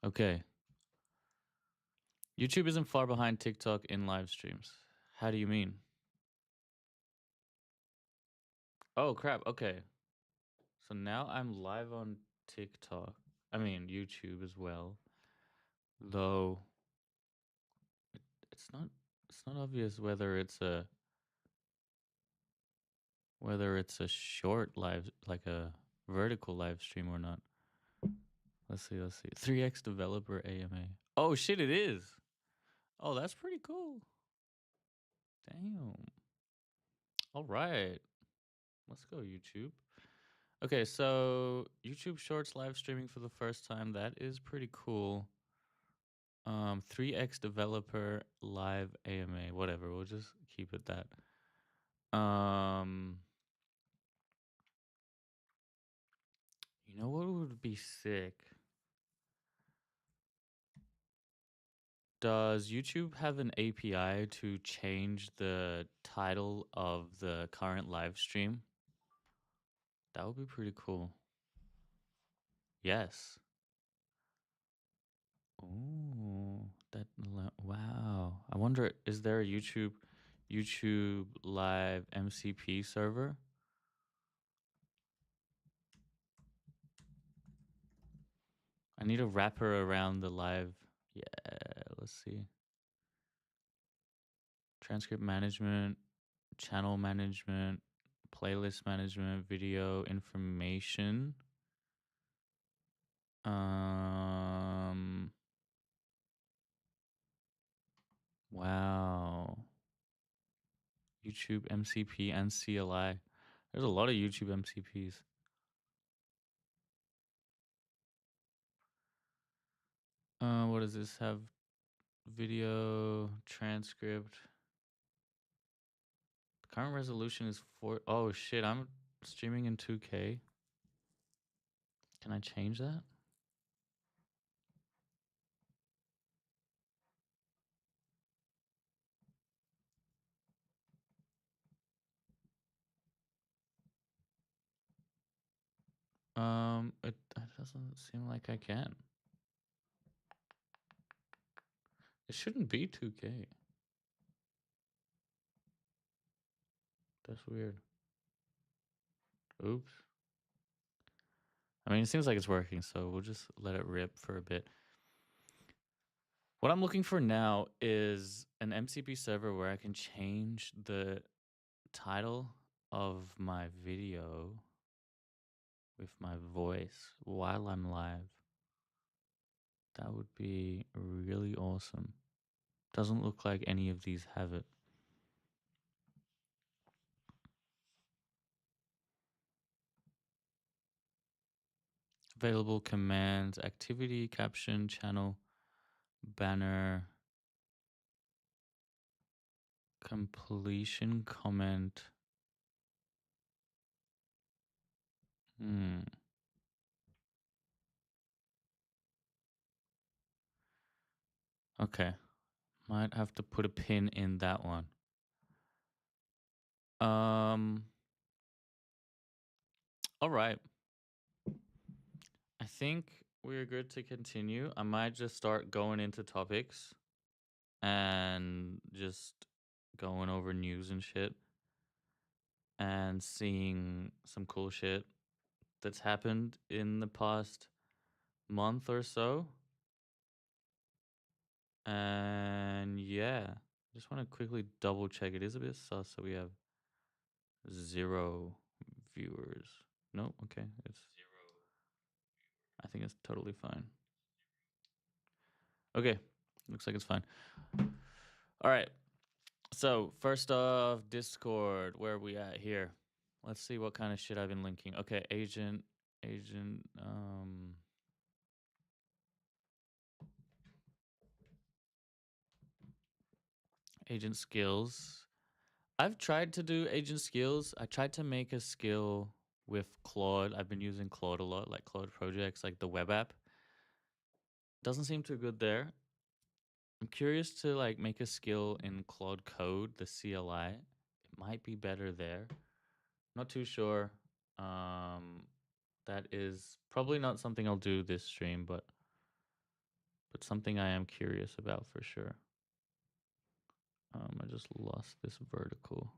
Okay. YouTube isn't far behind TikTok in live streams. How do you mean? Oh, crap. Okay. So now I'm live on TikTok. I mean, YouTube as well. Though it's not obvious whether it's a short live, like a vertical live stream or not. Let's see. 3x developer AMA. Oh shit, it is. Oh, that's pretty cool. Damn. All right. Let's go, YouTube. Okay, so YouTube Shorts live streaming for the first time. That is pretty cool. 3x developer live AMA. Whatever. We'll just keep it that. You know what would be sick? Does YouTube have an API to change the title of the current live stream? That would be pretty cool. Yes. Oh, wow. I wonder, is there a YouTube live MCP server? I need a wrapper around the live. Yeah, let's see. Transcript management, channel management, playlist management, video information. Wow. YouTube MCP and CLI. There's a lot of YouTube MCPs. What does this have? Video transcript. The current resolution is 4. Oh shit, I'm streaming in 2K. Can I change that? It doesn't seem like I can. It shouldn't be 2K. That's weird. Oops. I mean, it seems like it's working, so we'll just let it rip for a bit. What I'm looking for now is an MCP server where I can change the title of my video with my voice while I'm live. That would be really awesome. Doesn't look like any of these have it. Available commands, activity, caption, channel, banner, completion, comment. Okay. Might have to put a pin in that one. All right. I think we're good to continue. I might just start going into topics and just going over news and shit and seeing some cool shit that's happened in the past month or so. And yeah, just want to quickly double check. It is a bit sus, so we have 0 viewers. No, okay, it's 0. I think it's totally fine. Okay, looks like it's fine. All right. So first off, Discord. Where are we at here? Let's see what kind of shit I've been linking. Okay, agent, agent skills. I've tried to do agent skills. I tried to make a skill with Claude. I've been using Claude a lot, like Claude projects, like the web app. Doesn't seem too good there. I'm curious to like make a skill in Claude Code, the CLI. It might be better there. Not too sure. That is probably not something I'll do this stream, but but something I am curious about for sure. I just lost this vertical.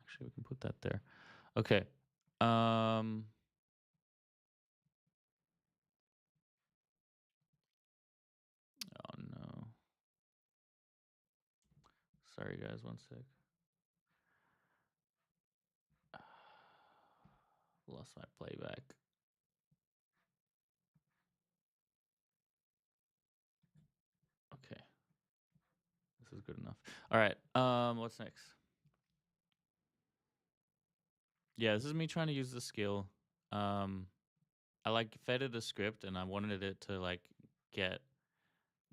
Actually, we can put that there. Okay. Um, oh no. Sorry guys, one sec. Lost my playback. Okay. This is good enough. All right. What's next? Yeah, this is me trying to use the skill. I like fed it a script and I wanted it to like get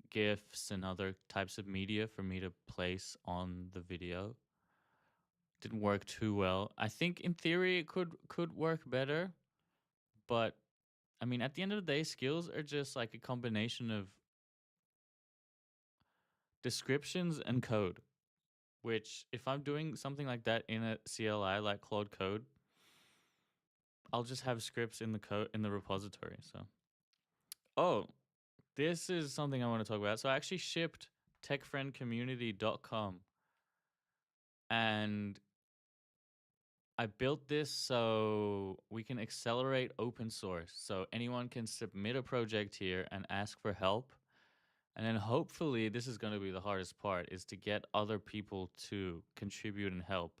GIFs and other types of media for me to place on the video. Didn't work too well. I think in theory it could work better, but I mean at the end of the day, skills are just like a combination of descriptions and code. Which if I'm doing something like that in a CLI like Claude Code, I'll just have scripts in the code in the repository. So, oh, this is something I want to talk about. So I actually shipped techfriendcommunity.com and I built this so we can accelerate open source. So anyone can submit a project here and ask for help. And then hopefully this is going to be the hardest part is to get other people to contribute and help.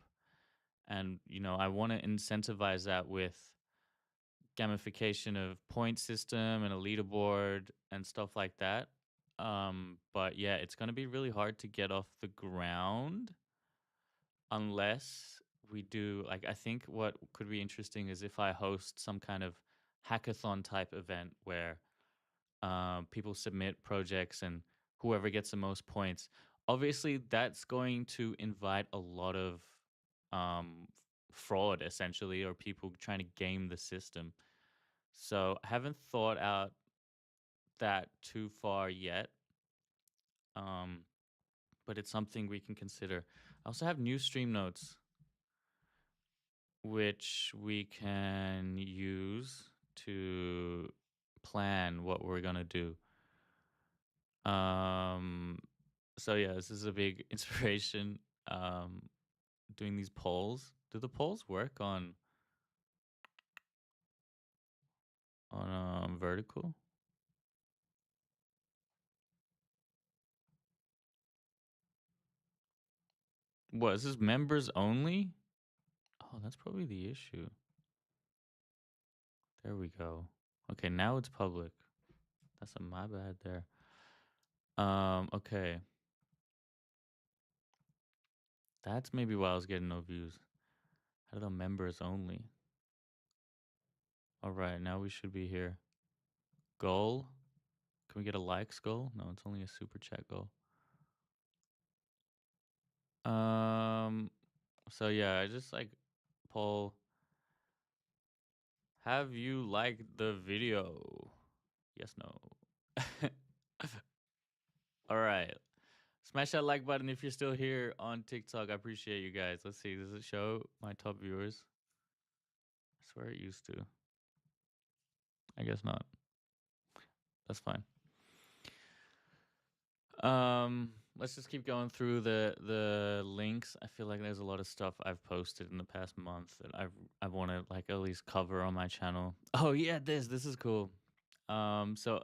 And I want to incentivize that with gamification of point system and a leaderboard and stuff like that. But yeah, it's going to be really hard to get off the ground unless we do like I think what could be interesting is if I host some kind of hackathon type event where people submit projects and whoever gets the most points. Obviously, that's going to invite a lot of fraud essentially or people trying to game the system. So I haven't thought out that too far yet. Um, but it's something we can consider. I also have new stream notes, which we can use to plan what we're gonna do. Um, so yeah, this is a big inspiration. Um, doing these polls. Do the polls work on vertical? What is this members only? Oh, that's probably the issue. There we go. Okay, now it's public. That's a my bad there. Okay. That's maybe why I was getting no views. How do the members only? All right, now we should be here. Goal. Can we get a likes goal? No, it's only a super chat goal. So yeah, I just like poll. Have you liked the video? Yes, no. All right. Smash that like button if you're still here on TikTok. I appreciate you guys. Let's see. Does it show my top viewers? I swear it used to. I guess not. That's fine. Let's just keep going through the links. I feel like there's a lot of stuff I've posted in the past month that I want to like at least cover on my channel. Oh yeah, this is cool. So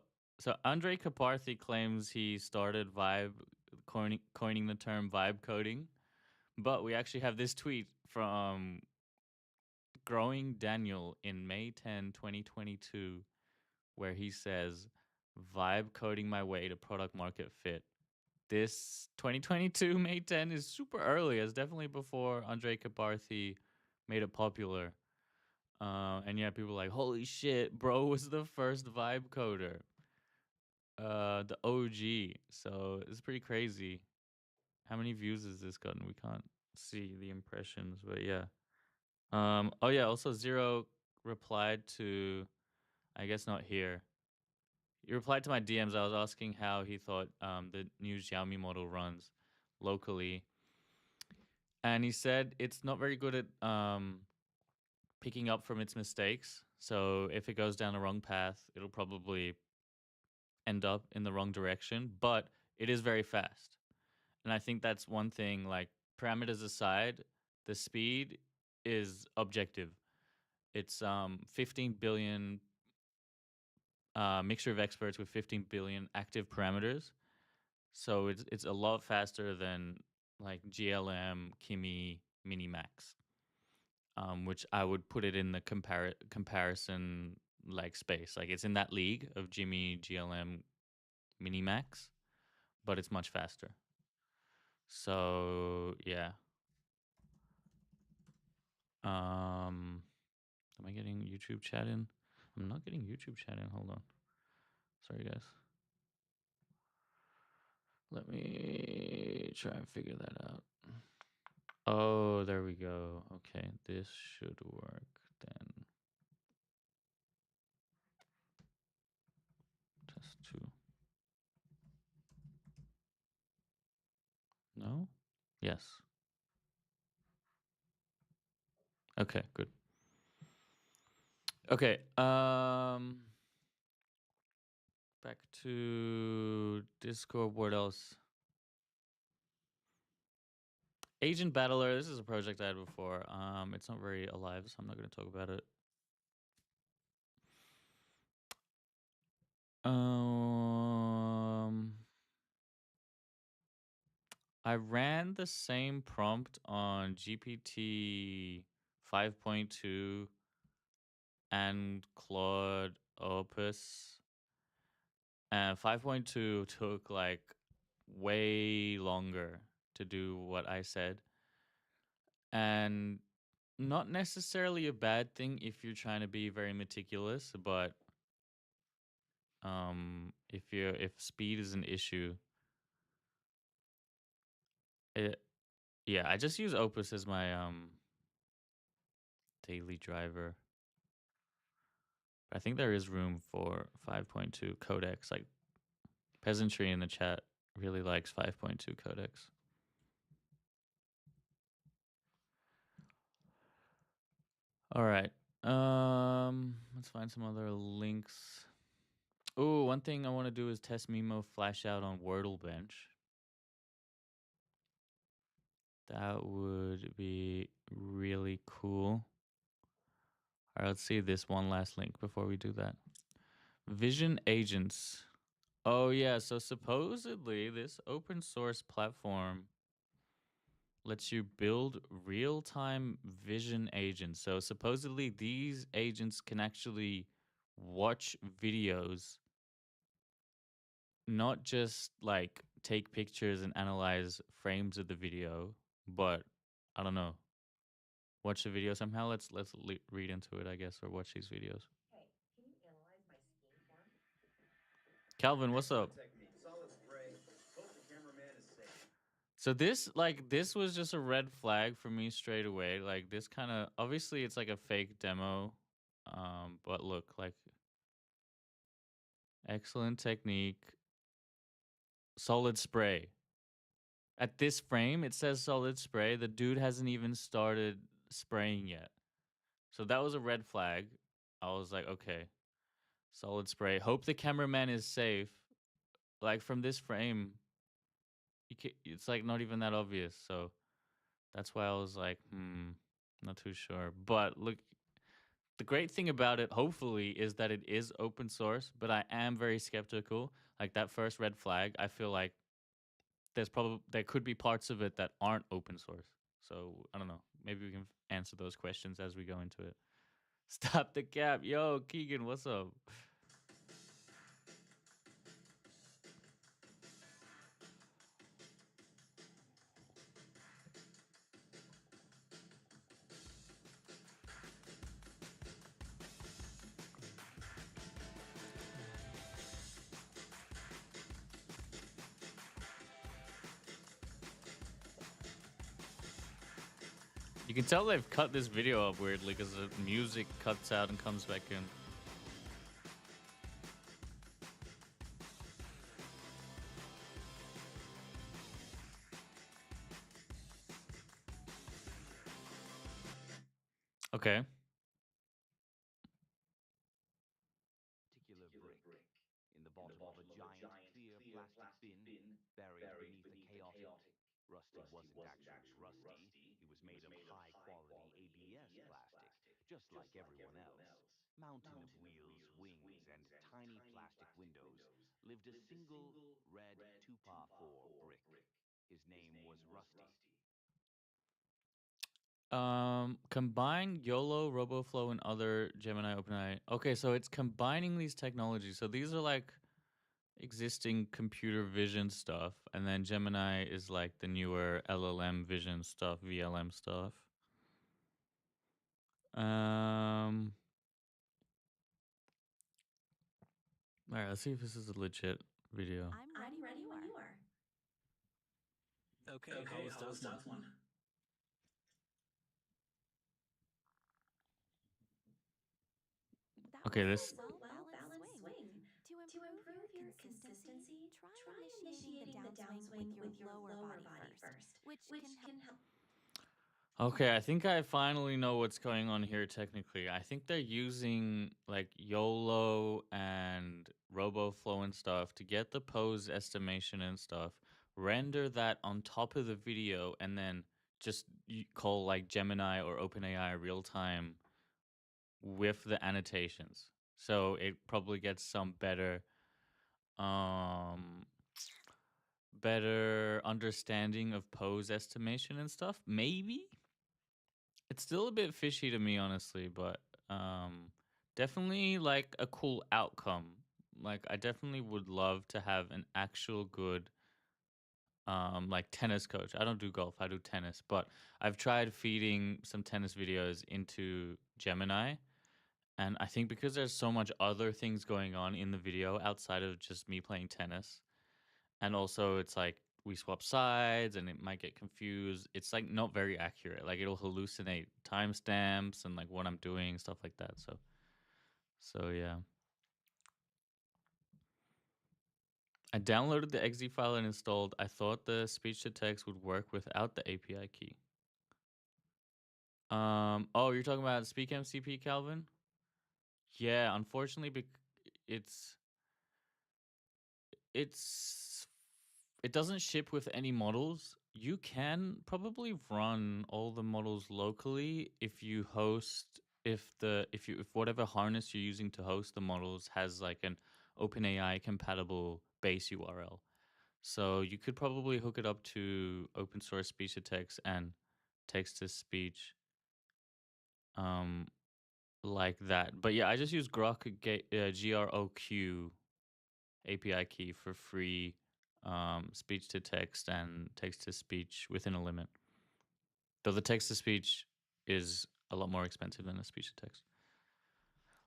Andre Kaparthi claims he started coining the term vibe coding, but we actually have this tweet from Growing Daniel in May 10, 2022, where he says, "Vibe coding my way to product market fit." This 2022 May 10 is super early. It's definitely before Andre Kaparthi made it popular. And yeah, people are like, holy shit, bro was the first vibe coder. The OG. So it's pretty crazy. How many views has this gotten? We can't see the impressions, but yeah. Oh yeah, also Zero replied to I guess not here. He replied to my DMs. I was asking how he thought the new Xiaomi model runs locally. And he said it's not very good at picking up from its mistakes. So if it goes down the wrong path, it'll probably end up in the wrong direction, but it is very fast. And I think that's one thing, like parameters aside, the speed is objective. It's 15 billion mixture of experts with 15 billion active parameters. So it's a lot faster than like GLM, Kimi, Minimax, which I would put it in the comparison like space. Like it's in that league of Jimmy, GLM, Minimax, but it's much faster. So yeah. Am I getting YouTube chat in? I'm not getting YouTube chat in. Hold on. Sorry, guys. Let me try and figure that out. Oh, there we go. Okay, this should work then. Test 2. No? Yes. Okay, good. Okay, back to Discord. What else? Agent Battler. This is a project I had before. It's not very alive, so I'm not going to talk about it. I ran the same prompt on GPT 5.2 and Claude Opus. And 5.2 took like way longer to do what I said. And not necessarily a bad thing if you're trying to be very meticulous, but if speed is an issue, yeah, I just use Opus as my daily driver. I think there is room for 5.2 codecs. Like Peasantry in the chat really likes 5.2 codecs. All right. Let's find some other links. Oh, one thing I want to do is test Mimo flash out on Wordle Bench. That would be really cool. All right, let's see this one last link before we do that. Vision Agents. Oh yeah, so supposedly this open source platform lets you build real-time vision agents. So supposedly these agents can actually watch videos, not just like take pictures and analyze frames of the video, but I don't know, watch the video somehow. Let's read into it, I guess, or watch these videos. Hey, can you analyze my scheme for me? Calvin, what's up? Solid spray. Hope the cameraman is safe. So this was just a red flag for me straight away. Like this kind of obviously it's like a fake demo, but look, like excellent technique, solid spray. At this frame, it says solid spray. The dude hasn't even started spraying yet. So that was a red flag. I was like, okay, solid spray. Hope the cameraman is safe. Like from this frame, it's like not even that obvious. So that's why I was like, not too sure. But look, the great thing about it, hopefully, is that it is open source, but I am very skeptical. Like that first red flag, I feel like there could be parts of it that aren't open source. So I don't know. Maybe we can answer those questions as we go into it. Stop the cap. Yo, Keegan, what's up? You can tell they've cut this video up weirdly because the music cuts out and comes back in. Okay. bottom of a giant clear plastic bin buried beneath a chaotic. Rusty wasn't actually rusty. He was made of high quality ABS plastic, just like everyone else. Mountain of wheels, wings, and tiny plastic windows lived a single red 2x4 brick. His name was Rusty. Combine YOLO, RoboFlow, and other Gemini OpenAI. Okay, so it's combining these technologies. So these are like existing computer vision stuff, and then Gemini is like the newer LLM vision stuff, VLM stuff. Um, all right, let's see if this is a legit video. I'm ready when you are. Okay, how was that one? That Okay, was this. a well-balanced swing. To improve your consistency, try initiating the downswing with your lower body first, which can help. Okay, I think I finally know what's going on here technically. I think they're using like YOLO and RoboFlow and stuff to get the pose estimation and stuff, render that on top of the video, and then just call like Gemini or OpenAI real time with the annotations. So it probably gets some um better understanding of pose estimation and stuff. Maybe it's still a bit fishy to me, honestly, but definitely like a cool outcome. Like I definitely would love to have an actual good like tennis coach. I don't do golf, I do tennis, but I've tried feeding some tennis videos into Gemini, and I think because there's so much other things going on in the video outside of just me playing tennis, and also it's like we swap sides and it might get confused. It's like not very accurate. Like it'll hallucinate timestamps and like what I'm doing, stuff like that. So yeah. I downloaded the exe file and installed. I thought the speech to text would work without the API key. Oh, you're talking about Speak MCP, Calvin? Yeah, unfortunately it's it's it doesn't ship with any models. You can probably run all the models locally if you host if whatever harness you're using to host the models has like an OpenAI compatible base URL. So you could probably hook it up to open source speech to text and text to speech um like that. But yeah, I just use GROQ API key for free speech to text and text to speech within a limit. Though the text to speech is a lot more expensive than a speech to text.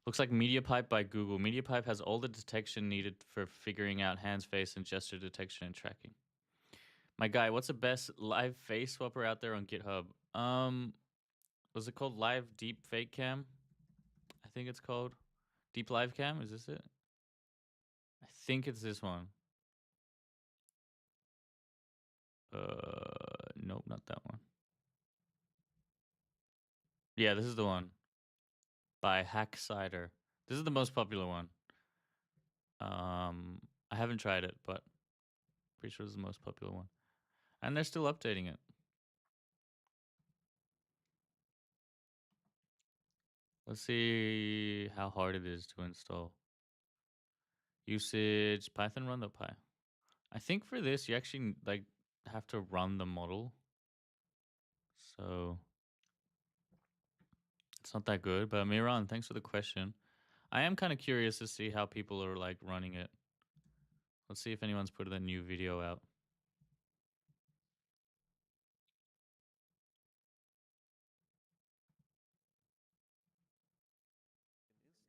Looks like MediaPipe by Google. MediaPipe has all the detection needed for figuring out hands, face, and gesture detection and tracking. My guy, what's the best live face swapper out there on GitHub? Was it called Live Deep Fake Cam? I think it's called Deep Live Cam. Is this it? I think it's this one. Nope, not that one. Yeah, this is the one by Hack Cider. This is the most popular one. I haven't tried it, but pretty sure it's the most popular one. And they're still updating it. Let's see how hard it is to install. Usage, Python run.py. I think for this, you actually like have to run the model. So it's not that good. But Miran, thanks for the question. I am kind of curious to see how people are like running it. Let's see if anyone's put a new video out.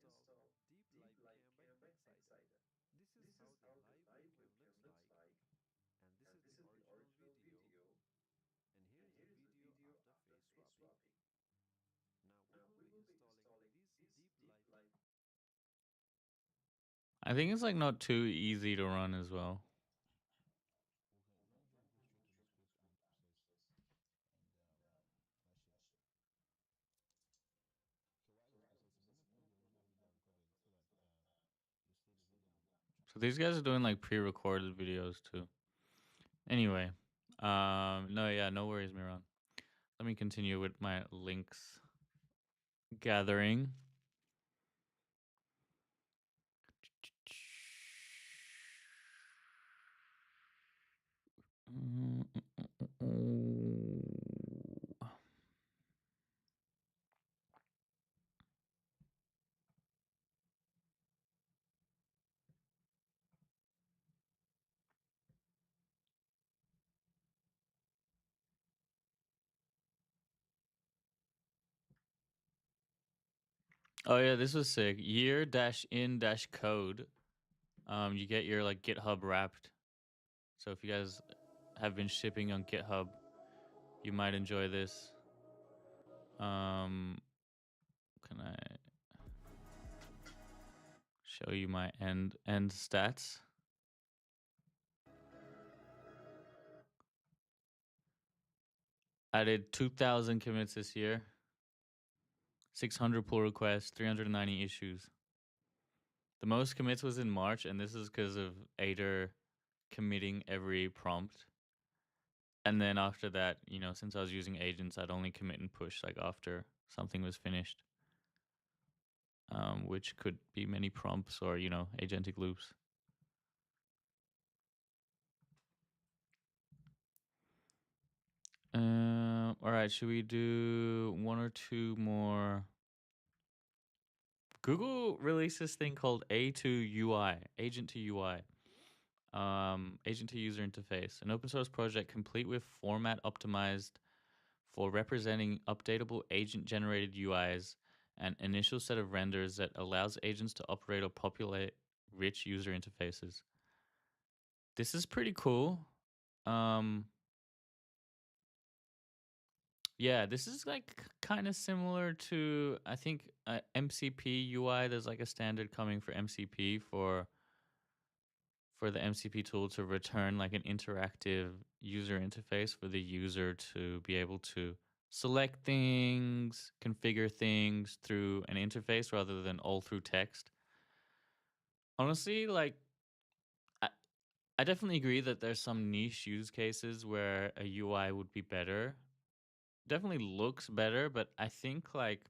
Install Deep Live Cam by Hackcider. This is how the live webcam looks like, and this is the original video, and here is the video after face swapping. Now we will be installing this Deep Live. I think it's like not too easy to run as well. So these guys are doing like pre-recorded videos too. Anyway, no, yeah, no worries, Miran. Let me continue with my links gathering. Oh yeah, this was sick. Year dash in dash code. You get your like GitHub wrapped. So if you guys have been shipping on GitHub, you might enjoy this. Can I show you my end stats? I did 2,000 commits this year, 600 pull requests, 390 issues. The most commits was in March, and this is because of Ader committing every prompt. And then after that, you know, since I was using agents, I'd only commit and push like after something was finished, which could be many prompts or, you know, agentic loops. All right, should we do one or two more? Google released this thing called A2UI, Agent to UI, Agent to User Interface, an open source project complete with format optimized for representing updatable agent generated UIs and initial set of renders that allows agents to operate or populate rich user interfaces. This is pretty cool. Yeah, this is like kind of similar to I think MCP UI. There's like a standard coming for MCP for the MCP tool to return like an interactive user interface for the user to be able to select things, configure things through an interface rather than all through text. Honestly, like I, I definitely agree that there's some niche use cases where a UI would be better. Definitely looks better, but I think like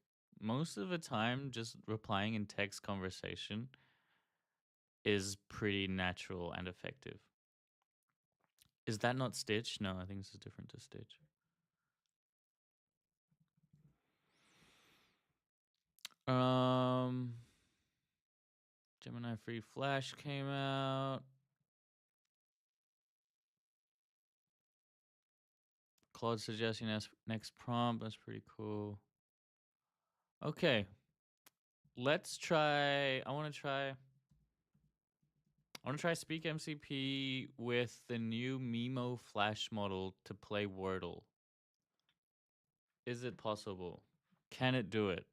most of the time just replying in text conversation is pretty natural and effective. Is that not Stitch? No, I think this is different to Stitch. Um, Gemini Free Flash came out. Claude suggesting next prompt. That's pretty cool. Okay, let's try. I want to try Speak MCP with the new Mimo Flash model to play Wordle. Is it possible? Can it do it?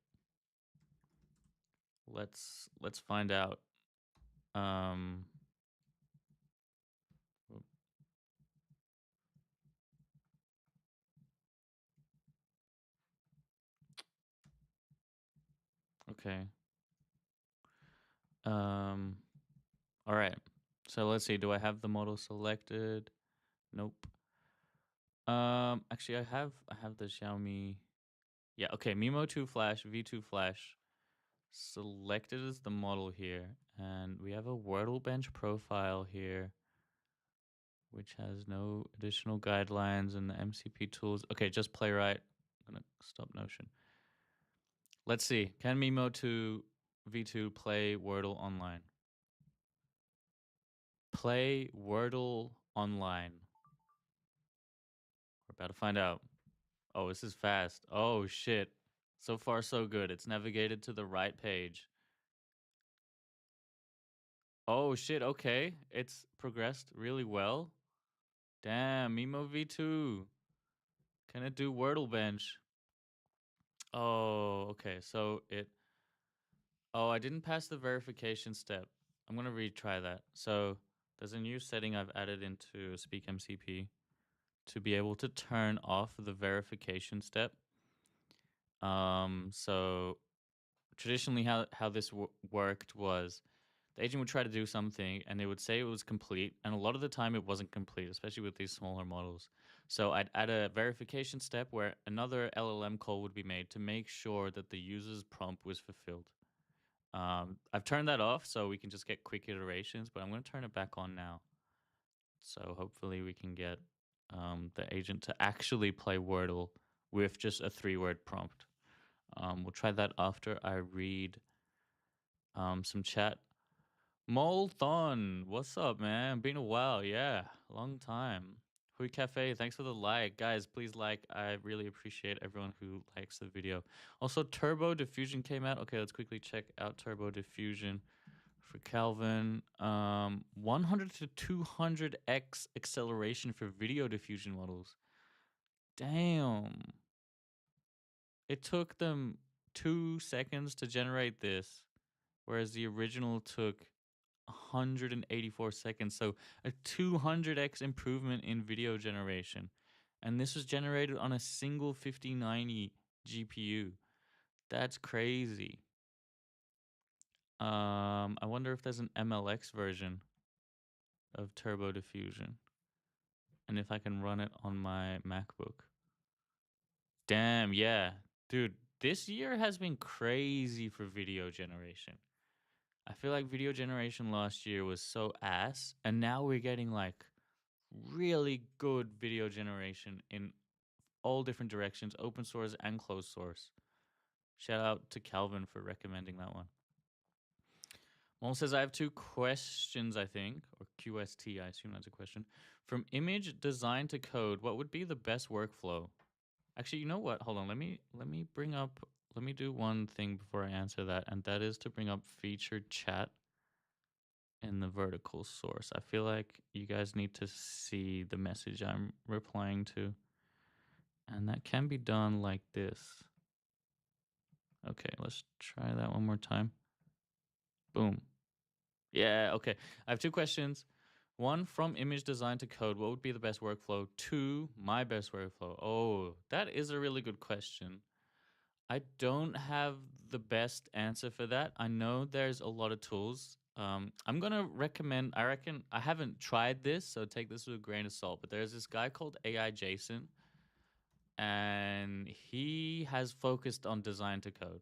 Let's find out. Um, okay. Um, all right. So let's see. Do I have the model selected? Nope. Actually, I have the Xiaomi. Yeah. Okay. Mimo 2 Flash, V2 Flash selected as the model here, and we have a Wordle bench profile here, which has no additional guidelines and the MCP tools. Okay, just Playwright. I'm gonna stop Notion. Let's see. Can Mimo 2 V2 play Wordle online? Play Wordle online. We're about to find out. Oh, this is fast. Oh, shit. So far, so good. It's navigated to the right page. Oh, shit. Okay. It's progressed really well. Damn, Mimo V2. Can it do Wordle Bench? Oh, okay. So it. Oh, I didn't pass the verification step. I'm going to retry that. So there's a new setting I've added into Speak MCP to be able to turn off the verification step. So traditionally, how this worked was the agent would try to do something and they would say it was complete, and a lot of the time it wasn't complete, especially with these smaller models. So I'd add a verification step where another LLM call would be made to make sure that the user's prompt was fulfilled. I've turned that off so we can just get quick iterations, but I'm going to turn it back on now. So hopefully we can get the agent to actually play Wordle with just a 3-word prompt. We'll try that after I read some chat. Molthon, what's up, man? Been a while, yeah, long time. Hui Cafe, thanks for the like. Guys, please like. I really appreciate everyone who likes the video. Also, Turbo Diffusion came out. Okay, let's quickly check out Turbo Diffusion for Calvin. 100 to 200x acceleration for video diffusion models. Damn. It took them 2 seconds to generate this, whereas the original took 184 seconds. So a 200x improvement in video generation. And this was generated on a single 5090 GPU. That's crazy. I wonder if there's an MLX version of Turbo Diffusion and if I can run it on my MacBook. Damn, yeah. Dude, this year has been crazy for video generation. I feel like video generation last year was so ass, and now we're getting like really good video generation in all different directions, open source and closed source. Shout out to Calvin for recommending that one. Mol says, I have 2 questions, I think, or QST, I assume that's a question. From image design to code, what would be the best workflow? Actually, you know what? Hold on. Let me do one thing before I answer that, and that is to bring up featured chat in the vertical source. I feel like you guys need to see the message I'm replying to. And that can be done like this. Okay, let's try that one more time. Boom. Yeah, okay. I have 2 questions. 1, from image design to code, what would be the best workflow? 2, my best workflow. Oh, that is a really good question. I don't have the best answer for that. I know there's a lot of tools. I'm going to recommend, I reckon, I haven't tried this, so take this with a grain of salt, but there's this guy called AI Jason, and he has focused on design to code.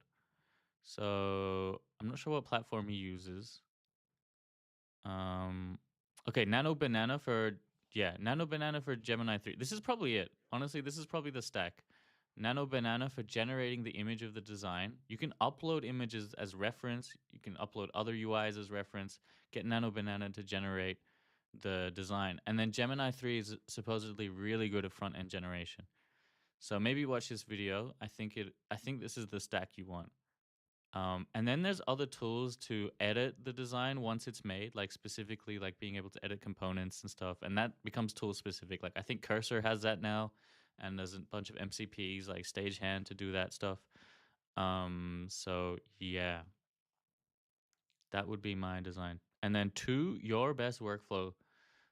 So I'm not sure what platform he uses. Okay, Nano Banana for Gemini 3. This is probably it. Honestly, this is probably the stack. Nano Banana for generating the image of the design. You can upload images as reference. You can upload other UIs as reference. Get Nano Banana to generate the design. And then Gemini 3 is supposedly really good at front-end generation. So maybe watch this video. I think this is the stack you want. And then there's other tools to edit the design once it's made, like specifically like being able to edit components and stuff. And that becomes tool specific. Like I think Cursor has that now, and there's a bunch of MCPs like Stagehand to do that stuff. So yeah, that would be my design. And then 2, your best workflow.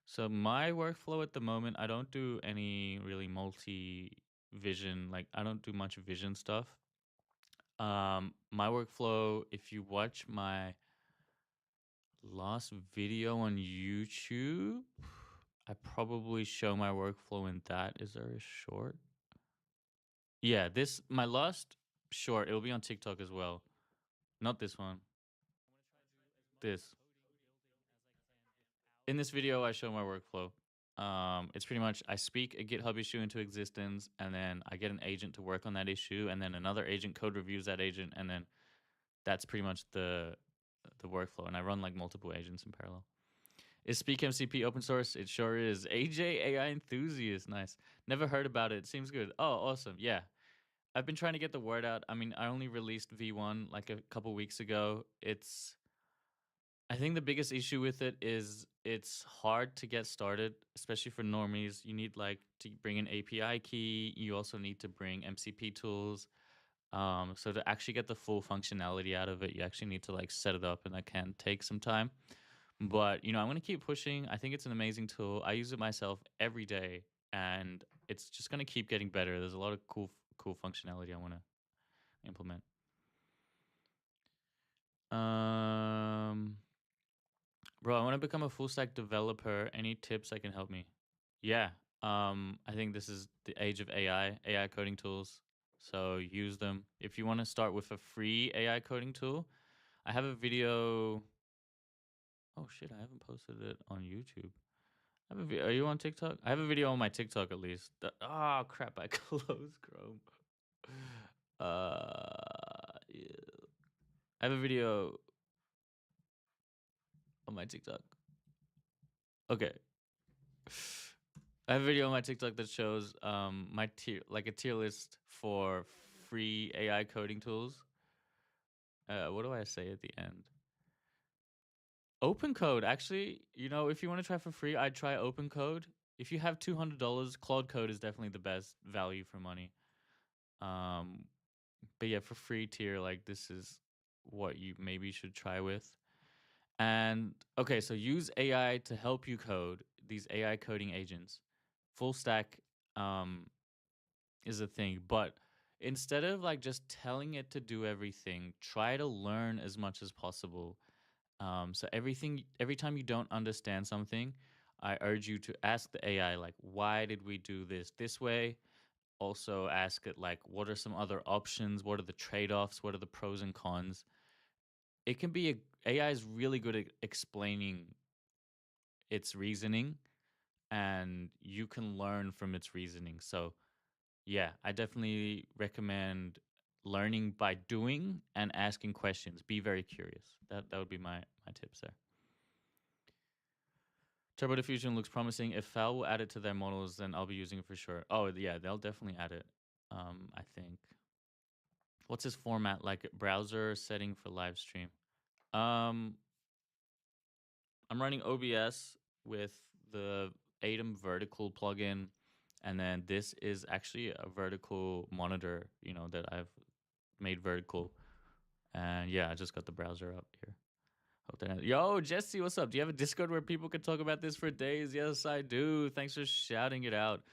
So my workflow at the moment, I don't do any really multi-vision, like I don't do much vision stuff. My workflow, if you watch my last video on YouTube, I probably show my workflow in that. Is there a short? Yeah, my last short, it'll be on TikTok as well. Not this one. This. In this video, I show my workflow. It's pretty much I speak a GitHub issue into existence, and then I get an agent to work on that issue, and then another agent code reviews that agent, and then that's pretty much the workflow. And I run like multiple agents in parallel. Is Speak MCP open source? It sure is. AJ AI enthusiast, nice. Never heard about it. Seems good. Oh, awesome. Yeah, I've been trying to get the word out. I mean, I only released V1 like a couple weeks ago. I think the biggest issue with it is it's hard to get started, especially for normies. You need like to bring an API key. You also need to bring MCP tools. So to actually get the full functionality out of it, you actually need to like set it up, and that can take some time. But I'm going to keep pushing. I think it's an amazing tool. I use it myself every day, and it's just going to keep getting better. There's a lot of cool functionality I want to implement. Bro, I want to become a full stack developer. Any tips that can help me? Yeah. I think this is the age of AI coding tools. So use them. If you want to start with a free AI coding tool, I have a video. Oh shit, I haven't posted it on YouTube. Are you on TikTok? I have a video on my TikTok at least. Oh crap, I closed Chrome. Yeah. I have a video on my TikTok. Okay. I have a video on my TikTok that shows my tier like a tier list for free AI coding tools. What do I say at the end? Open code. Actually, if you want to try for free, I'd try open code. If you have $200, Claude Code is definitely the best value for money. Um, but yeah, for free tier, like this is what you maybe should try with. And okay, so use AI to help you code these AI coding agents. Full stack is a thing, but instead of like just telling it to do everything, try to learn as much as possible. So every time you don't understand something, I urge you to ask the AI like, why did we do this way? Also ask it like, what are some other options? What are the trade-offs? What are the pros and cons? It can be AI is really good at explaining its reasoning, and you can learn from its reasoning. So yeah, I definitely recommend learning by doing and asking questions. Be very curious. That would be my tips there. Turbo Diffusion looks promising. If Fal will add it to their models, then I'll be using it for sure. Oh yeah, they'll definitely add it. I think. What's his format like? Browser setting for live stream. Um, I'm running OBS with the Atom vertical plugin, and then this is actually a vertical monitor. That I've made vertical, and yeah, I just got the browser up here. Yo, Jesse, what's up? Do you have a Discord where people can talk about this for days? Yes, I do. Thanks for shouting it out.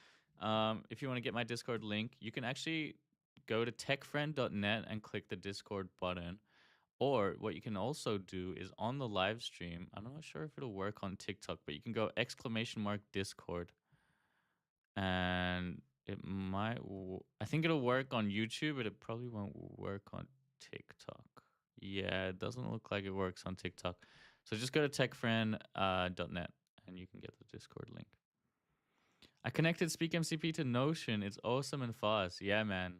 If you want to get my Discord link, you can actually go to techfriend.net and click the Discord button. Or what you can also do is on the live stream, I'm not sure if it'll work on TikTok, but you can go !Discord and I think it'll work on YouTube, but it probably won't work on TikTok. Yeah, it doesn't look like it works on TikTok. So just go to techfriend.net and you can get the Discord link. I connected SpeakMCP to Notion. It's awesome and fast. Yeah, man.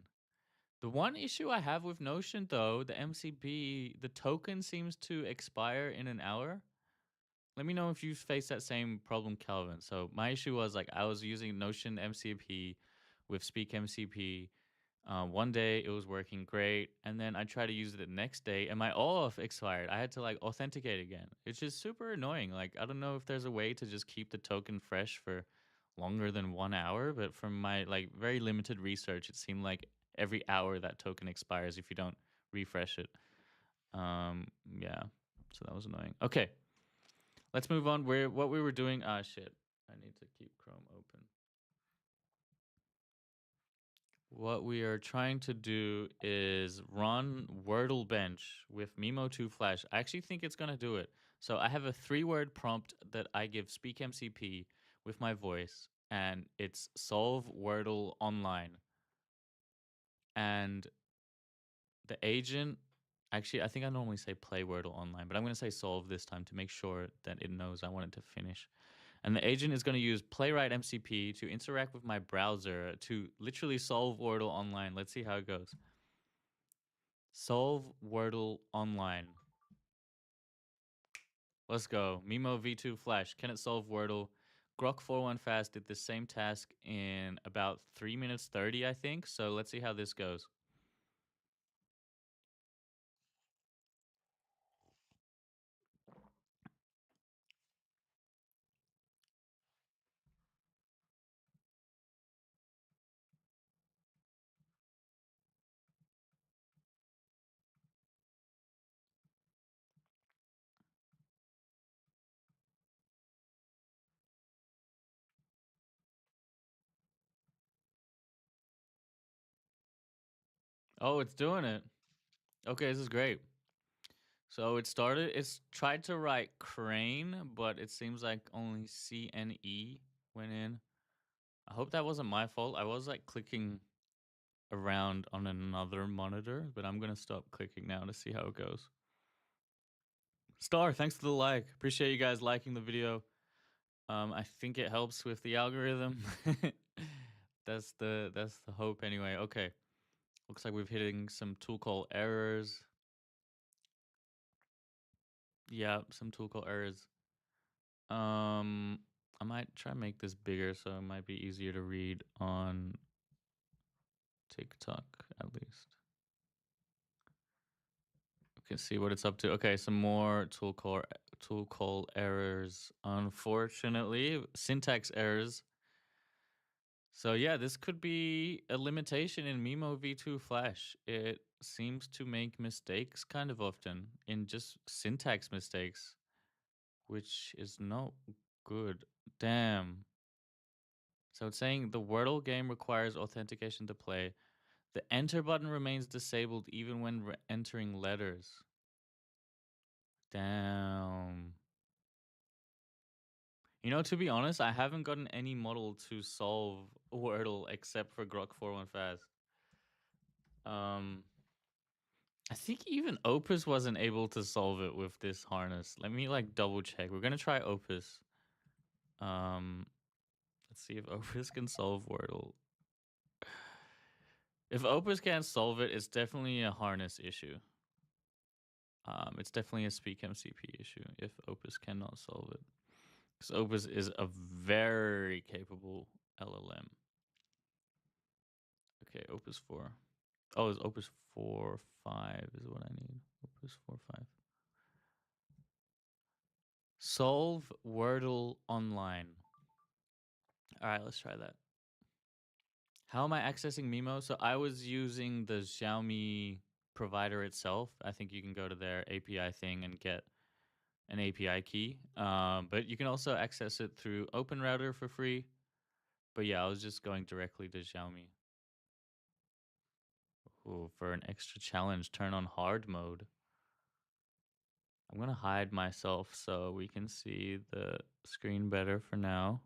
The one issue I have with Notion, though, the MCP, the token seems to expire in an hour. Let me know if you face that same problem, Calvin. So my issue was like I was using Notion MCP with Speak MCP. One day it was working great, and then I tried to use it the next day, and my OAuth expired. I had to like authenticate again. It's just super annoying. Like I don't know if there's a way to just keep the token fresh for longer than 1 hour, but from my like very limited research, it seemed like every hour that token expires if you don't refresh it. Yeah, so that was annoying. Okay, let's move on. What we were doing. Ah, shit. I need to keep Chrome open. What we are trying to do is run Wordle Bench with Mimo2 Flash. I actually think it's going to do it. So I have a 3-word prompt that I give SpeakMCP with my voice, and it's solve Wordle online. And the agent, actually, I think I normally say play Wordle online, but I'm going to say solve this time to make sure that it knows I want it to finish. And the agent is going to use Playwright MCP to interact with my browser to literally solve Wordle online. Let's see how it goes. Solve Wordle online. Let's go. Mimo V2 Flash. Can it solve Wordle? Grok 41 Fast did the same task in about 3 minutes 30, I think. So let's see how this goes. Oh, it's doing it. Okay, this is great. So it's tried to write crane, but it seems like only CNE went in. I hope that wasn't my fault. I was like clicking around on another monitor, but I'm gonna stop clicking now to see how it goes. Star, thanks for the like. Appreciate you guys liking the video. I think it helps with the algorithm. That's the hope anyway. Okay. Looks like we're hitting some tool call errors. Yeah, some tool call errors. I might try and make this bigger so it might be easier to read on TikTok at least. We can see what it's up to. Okay, some more tool call errors. Unfortunately, syntax errors. So yeah, this could be a limitation in Mimo V2 Flash. It seems to make mistakes kind of often in just syntax mistakes, which is not good. Damn. So it's saying the Wordle game requires authentication to play. The enter button remains disabled even when entering letters. Damn. You know, to be honest, I haven't gotten any model to solve Wordle except for Grok 41 Fast. I think even Opus wasn't able to solve it with this harness. Let me like double check. We're gonna try Opus. Let's see if Opus can solve Wordle. If Opus can't solve it, it's definitely a harness issue. It's definitely a Speak MCP issue if Opus cannot solve it. Because Opus is a very capable LLM. Okay, Opus 4. Oh, it's Opus 4.5 is what I need. Opus 4.5. Solve Wordle online. All right, let's try that. How am I accessing Mimo? So I was using the Xiaomi provider itself. I think you can go to their API thing and get an API key. But you can also access it through OpenRouter for free. But yeah, I was just going directly to Xiaomi. Ooh, for an extra challenge, turn on hard mode. I'm gonna hide myself so we can see the screen better for now.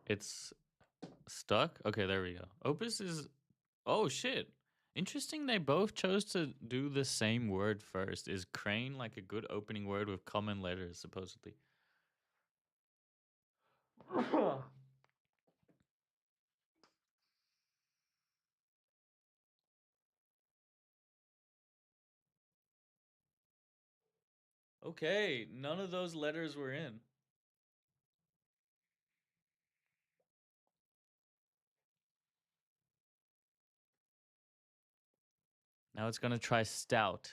It's stuck. Okay, there we go. Opus is. Oh shit! Interesting. They both chose to do the same word first. Is crane like a good opening word with common letters supposedly? Okay, none of those letters were in. Now it's gonna try stout.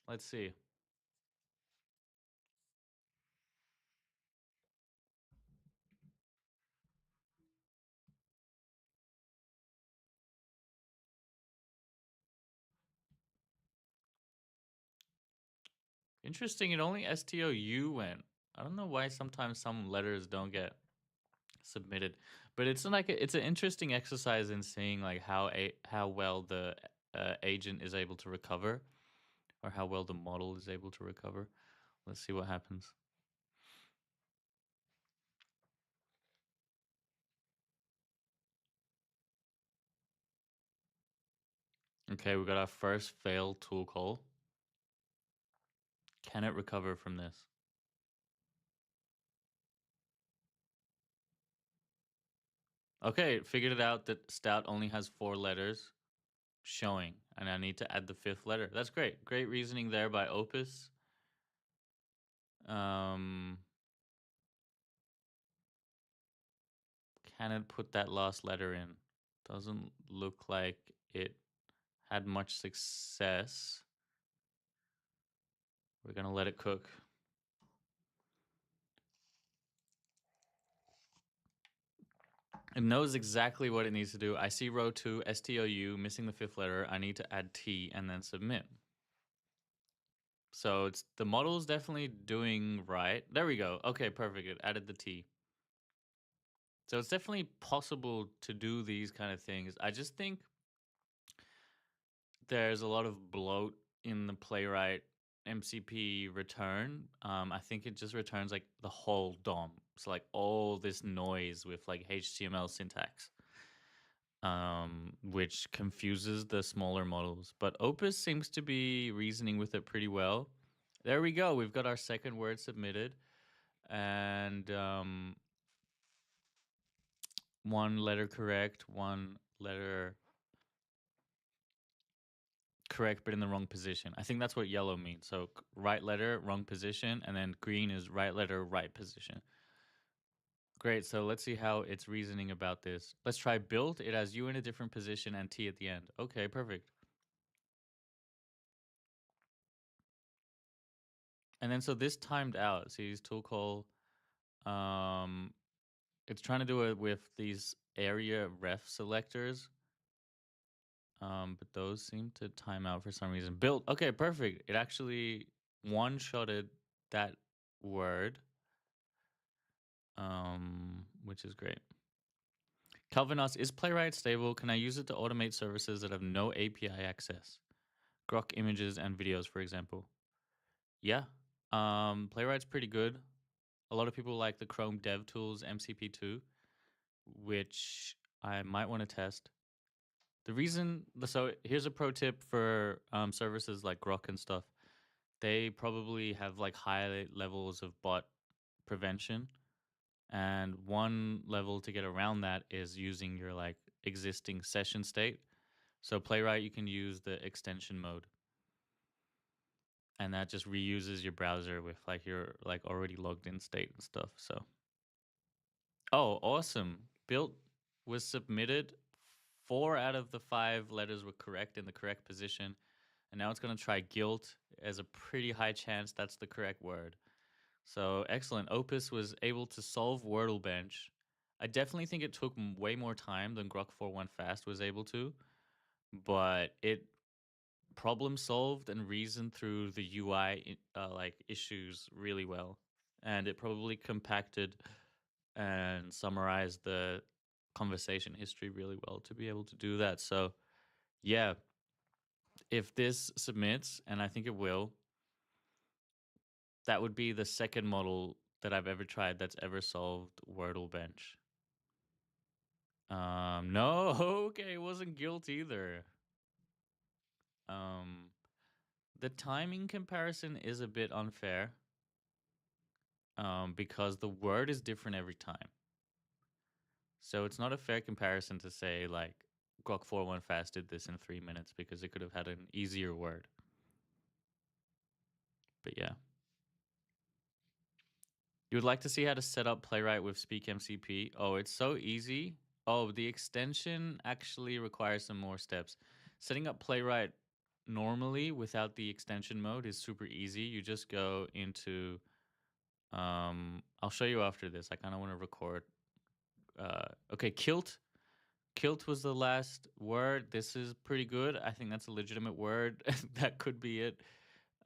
Let's see. Interesting. It only STOU went. I don't know why sometimes some letters don't get submitted, but it's like it's an interesting exercise in seeing like how well the agent is able to recover, or how well the model is able to recover. Let's see what happens. Okay, we got our first failed tool call. Can it recover from this? Okay, figured it out that stout only has 4 letters showing, and I need to add the 5th letter. That's great. Great reasoning there by Opus. Can it put that last letter in? Doesn't look like it had much success. We're gonna let it cook. It knows exactly what it needs to do. I see row 2, STOU, missing the 5th letter. I need to add T and then submit. So it's the model's definitely doing right. There we go. Okay, perfect. It added the T. So it's definitely possible to do these kind of things. I just think there's a lot of bloat in the Playwright MCP return. I think it just returns like the whole DOM. So like all this noise with like HTML syntax, which confuses the smaller models. But Opus seems to be reasoning with it pretty well. There we go. We've got our second word submitted, and one letter correct, one letter correct but in the wrong position. I think that's what yellow means. So right letter, wrong position, and then green is right letter, right position. Great, so let's see how it's reasoning about this. Let's try built. It has U in a different position and T at the end. Okay, perfect. And then so this timed out. See, this tool call, it's trying to do it with these area ref selectors. But those seem to time out for some reason. Built. Okay, perfect. It actually one-shotted that word, which is great. Calvin asks, is Playwright stable? Can I use it to automate services that have no API access? Grok images and videos, for example. Yeah. Playwright's pretty good. A lot of people like the Chrome DevTools MCP2, which I might want to test. The reason, so here's a pro tip for services like Grok and stuff. They probably have like high levels of bot prevention. And one level to get around that is using your like existing session state. So Playwright, you can use the extension mode. And that just reuses your browser with like your like already logged in state and stuff. So oh, awesome. Built was submitted. 4 out of the 5 letters were correct in the correct position. And now it's going to try guilt as a pretty high chance that's the correct word. So excellent. Opus was able to solve Wordle Bench. I definitely think it took way more time than Grok 4.1 Fast was able to, but it problem solved and reasoned through the UI like issues really well, and it probably compacted and summarized the conversation history really well to be able to do that. So yeah, if this submits, and I think it will, that would be the second model that I've ever tried that's ever solved Wordle Bench. No, okay, it wasn't guilt either. Um, the timing comparison is a bit unfair. Because the word is different every time. So it's not a fair comparison to say like Grok 4.1 Fast did this in 3 minutes because it could have had an easier word. But yeah. You would like to see how to set up Playwright with Speak MCP? Oh, it's so easy. Oh, the extension actually requires some more steps. Setting up Playwright normally without the extension mode is super easy. You just go into, I'll show you after this. I kind of want to record. Okay, Kilt. Kilt was the last word. This is pretty good. I think that's a legitimate word. That could be it.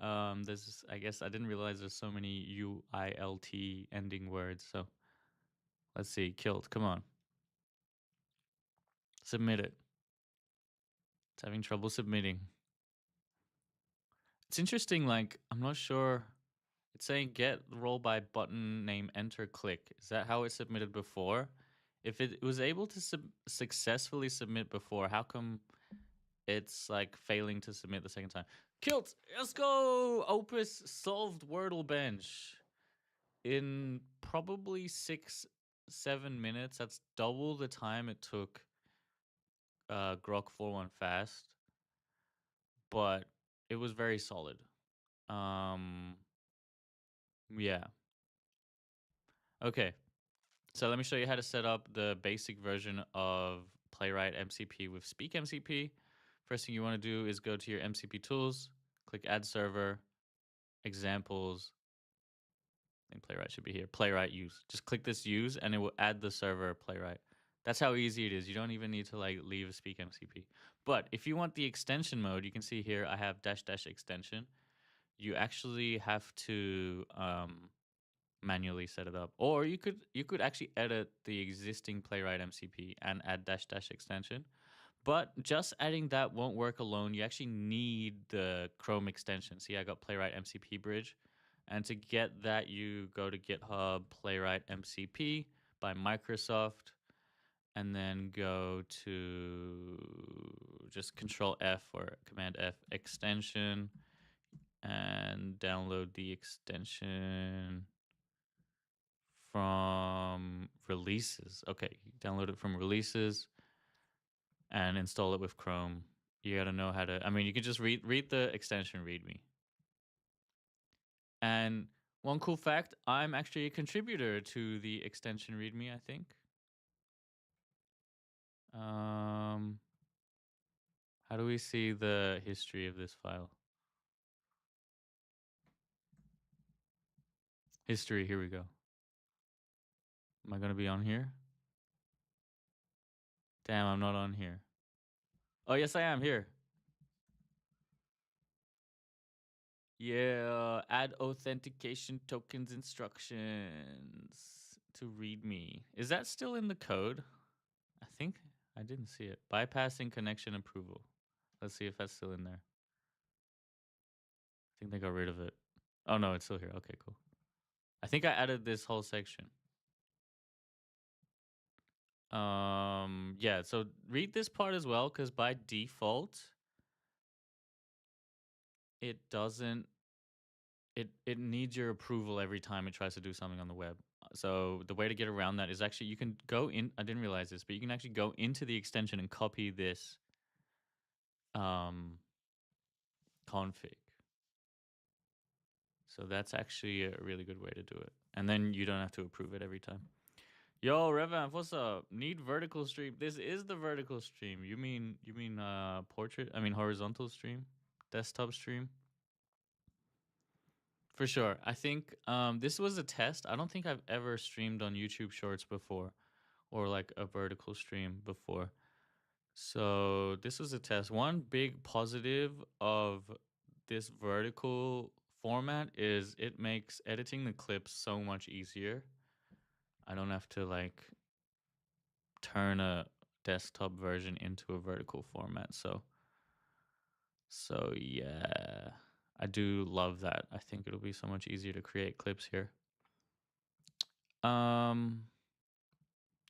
There's, I guess, I didn't realize there's so many UILT ending words. So let's see. Kilt, come on. Submit it. It's having trouble submitting. It's interesting. Like, I'm not sure. It's saying get roll by button name enter click. Is that how it submitted before? If it was able to successfully submit before, how come it's like failing to submit the second time? Kilt, let's go! Opus solved Wordle Bench in probably 6-7 minutes. That's double the time it took Grok 4.1 Fast, but it was very solid. Yeah. Okay. So let me show you how to set up the basic version of Playwright MCP with Speak MCP. First thing you want to do is go to your MCP tools, click Add Server, Examples. I think Playwright should be here. Playwright Use. Just click this Use, and it will add the server Playwright. That's how easy it is. You don't even need to like leave Speak MCP. But if you want the extension mode, you can see here I have -- extension. you actually have to manually set it up, or you could actually edit the existing Playwright MCP and add dash dash extension. But just adding that won't work alone. You actually need the Chrome extension. See, I got Playwright MCP bridge. And to get that, you go to GitHub Playwright MCP by Microsoft, and then go to just Control F or Command F extension and download the extension from releases. Okay, you download it from releases and install it with Chrome. You gotta know how to. I mean, you can just read the extension README. And one cool fact: I'm actually a contributor to the extension README. I think. Um, how do we see the history of this file? History. Here we go. Am I gonna be on here? Damn, I'm not on here. Oh yes, I am here. Yeah, add authentication tokens instructions to README. Is that still in the code? I think I didn't see it. Bypassing connection approval. Let's see if that's still in there. I think they got rid of it. Oh no, it's still here. Okay, cool. I think I added this whole section. Yeah, so read this part as well, because by default, it doesn't it needs your approval every time it tries to do something on the web. So the way to get around that is actually you can go in. I didn't realize this, but you can actually go into the extension and copy this config. So that's actually a really good way to do it, and then you don't have to approve it every time. Yo, Revan, what's up? Need vertical stream. This is the vertical stream. You mean portrait? I mean horizontal stream, desktop stream. For sure. I think this was a test. I don't think I've ever streamed on YouTube Shorts before, or like a vertical stream before. So this was a test. One big positive of this vertical format is it makes editing the clips so much easier. I don't have to like turn a desktop version into a vertical format. So yeah, I do love that. I think it'll be so much easier to create clips here. Um,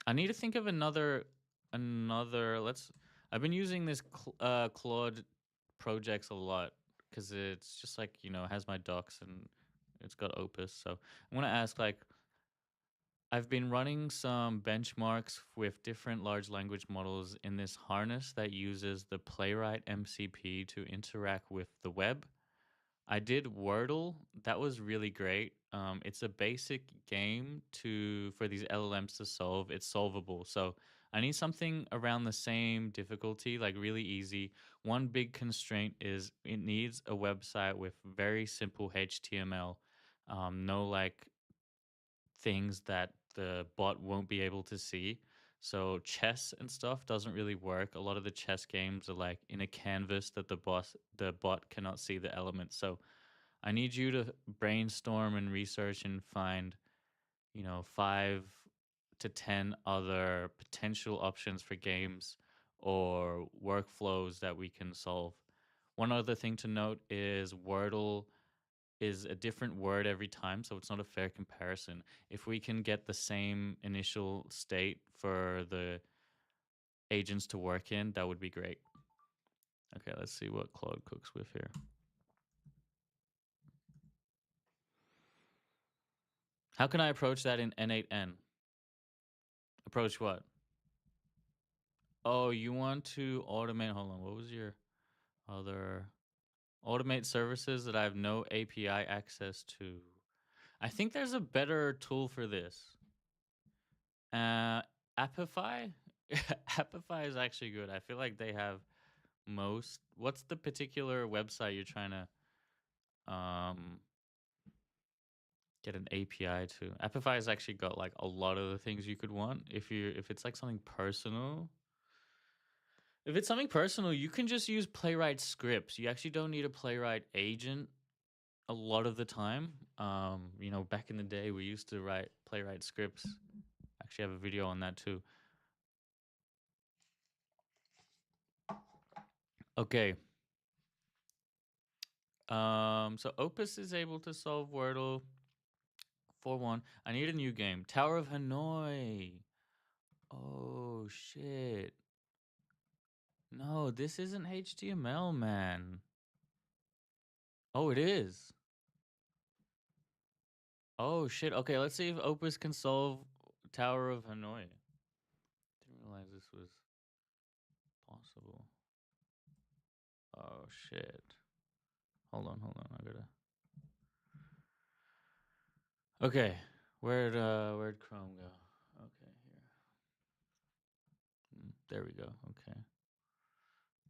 I need to think of another. Let's. I've been using this Claude projects a lot because it's just like has my docs and it's got Opus. So I'm gonna ask like I've been running some benchmarks with different large language models in this harness that uses the Playwright MCP to interact with the web. I did Wordle. That was really great. It's a basic game for these LLMs to solve. It's solvable. So I need something around the same difficulty, like really easy. One big constraint is it needs a website with very simple HTML. No like things that the bot won't be able to see. So chess and stuff doesn't really work. A lot of the chess games are like in a canvas that the bot cannot see the elements. So I need you to brainstorm and research and find, 5 to 10 other potential options for games or workflows that we can solve. One other thing to note is Wordle is a different word every time, so it's not a fair comparison. If we can get the same initial state for the agents to work in, that would be great. Okay, let's see what Claude cooks with here. How can I approach that in N8N? Approach what? Oh, you want to automate. Hold on. What was your other automate services that I have no API access to? I think there's a better tool for this. Appify? Appify is actually good. I feel like they have most. What's the particular website you're trying to get an API to? Appify has actually got like a lot of the things you could want if it's like something personal. If it's something personal, you can just use Playwright scripts. You actually don't need a Playwright agent. a lot of the time. You know, back in the day, we used to playwright scripts. Actually, have a video on that too. Okay. So Opus is able to solve Wordle 4-1. I need a new game. Tower of Hanoi. Oh shit. No, this isn't HTML, man. Oh, it is. Oh shit. Okay, let's see if Opus can solve Tower of Hanoi. Didn't realize this was possible. Oh shit. Hold on. I gotta. Okay, where'd Chrome go? Okay, here. There we go. Okay,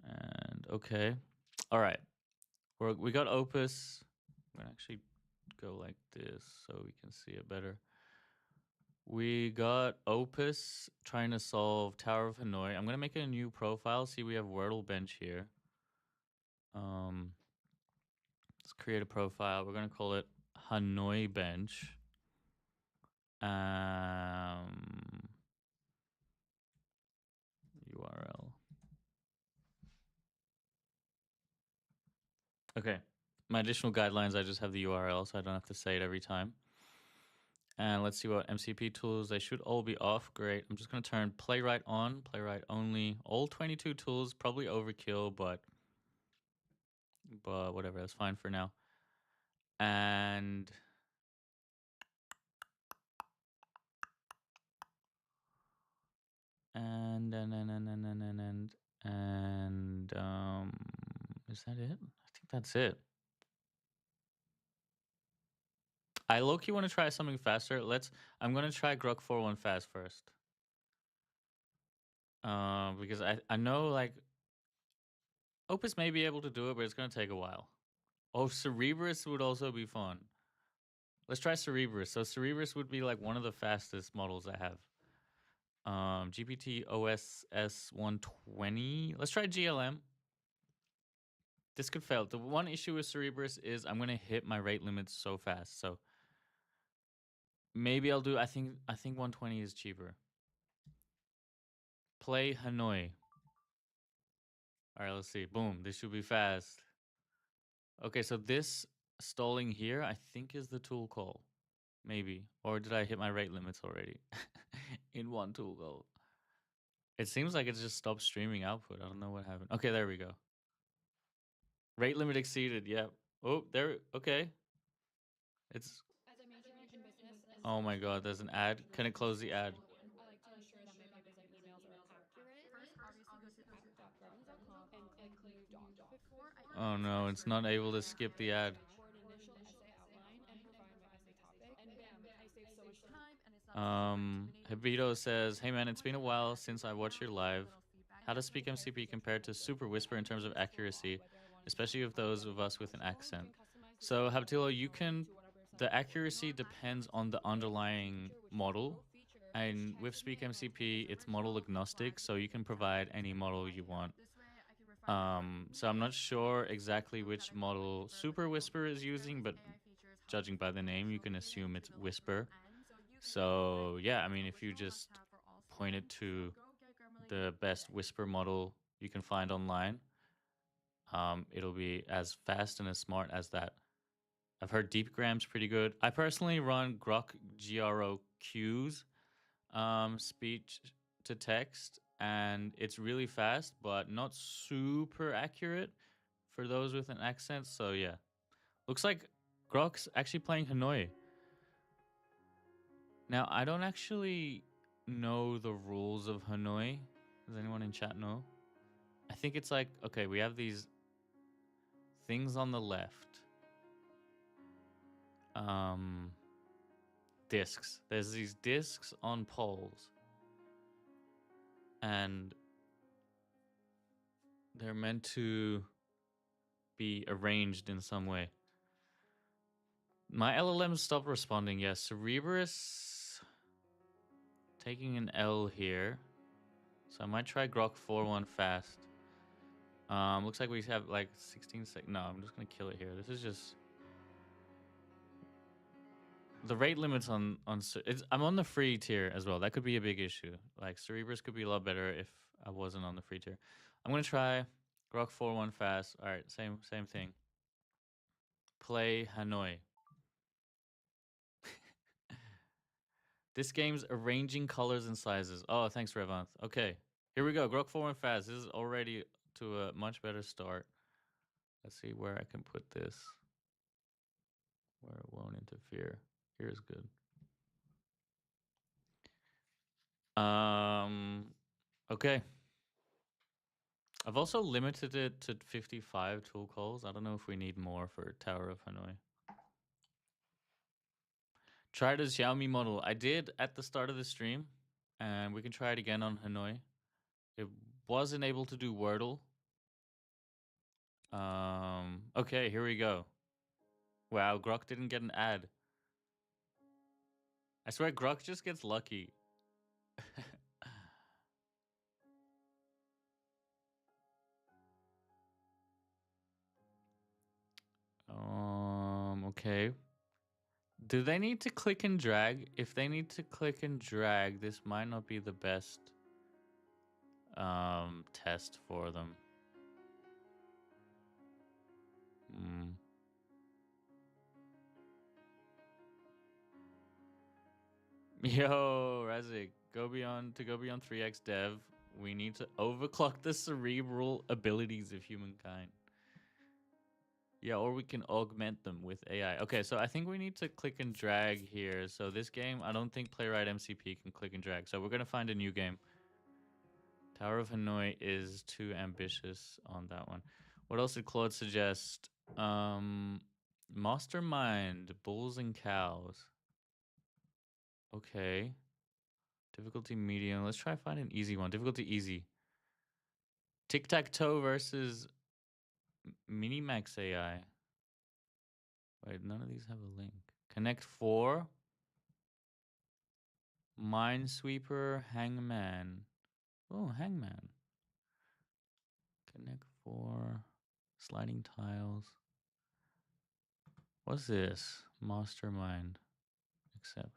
and okay, all right. We got Opus. I'm gonna actually go like this so we can see it better. We got Opus trying to solve Tower of Hanoi. I'm gonna make a new profile. See, we have Wordle bench here. Let's create a profile. We're gonna call it Hanoi bench. URL. Okay. My additional guidelines, I just have the URL, so I don't have to say it every time. And let's see what MCP tools. They should all be off. Great. I'm just going to turn Playwright on, Playwright only. All 22 tools, probably overkill, but whatever. That's fine for now. And is that it? I think that's it. I low-key want to try something faster. I'm gonna try Grok 4.1 fast first. Because I know like Opus may be able to do it, but it's gonna take a while. Oh, Cerebrus would also be fun. Let's try Cerebrus. So Cerebrus would be like one of the fastest models I have. GPT OS S120. Let's try GLM. This could fail. The one issue with Cerebrus is I'm gonna hit my rate limits so fast. So maybe I'll do. I think 120 is cheaper. Play Hanoi. All right, let's see. Boom. This should be fast. Okay, so this stalling here, I think is the tool call. Maybe. Or did I hit my rate limits already? In one tool call. It seems like it just stopped streaming output. I don't know what happened. Okay, there we go. Rate limit exceeded. Yep. Oh, there. Okay. It's. As a major in business and Oh my especially god, there's an ad. Can it close the ad? I like to ensure that my papers and emails are accurate. First, obviously go to app.gardens.com and click new doc. Before I Oh no, it's not able to skip the ad. for an initial essay outline and provide my essay topic, and bam, I save so much time and it's not Habito says, "Hey man, it's been a while since I watched your live. How does Speak MCP compare to Super Whisper in terms of accuracy, especially with those of us with an accent?" So Habitilo, you can. The accuracy depends on the underlying model, and with Speak MCP, it's model agnostic, so you can provide any model you want. So I'm not sure exactly which model Super Whisper is using, but judging by the name, you can assume it's Whisper. So yeah, I mean, if you just point it to the best Whisper model you can find online, it'll be as fast and as smart as that. I've heard DeepGram's pretty good. I personally run Grok GROQ's speech to text, and it's really fast, but not super accurate for those with an accent. So yeah, looks like Grok's actually playing Hanoi. Now, I don't actually know the rules of Hanoi. Does anyone in chat know? I think it's like, okay, we have these things on the left. Discs. There's these discs on poles. And they're meant to be arranged in some way. My LLM stopped responding. Yes, Cerebrus taking an L here. So I might try Grok 4.1 fast. Looks like we have like 16 seconds. No, I'm just gonna kill it here. This is just the rate limits I'm on the free tier as well. That could be a big issue. Like Cerebrus could be a lot better if I wasn't on the free tier. I'm gonna try Grok 4-1 fast. All right, same thing. Play Hanoi. This game's arranging colors and sizes. Oh, thanks, Revanth. Okay, here we go. Grok 4-1 fast. This is already to a much better start. Let's see where I can put this. Where it won't interfere. Here's good. Okay. I've also limited it to 55 tool calls. I don't know if we need more for Tower of Hanoi. Try the Xiaomi model. I did at the start of the stream, and we can try it again on Hanoi. It wasn't able to do Wordle. Okay, here we go. Wow, Grok didn't get an ad. I swear Grok just gets lucky. Okay. Do they need to click and drag? If they need to click and drag, this might not be the best test for them. Yo, Razik, go beyond 3x dev. We need to overclock the cerebral abilities of humankind. Yeah, or we can augment them with AI. Okay, so I think we need to click and drag here. So this game, I don't think Playwright MCP can click and drag. So we're gonna find a new game. Tower of Hanoi is too ambitious on that one. What else did Claude suggest? Mastermind, Bulls and Cows. Okay. Difficulty medium. Let's try find an easy one. Difficulty easy. Tic-tac-toe versus Minimax AI. Wait, none of these have a link. Connect 4. Minesweeper, Hangman. Oh, Hangman. Connect 4. Sliding tiles. What's this? Mastermind. Accept.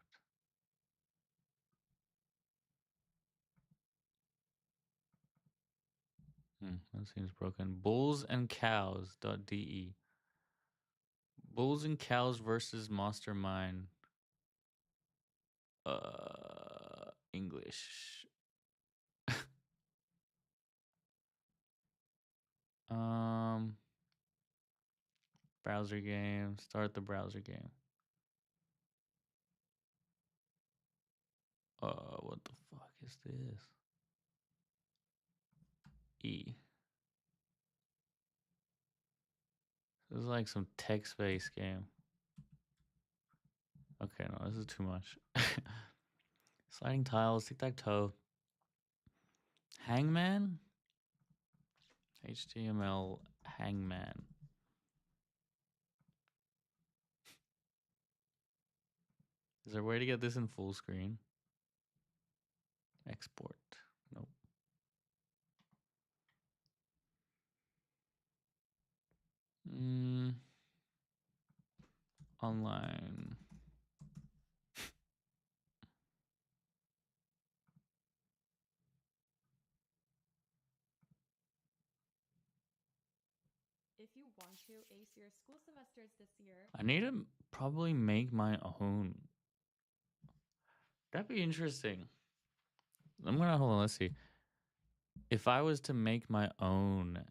That seems broken. Bulls and cows.de. Bulls and cows versus Mastermind. English. Browser game. Start the browser game. What the fuck is this? E. This is like some text-based game. Okay, no, this is too much. Sliding tiles, tic-tac-toe. Hangman? HTML Hangman. Is there a way to get this in full screen? Export. Nope. Online. If you want to ace your school semesters this year, I need to probably make my own. That'd be interesting. Hold on, let's see. If I was to make my own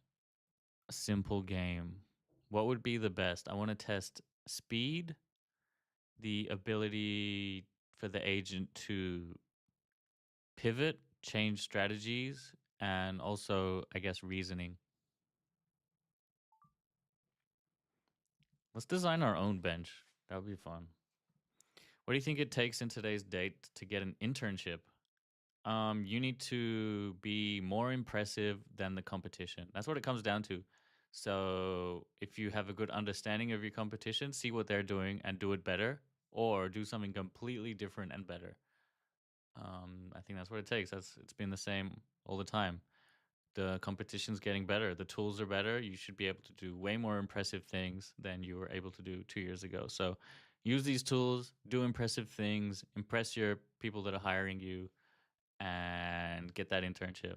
simple game, what would be the best? I want to test speed, the ability for the agent to pivot, change strategies, and also, I guess, reasoning. Let's design our own bench. That would be fun. What do you think it takes in today's date to get an internship? You need to be more impressive than the competition. That's what it comes down to. So if you have a good understanding of your competition, see what they're doing and do it better, or do something completely different and better. I think that's what it takes. It's been the same all the time. The competition's getting better. The tools are better. You should be able to do way more impressive things than you were able to do 2 years ago. So Use these tools, do impressive things, impress your people that are hiring you, and get that internship.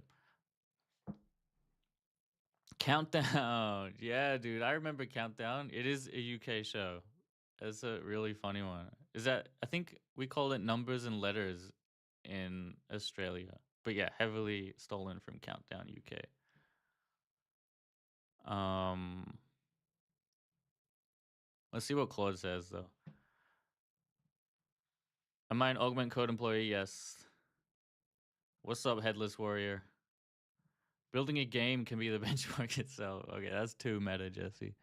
Countdown. Yeah, dude. I remember Countdown. It is a UK show. It's a really funny one. Is that I think we call it Numbers and Letters in Australia. But yeah, heavily stolen from Countdown UK. Um let's see what Claude says though. Am I an Augment Code employee? Yes. What's up, Headless Warrior? Building a game can be the benchmark itself. Okay, that's too meta, Jesse.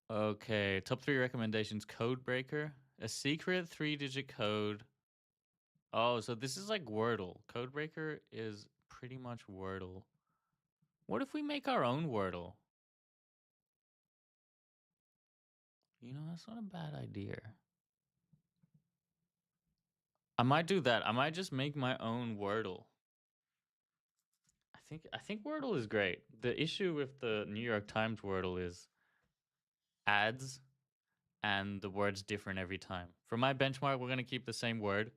Okay, top 3 recommendations. Codebreaker, a secret 3-digit code. Oh, so this is like Wordle. Codebreaker is pretty much Wordle. What if we make our own Wordle? You know, that's not a bad idea. I might do that. I might just make my own Wordle. I think Wordle is great. The issue with the New York Times Wordle is ads and the word's different every time. For my benchmark, we're gonna keep the same word.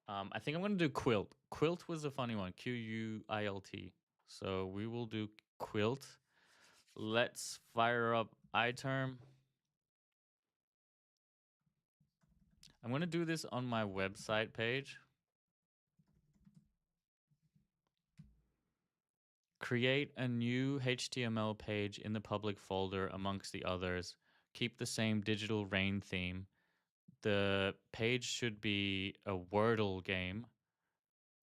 I think I'm gonna do quilt. Quilt was a funny one. Quilt. So we will do quilt. Let's fire up iTerm. I'm gonna do this on my website page. Create a new HTML page in the public folder amongst the others. Keep the same digital rain theme. The page should be a Wordle game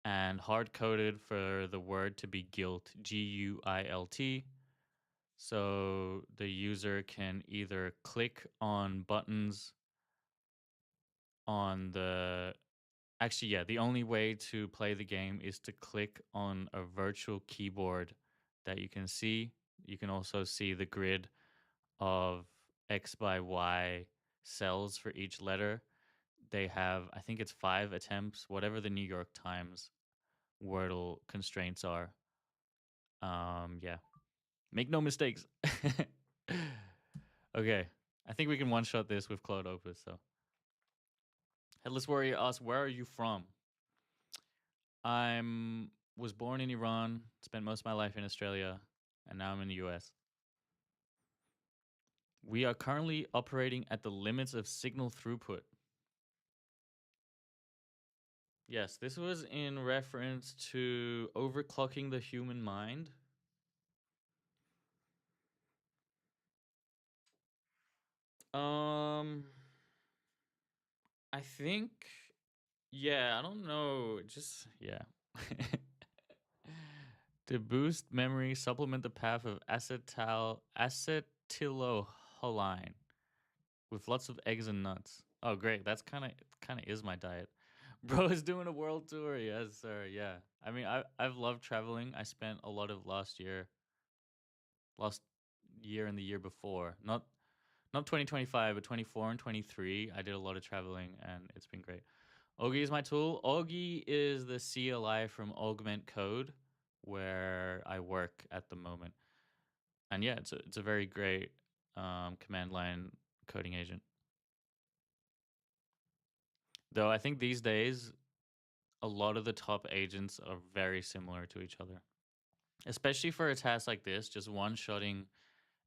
and hard coded for the word to be guilt, Guilt. So the user can either click on buttons on the. Actually, yeah, the only way to play the game is to click on a virtual keyboard that you can see. You can also see the grid of X by Y cells for each letter. They have, I think it's 5 attempts, whatever the New York Times Wordle constraints are. Yeah. Make no mistakes. Okay. I think we can one shot this with Claude Opus. So, Headless Warrior asks, "Where are you from?" I'm was born in Iran, spent most of my life in Australia, and now I'm in the US. We are currently operating at the limits of signal throughput. Yes, this was in reference to overclocking the human mind. Um, I think, yeah, I don't know, just yeah. To boost memory, supplement the path of acetylcholine with lots of eggs and nuts. Oh, great! That's kind of is my diet. Bro is doing a world tour. Yes, sir. Yeah. I mean, I've loved traveling. I spent a lot of last year and the year before. Not 2025, but 24 and 23. I did a lot of traveling, and it's been great. Augie is my tool. Augie is the CLI from Augment Code, where I work at the moment. And yeah, it's a very great command line coding agent. Though I think these days a lot of the top agents are very similar to each other, especially for a task like this, just one shotting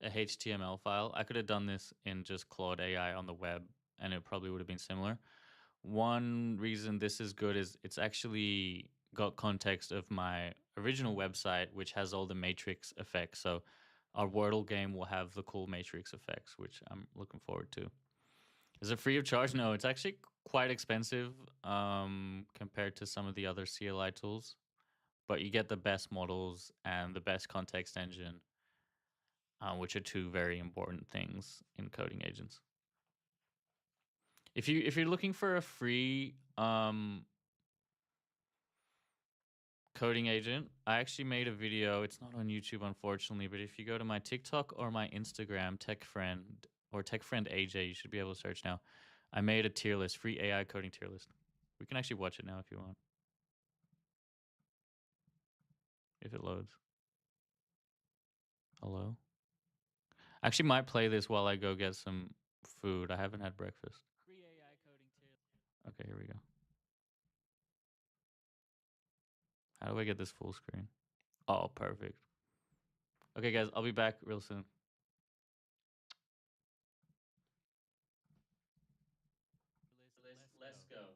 a HTML file. I could have done this in just Claude AI on the web, and it probably would have been similar. One reason this is good is it's actually got context of my original website, which has all the matrix effects. So our Wordle game will have the cool matrix effects, which I'm looking forward to. Is it free of charge? No, it's actually quite expensive compared to some of the other CLI tools, but you get the best models and the best context engine, which are two very important things in coding agents. If you're looking for a free coding agent, I actually made a video. It's not on YouTube, unfortunately, but if you go to my TikTok or my Instagram, TechFriend or TechFriend AJ, you should be able to search now. I made a tier list, free AI coding tier list. We can actually watch it now if you want, if it loads. Hello? I actually might play this while I go get some food. I haven't had breakfast. Okay, here we go. How do I get this full screen? Oh, perfect. Okay, guys, I'll be back real soon.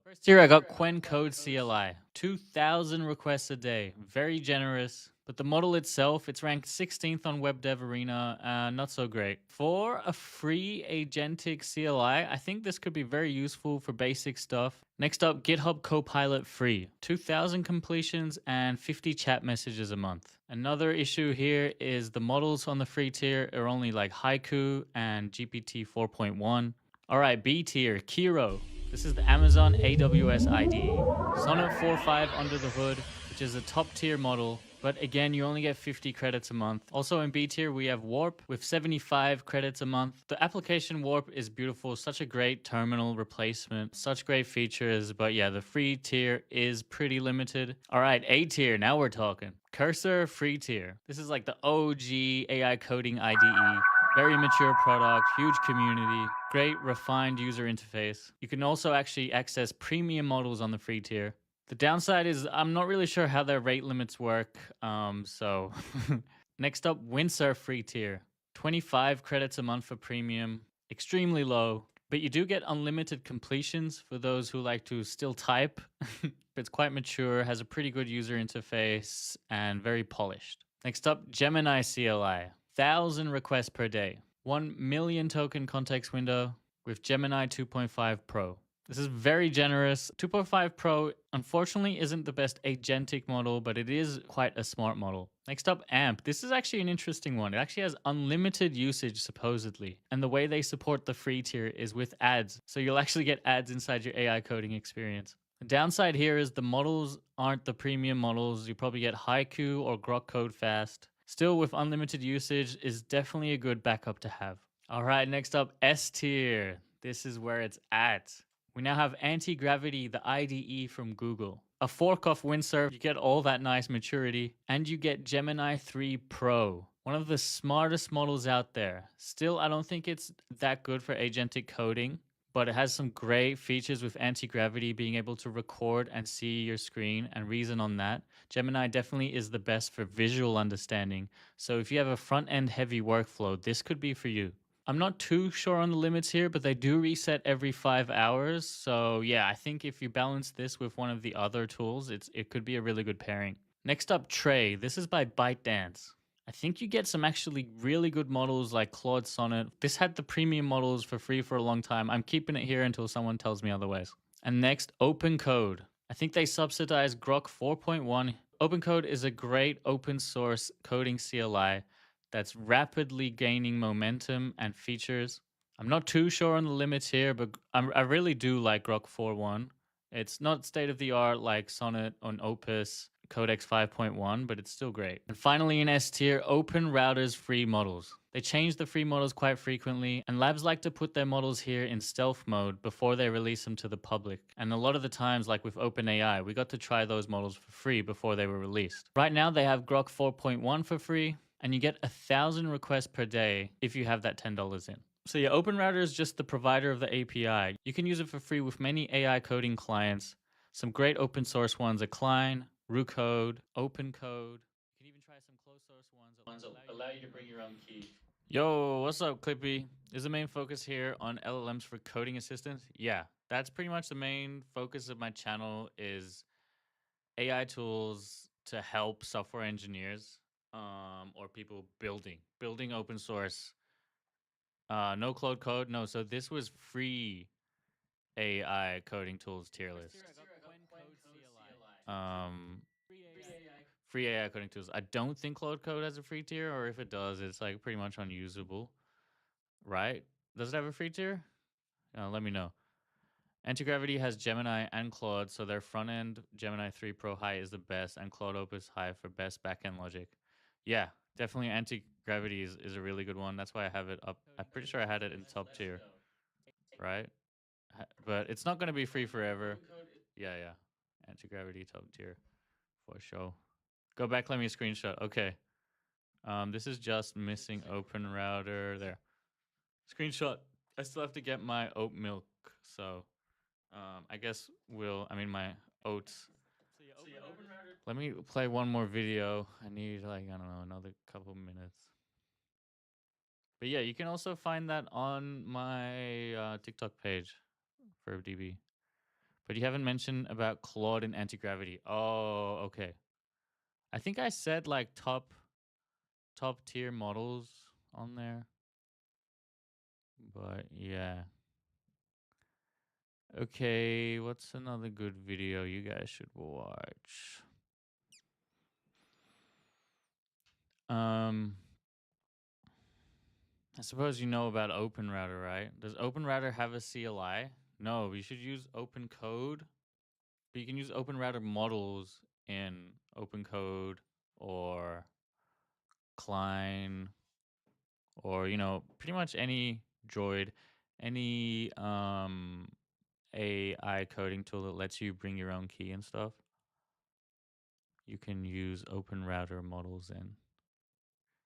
First tier, I got Quen Code CLI. 2,000 requests a day. Very generous. But the model itself, it's ranked 16th on Web Dev Arena. Not so great. For a free agentic CLI, I think this could be very useful for basic stuff. Next up, GitHub Copilot free. 2,000 completions and 50 chat messages a month. Another issue here is the models on the free tier are only like Haiku and GPT 4.1. All right, B tier, Kiro. This is the Amazon AWS IDE. Sonnet 4.5 under the hood, which is a top tier model, but again, you only get 50 credits a month. Also in B tier, we have Warp with 75 credits a month. The application Warp is beautiful, such a great terminal replacement, such great features, but yeah, the free tier is pretty limited. All right, A tier, now we're talking. Cursor free tier. This is like the OG AI coding IDE. Very mature product, huge community, great refined user interface. You can also actually access premium models on the free tier. The downside is I'm not really sure how their rate limits work. So next up, Windsurf free tier. 25 credits a month for premium. Extremely low. But you do get unlimited completions for those who like to still type. It's quite mature, has a pretty good user interface, and very polished. Next up, Gemini CLI. 1,000 requests per day. 1 million token context window with Gemini 2.5 Pro. This is very generous. 2.5 Pro, unfortunately, isn't the best agentic model, but it is quite a smart model. Next up, AMP. This is actually an interesting one. It actually has unlimited usage, supposedly. And the way they support the free tier is with ads. So you'll actually get ads inside your AI coding experience. The downside here is the models aren't the premium models. You probably get Haiku or Grok Code Fast. Still, with unlimited usage, is definitely a good backup to have. All right, next up, S tier. This is where it's at. We now have Anti-Gravity, the IDE from Google. A fork off Windsurf, you get all that nice maturity, and you get Gemini 3 Pro, one of the smartest models out there. Still, I don't think it's that good for agentic coding, but it has some great features with anti-gravity, being able to record and see your screen and reason on that. Gemini definitely is the best for visual understanding. So if you have a front-end heavy workflow, this could be for you. I'm not too sure on the limits here, but they do reset every 5 hours. So yeah, I think if you balance this with one of the other tools, it could be a really good pairing. Next up, Trey. This is by ByteDance. I think you get some actually really good models like Claude Sonnet. This had the premium models for free for a long time. I'm keeping it here until someone tells me otherwise. And next, Open Code. I think they subsidize Grok 4.1. Open Code is a great open source coding CLI that's rapidly gaining momentum and features. I'm not too sure on the limits here, but I really do like Grok 4.1. It's not state of the art like Sonnet on Opus, Codex 5.1, but it's still great. And finally, in S tier, Open Router's free models. They change the free models quite frequently, and labs like to put their models here in stealth mode before they release them to the public. And a lot of the times, like with OpenAI, we got to try those models for free before they were released. Right now, they have Grok 4.1 for free, and you get 1,000 requests per day if you have that $10 in. So yeah, OpenRouter is just the provider of the API. You can use it for free with many AI coding clients. Some great open source ones, Accline, RuCode, OpenCode. You can even try some closed source ones that allow you to bring your own key. Yo, what's up, Clippy? Is the main focus here on LLMs for coding assistance? Yeah, that's pretty much the main focus of my channel is AI tools to help software engineers or people building open source. No Claude Code. No, so this was free AI coding tools tier list. Um, free AI coding tools. I don't think Claude Code has a free tier, or if it does, it's like pretty much unusable, right? Does it have a free tier? Let me know. Anti-Gravity has Gemini and Claude, so their front end Gemini 3 Pro High is the best, and Claude Opus High for best backend logic. Yeah, definitely Anti-Gravity is a really good one. That's why I have it up. I'm pretty sure I had it in top tier, right? But it's not going to be free forever. Yeah, yeah. Anti-Gravity top tier for sure. Go back, let me screenshot. Okay. This is just missing open router. There. Screenshot. I still have to get my oat milk. So I guess my oats. So yeah, open router. Let me play one more video. I need like, I don't know, another couple minutes. But yeah, you can also find that on my TikTok page for DB. But you haven't mentioned about Claude and anti-gravity. Oh, okay. I think I said like top tier models on there. But yeah. Okay, what's another good video you guys should watch? I suppose you know about OpenRouter, right? Does OpenRouter have a CLI? No, you should use open code. But you can use OpenRouter models in open code or Klein or pretty much any droid, any AI coding tool that lets you bring your own key and stuff. You can use OpenRouter models in.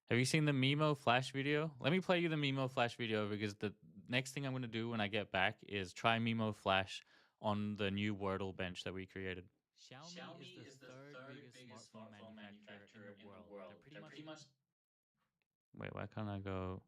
Have you seen the Mimo Flash video? Let me play you the Mimo Flash video because the next thing I'm going to do when I get back is try Mimo Flash on the new Wordle bench that we created. Xiaomi is the third biggest smartphone manufacturer in the world. They're pretty much. Wait, why can't I go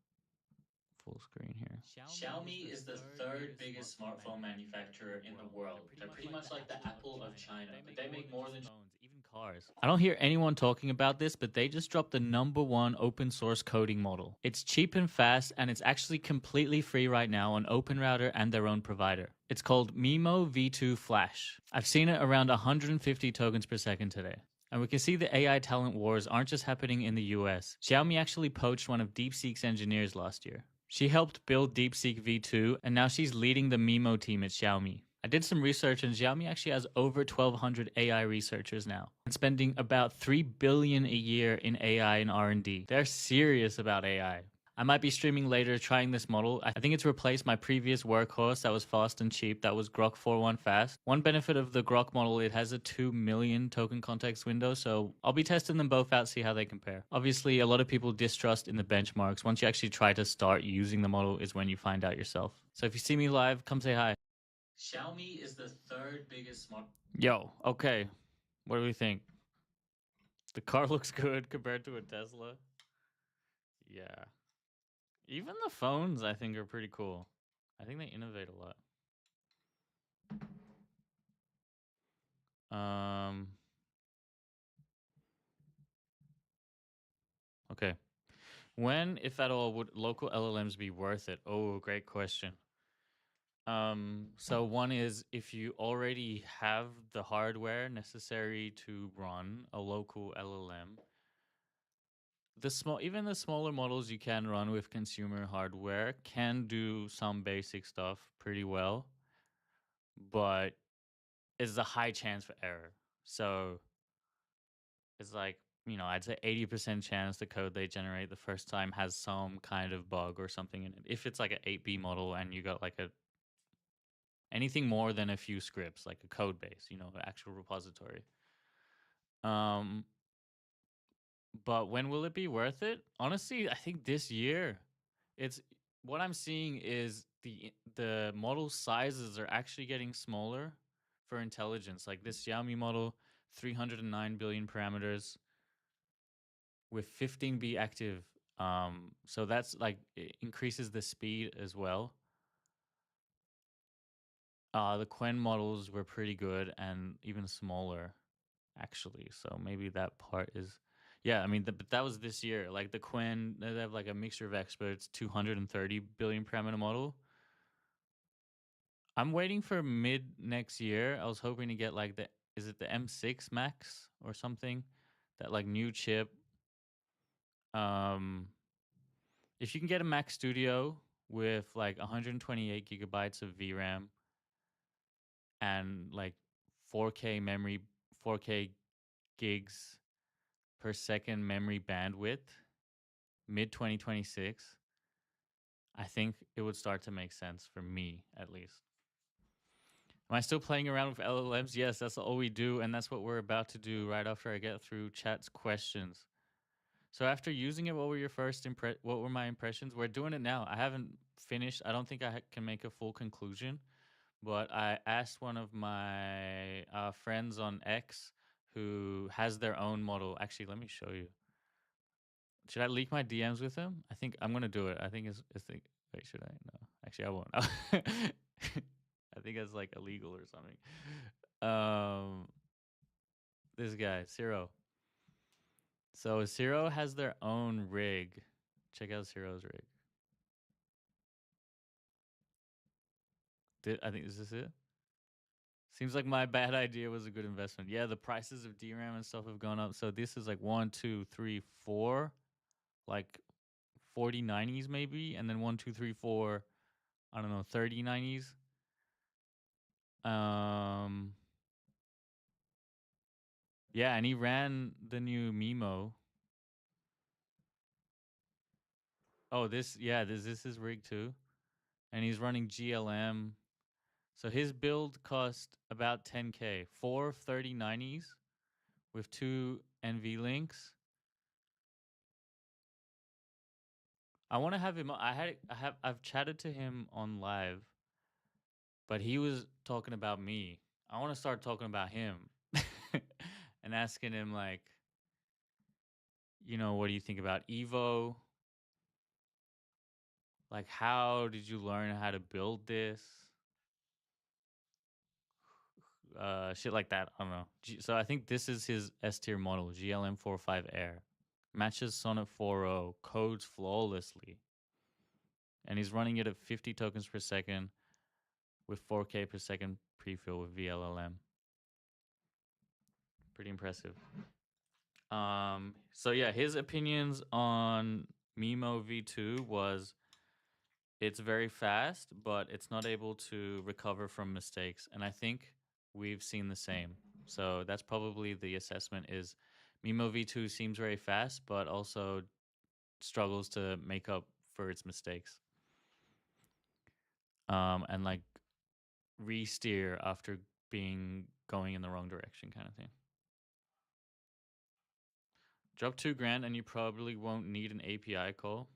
full screen here? Xiaomi is the third biggest smartphone manufacturer in the world. They're pretty much like the Apple of China, but they make more than phones, even cars. I don't hear anyone talking about this, but they just dropped the #1 open source coding model. It's cheap and fast, and it's actually completely free right now on OpenRouter and their own provider. It's called Mimo V2 Flash. I've seen it around 150 tokens per second today. And we can see the AI talent wars aren't just happening in the US. Xiaomi actually poached one of DeepSeek's engineers last year. She helped build DeepSeek V2, and now she's leading the Mimo team at Xiaomi. I did some research, and Xiaomi actually has over 1,200 AI researchers now, and spending about $3 billion a year in AI and R&D. They're serious about AI. I might be streaming later trying this model. I think it's replaced my previous workhorse that was fast and cheap, that was Grok 4.1 fast. One benefit of the Grok model, it has a 2 million token context window, so I'll be testing them both out, see how they compare. Obviously, a lot of people distrust in the benchmarks. Once you actually try to start using the model is when you find out yourself. So if you see me live, come say hi. Xiaomi is the third biggest smart. Yo, okay. What do we think? The car looks good compared to a Tesla. Yeah. Even the phones, I think, are pretty cool. I think they innovate a lot. Okay. When, if at all, would local LLMs be worth it? Oh, great question. So one is if you already have the hardware necessary to run a local LLM. Even the smaller models you can run with consumer hardware can do some basic stuff pretty well, but it's a high chance for error. So it's like, I'd say 80% chance the code they generate the first time has some kind of bug or something in it. If it's like an 8B model and you got like anything more than a few scripts, like a code base, an actual repository. But when will it be worth it? Honestly, I think this year. It's what I'm seeing is the model sizes are actually getting smaller for intelligence. Like this Xiaomi model, 309 billion parameters with 15B active. So that's like it increases the speed as well. The Quen models were pretty good and even smaller, actually. So maybe that part is, yeah. I mean, but that was this year. Like the Quen, they have like a mixture of experts, 230 billion parameter model. I'm waiting for mid next year. I was hoping to get like is it the M6 Max or something? That like new chip. Um, if you can get a Mac Studio with like 128 gigabytes of VRAM and like 4K memory, 4K gigs per second memory bandwidth, mid 2026, I think it would start to make sense for me at least. Am I still playing around with LLMs? Yes, that's all we do, and that's what we're about to do right after I get through chat's questions. So after using it, what were your first what were my impressions? We're doing it now. I haven't finished. I don't think I can make a full conclusion, but I asked one of my friends on X who has their own model. Actually, let me show you. Should I leak my DMs with him? I think I'm gonna do it. I think it's think. Wait, should I? No, actually, I won't. I think it's like illegal or something. This guy, Zero. So Zero has their own rig. Check out Zero's rig. I think is this it? Seems like my bad idea was a good investment. Yeah, the prices of DRAM and stuff have gone up. So this is like 1, 2, 3, 4, like 4090s maybe, and then 1, 2, 3, 4, I don't know, 3090s. Yeah, and he ran the new Mimo. Oh, this is rig too, and he's running GLM. So his build cost about 10K, 4 3090s with 2 NV links. I want to have him. I've chatted to him on live, but he was talking about me. I want to start talking about him and asking him like, what do you think about Evo? Like, how did you learn how to build this? Shit like that. I don't know. So I think this is his S tier model, GLM45 Air. Matches Sonnet 4.0, codes flawlessly. And he's running it at 50 tokens per second with 4K per second prefill with VLLM. Pretty impressive. So yeah, his opinions on Mimo V2 was it's very fast, but it's not able to recover from mistakes. And I think we've seen the same. So that's probably the assessment is Mimo V2 seems very fast, but also struggles to make up for its mistakes. And like re-steer after going in the wrong direction kind of thing. Drop 2 grand and you probably won't need an API call.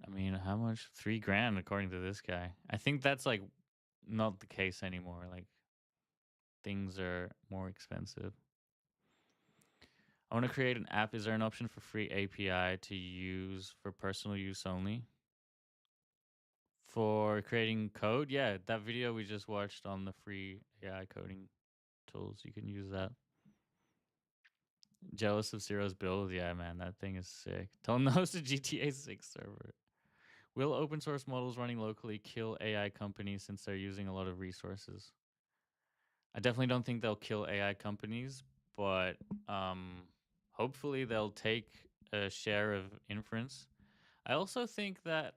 I mean, how much? 3 grand according to this guy. I think that's like not the case anymore. Like things are more expensive. I want to create an app. Is there an option for free API to use for personal use only? For creating code? Yeah, that video we just watched on the free AI coding tools. You can use that. Jealous of Zero's build? Yeah, man, that thing is sick. Tell him to host a GTA 6 server. Will open source models running locally kill AI companies since they're using a lot of resources? I definitely don't think they'll kill AI companies, but hopefully they'll take a share of inference. I also think that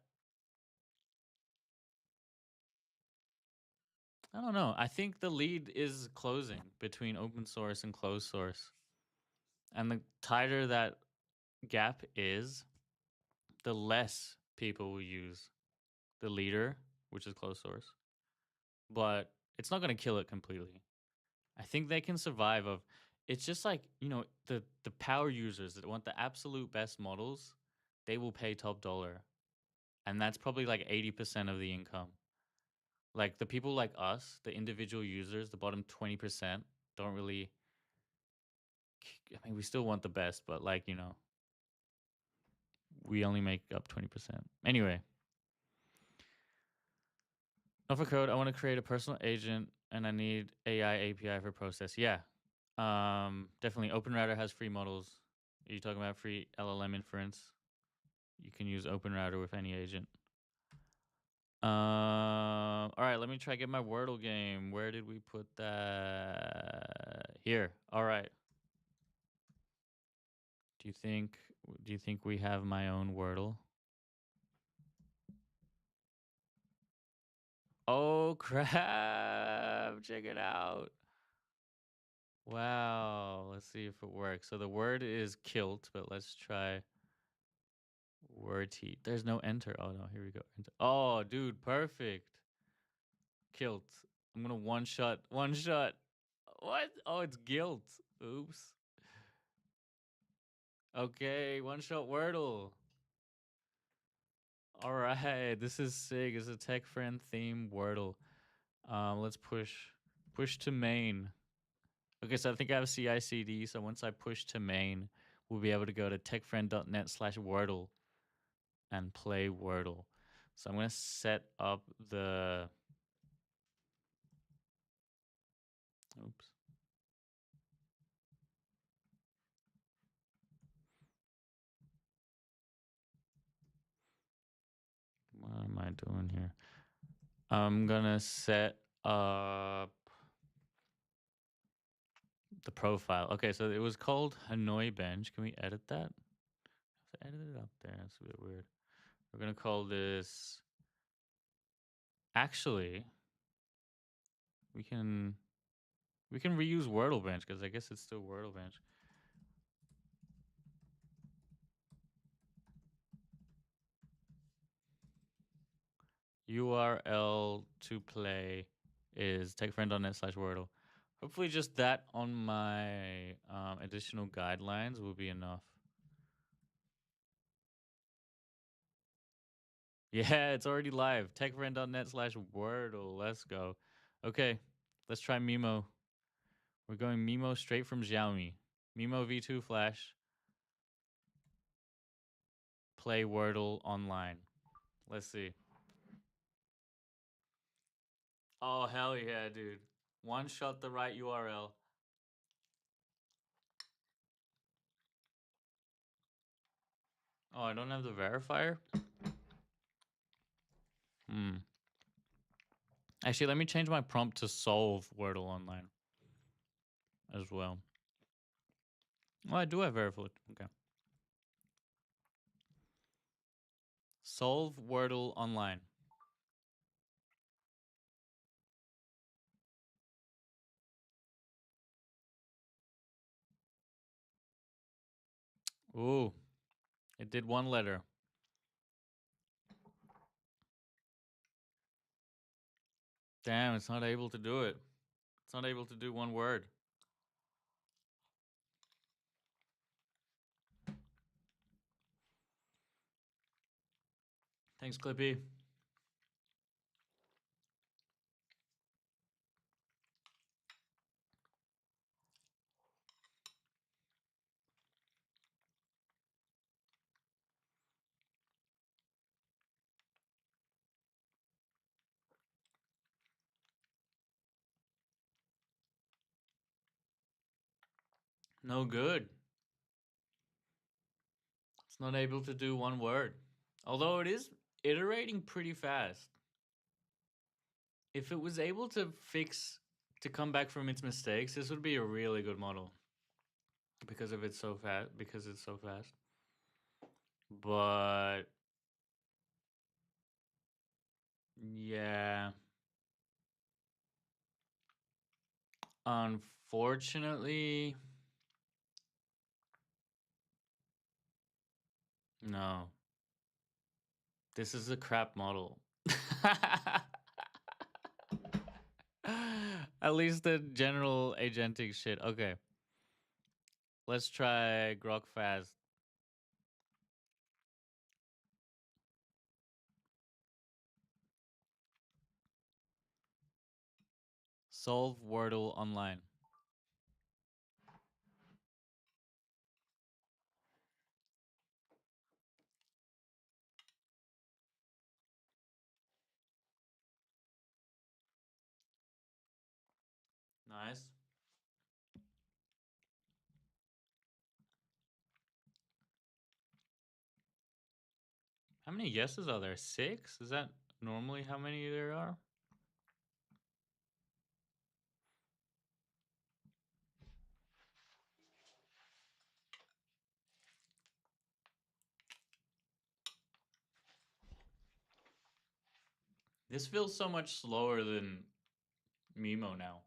I don't know. I think the lead is closing between open source and closed source. And the tighter that gap is, the less people will use the leader, which is closed source. But it's not going to kill it completely. I think they can survive of it's just like, the power users that want the absolute best models, they will pay top dollar. And that's probably like 80% of the income. Like the people like us, the individual users, the bottom 20% don't really I mean, we still want the best, but like, we only make up 20%. Anyway, not for code. I want to create a personal agent and I need AI API for process. Yeah. Definitely OpenRouter has free models. Are you talking about free LLM inference? You can use OpenRouter with any agent. All right, let me try get my Wordle game. Where did we put that? Here. All right. Do you think we have my own Wordle? Oh crap! Check it out. Wow. Let's see if it works. So the word is kilt, but let's try word T. There's no enter. Oh no, here we go. Enter. Oh, dude, perfect. Kilt. I'm gonna one shot. One shot. What? Oh, it's guilt. Oops. Okay, one shot Wordle. All right, this is sick. It's a tech friend theme Wordle. Let's push to main. Okay, so I think I have CI/CD. So once I push to main, we'll be able to go to techfriend.net/Wordle and play Wordle. So I'm gonna set up the. Oops. What am I doing here? I'm gonna set up the profile. Okay, so it was called Hanoi Bench. Can we edit that? I have to edit it up there. That's a bit weird. We're gonna call this. Actually, we can reuse Wordle Bench because I guess it's still Wordle Bench. URL to play is techfriend.net/Wordle. Hopefully, just that on my additional guidelines will be enough. Yeah, it's already live. Techfriend.net/Wordle. Let's go. Okay, let's try Mimo. We're going Mimo straight from Xiaomi. Mimo V2 Flash. Play Wordle online. Let's see. Oh, hell yeah, dude. One shot the right URL. Oh, I don't have the verifier? Hmm. Actually, let me change my prompt to solve Wordle online as well. Oh, I do have verified. Okay. Solve Wordle online. Ooh, it did one letter. Damn, it's not able to do it. It's not able to do one word. Thanks, Clippy. No good. It's not able to do one word. Although it is iterating pretty fast. If it was able to come back from its mistakes, this would be a really good model. Because of it's so fast. Because it's so fast. But yeah. Unfortunately, no. This is a crap model. At least the general agentic shit. Okay. Let's try Grok Fast. Solve Wordle online. Nice. How many yeses are there? 6? Is that normally how many there are? This feels so much slower than Mimo now.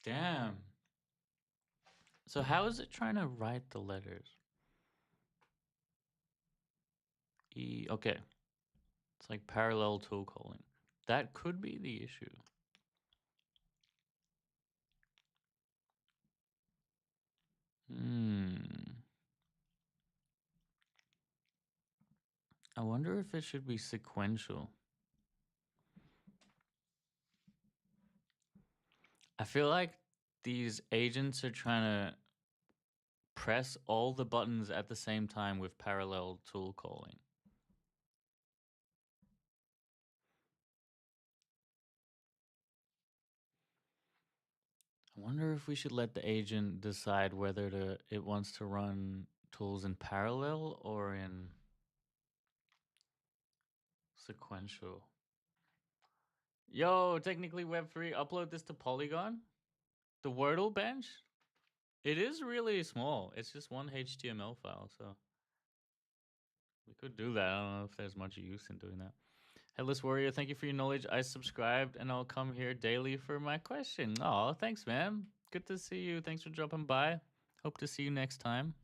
Damn. So how is it trying to write the letters? E. Okay. It's like parallel tool calling. That could be the issue. Hmm. I wonder if it should be sequential. I feel like these agents are trying to press all the buttons at the same time with parallel tool calling. I wonder if we should let the agent decide whether it wants to run tools in parallel or in sequential. Yo, technically Web3, upload this to Polygon? The Wordle bench? It is really small. It's just one HTML file, so we could do that. I don't know if there's much use in doing that. Headless Warrior, thank you for your knowledge. I subscribed and I'll come here daily for my question. Oh, thanks, man. Good to see you. Thanks for dropping by. Hope to see you next time.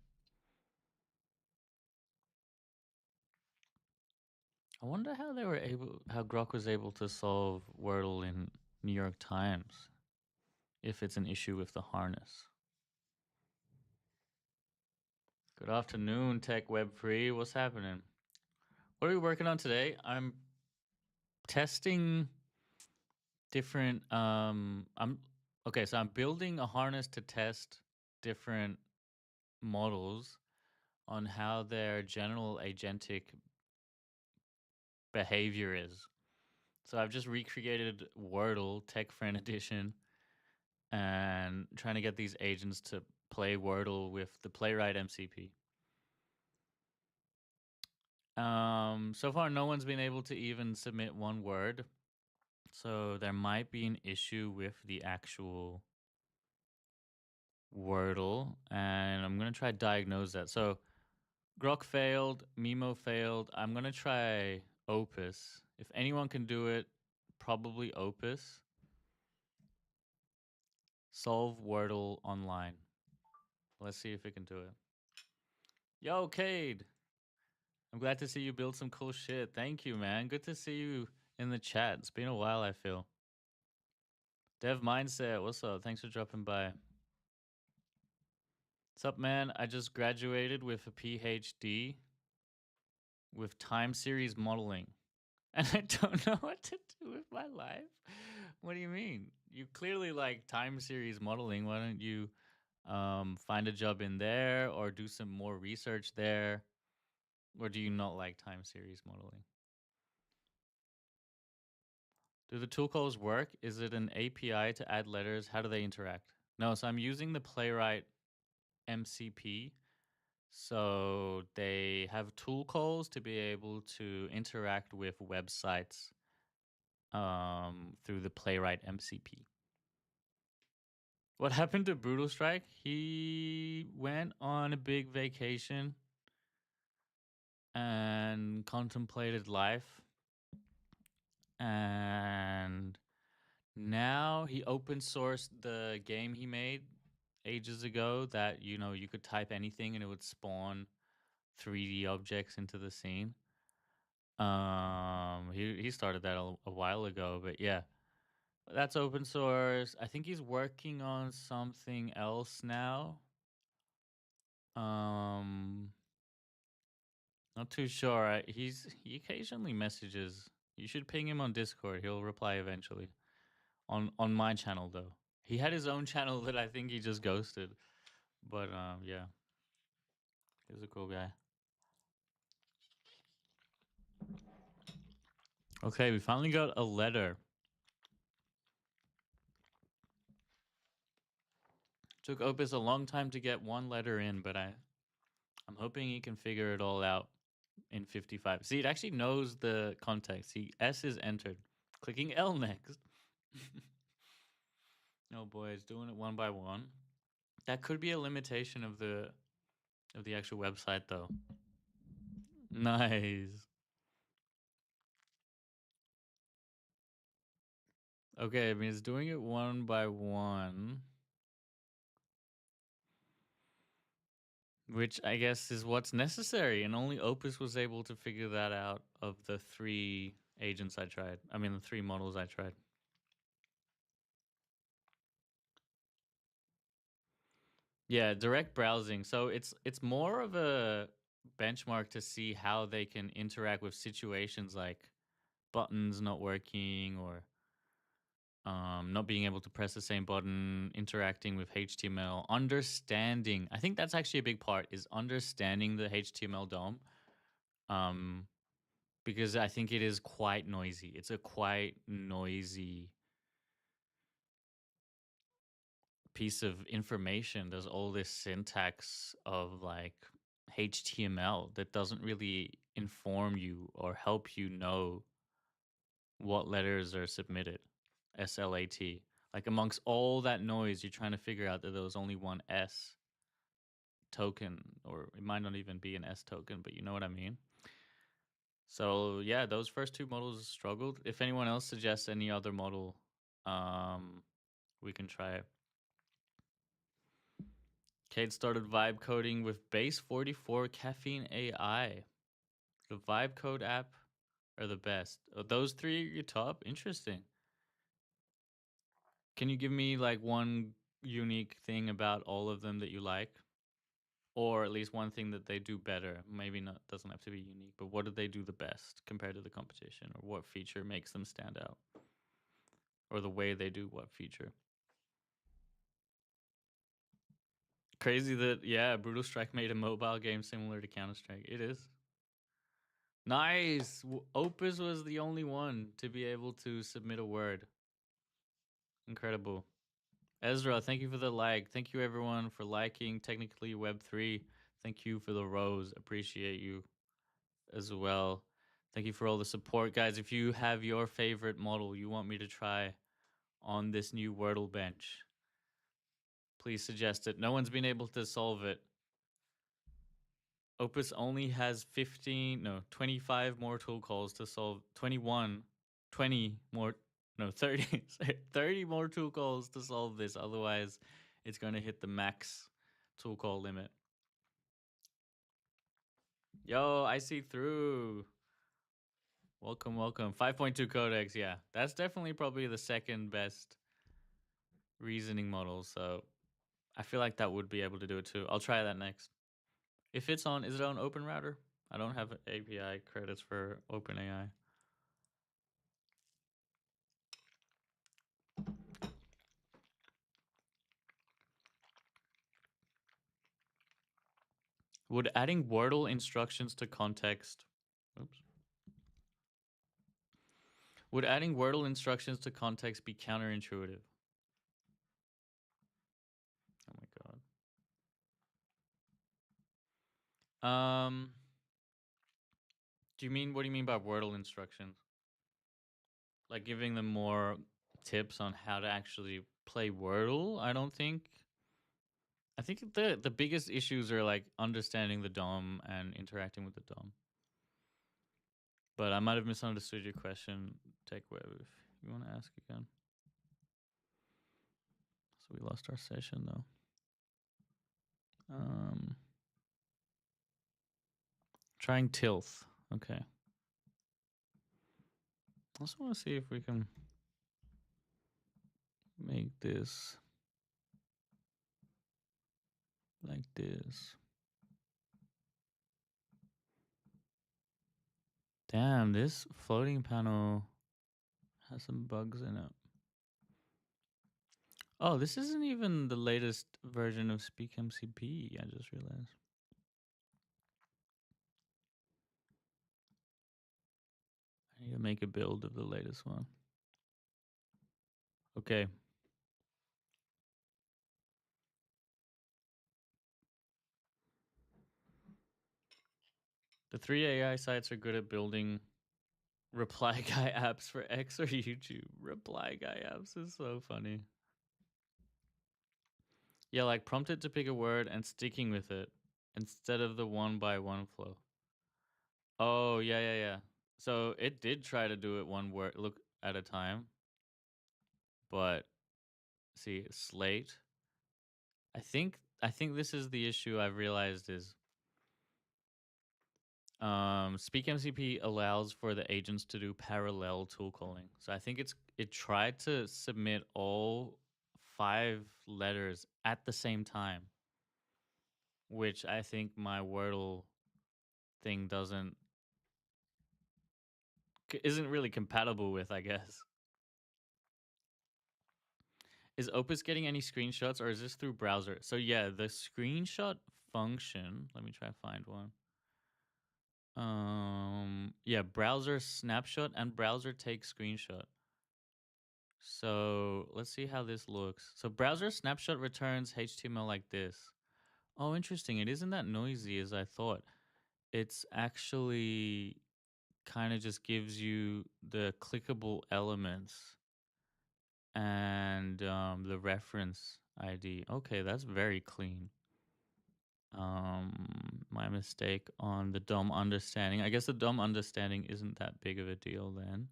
I wonder how Grok was able to solve Wordle in New York Times if it's an issue with the harness. Good afternoon, Tech Web Free. What's happening? What are we working on today? I'm testing different I'm building a harness to test different models on how their general agentic behavior is. So I've just recreated Wordle Tech Friend Edition and trying to get these agents to play Wordle with the Playwright MCP. So far, no one's been able to even submit one word. So there might be an issue with the actual Wordle, and I'm going to try to diagnose that. So Grok failed, Mimo failed. I'm going to try Opus. If anyone can do it, probably Opus. Solve Wordle online. Let's see if it can do it. Yo, Cade. I'm glad to see you build some cool shit. Thank you, man. Good to see you in the chat. It's been a while, I feel. Dev Mindset, what's up? Thanks for dropping by. What's up, man? I just graduated with a PhD with time series modeling. And I don't know what to do with my life. What do you mean? You clearly like time series modeling. Why don't you find a job in there or do some more research there? Or do you not like time series modeling? Do the tool calls work? Is it an API to add letters? How do they interact? No, so I'm using the Playwright MCP. So they have tool calls to be able to interact with websites through the Playwright MCP. What happened to Brutal Strike? He went on a big vacation and contemplated life. And now he open sourced the game he made ages ago that, you know, you could type anything and it would spawn 3D objects into the scene. He started that a while ago, but yeah. That's open source. I think he's working on something else now. Um, Not too sure. He occasionally messages. You should ping him on Discord. He'll reply eventually. On my channel though. He had his own channel that I think he just ghosted. But yeah. He's a cool guy. Okay, we finally got a letter. Took Opus a long time to get one letter in, but I'm hoping he can figure it all out in 55. See, it actually knows the context. See, S is entered. Clicking L next. Oh boy, it's doing it one by one. That could be a limitation of the actual website though. Nice. Okay, I mean it's doing it one by one. Which I guess is what's necessary, and only Opus was able to figure that out of the 3 agents I tried. I mean the 3 models I tried. Yeah, direct browsing. So it's more of a benchmark to see how they can interact with situations like buttons not working or not being able to press the same button, interacting with HTML, understanding. I think that's actually a big part is understanding the HTML DOM. Um, because I think it is quite noisy. It's a quite noisy piece of information. There's all this syntax of like HTML that doesn't really inform you or help you know what letters are submitted. SLAT. Like amongst all that noise, you're trying to figure out that there was only one S token, or it might not even be an S token, but you know what I mean? So yeah, those first two models struggled. If anyone else suggests any other model, we can try it. Kate started vibe coding with base 44 caffeine AI. The vibe code app are the best. Those three are your top? Interesting. Can you give me like one unique thing about all of them that you like? Or at least one thing that they do better. Maybe not doesn't have to be unique, but what do they do the best compared to the competition? Or what feature makes them stand out? Or the way they do what feature? Crazy that yeah, Brutal Strike made a mobile game similar to Counter Strike. It is. Nice. Opus was the only one to be able to submit a word. Incredible. Ezra, thank you for the like. Thank you everyone for liking Technically Web3. Thank you for the rose. Appreciate you as well. Thank you for all the support, guys. If you have your favorite model you want me to try on this new Wordle bench, please suggest it. No one's been able to solve it. Opus only has 15, no, 25 more tool calls to solve 21, 20 more, no, 30, 30 more tool calls to solve this. Otherwise, it's going to hit the max tool call limit. Yo, I see through. Welcome, welcome. 5.2 codex, yeah. That's definitely probably the second best reasoning model. So I feel like that would be able to do it too. I'll try that next. If it's on, is it on Open Router? I don't have API credits for OpenAI. Would adding Wordle instructions to context... Oops. Would adding Wordle instructions to context be counterintuitive? Oh my god. Do you mean, what do you mean by Wordle instructions? Like giving them more tips on how to actually play Wordle? I don't think. I think the biggest issues are like understanding the DOM and interacting with the DOM. But I might have misunderstood your question, TechWeb, if you want to ask again. So we lost our session though. Trying Tilth. Okay. I also want to see if we can make this like this. Damn, this floating panel has some bugs in it. Oh, this isn't even the latest version of SpeakMCP, I just realized. I need to make a build of the latest one. Okay. The three AI sites are good at building reply guy apps for X or YouTube. Reply guy apps is so funny. Yeah, like prompt it to pick a word and sticking with it instead of the one by one flow. Oh, yeah. So it did try to do it one word look at a time. But see, slate. I think this is the issue I've realized is SpeakMCP allows for the agents to do parallel tool calling. So I think it tried to submit all 5 letters at the same time. which I think my Wordle thing isn't really compatible with, I guess. Is Opus getting any screenshots, or is this through browser? So yeah, the screenshot function, let me try to find one. Yeah, browser snapshot and browser take screenshot. So let's see how this looks. So browser snapshot returns HTML like this. Oh, interesting. It isn't that noisy as I thought. It's actually kind of just gives you the clickable elements and the reference ID. Okay, that's very clean. My mistake on the DOM understanding. I guess the DOM understanding isn't that big of a deal then.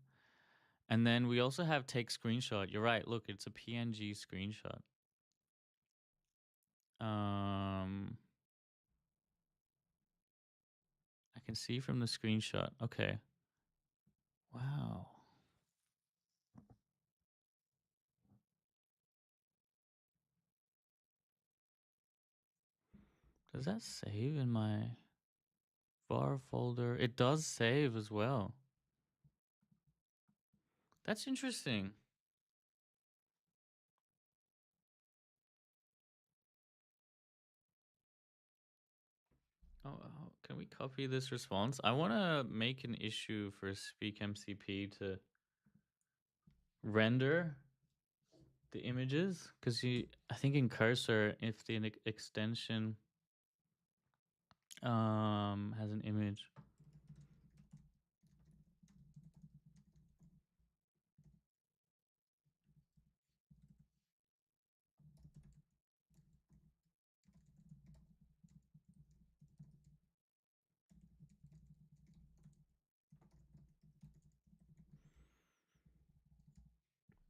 And then we also have take screenshot. You're right. Look, it's a PNG screenshot. I can see from the screenshot. Okay. Wow. Does that save in my var folder? It does save as well. That's interesting. Oh, can we copy this response? I want to make an issue for Speak MCP to render the images, because I think in cursor, if the extension has an image.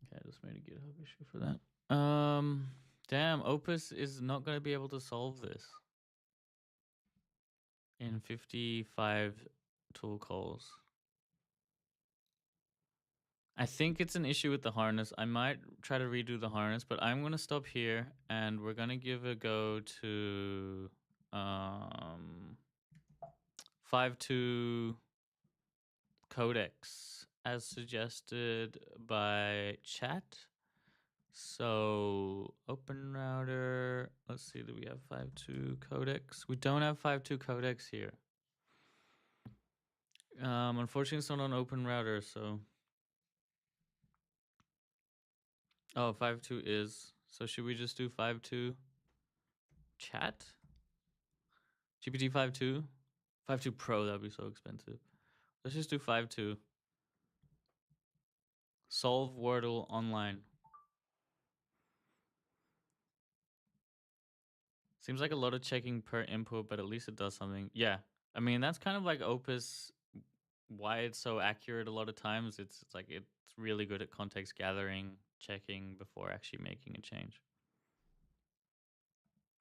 Okay, I just made a GitHub issue for that. Damn, Opus is not going to be able to solve this in 55 tool calls. I think it's an issue with the harness. I might try to redo the harness, but I'm going to stop here and we're going to give a go to 5.2 codecs as suggested by chat. So open router, let's see, do we have 5.2 codecs? We don't have 5.2 codecs here. Unfortunately, it's not on open router, so. Oh, 5.2 is. So should we just do 5.2 chat? GPT 5.2? 5.2 Pro, that'd be so expensive. Let's just do 5.2. Solve Wordle online. Seems like a lot of checking per input, but at least it does something. Yeah. I mean, that's kind of like Opus, why it's so accurate a lot of times. It's like it's really good at context gathering, checking before actually making a change.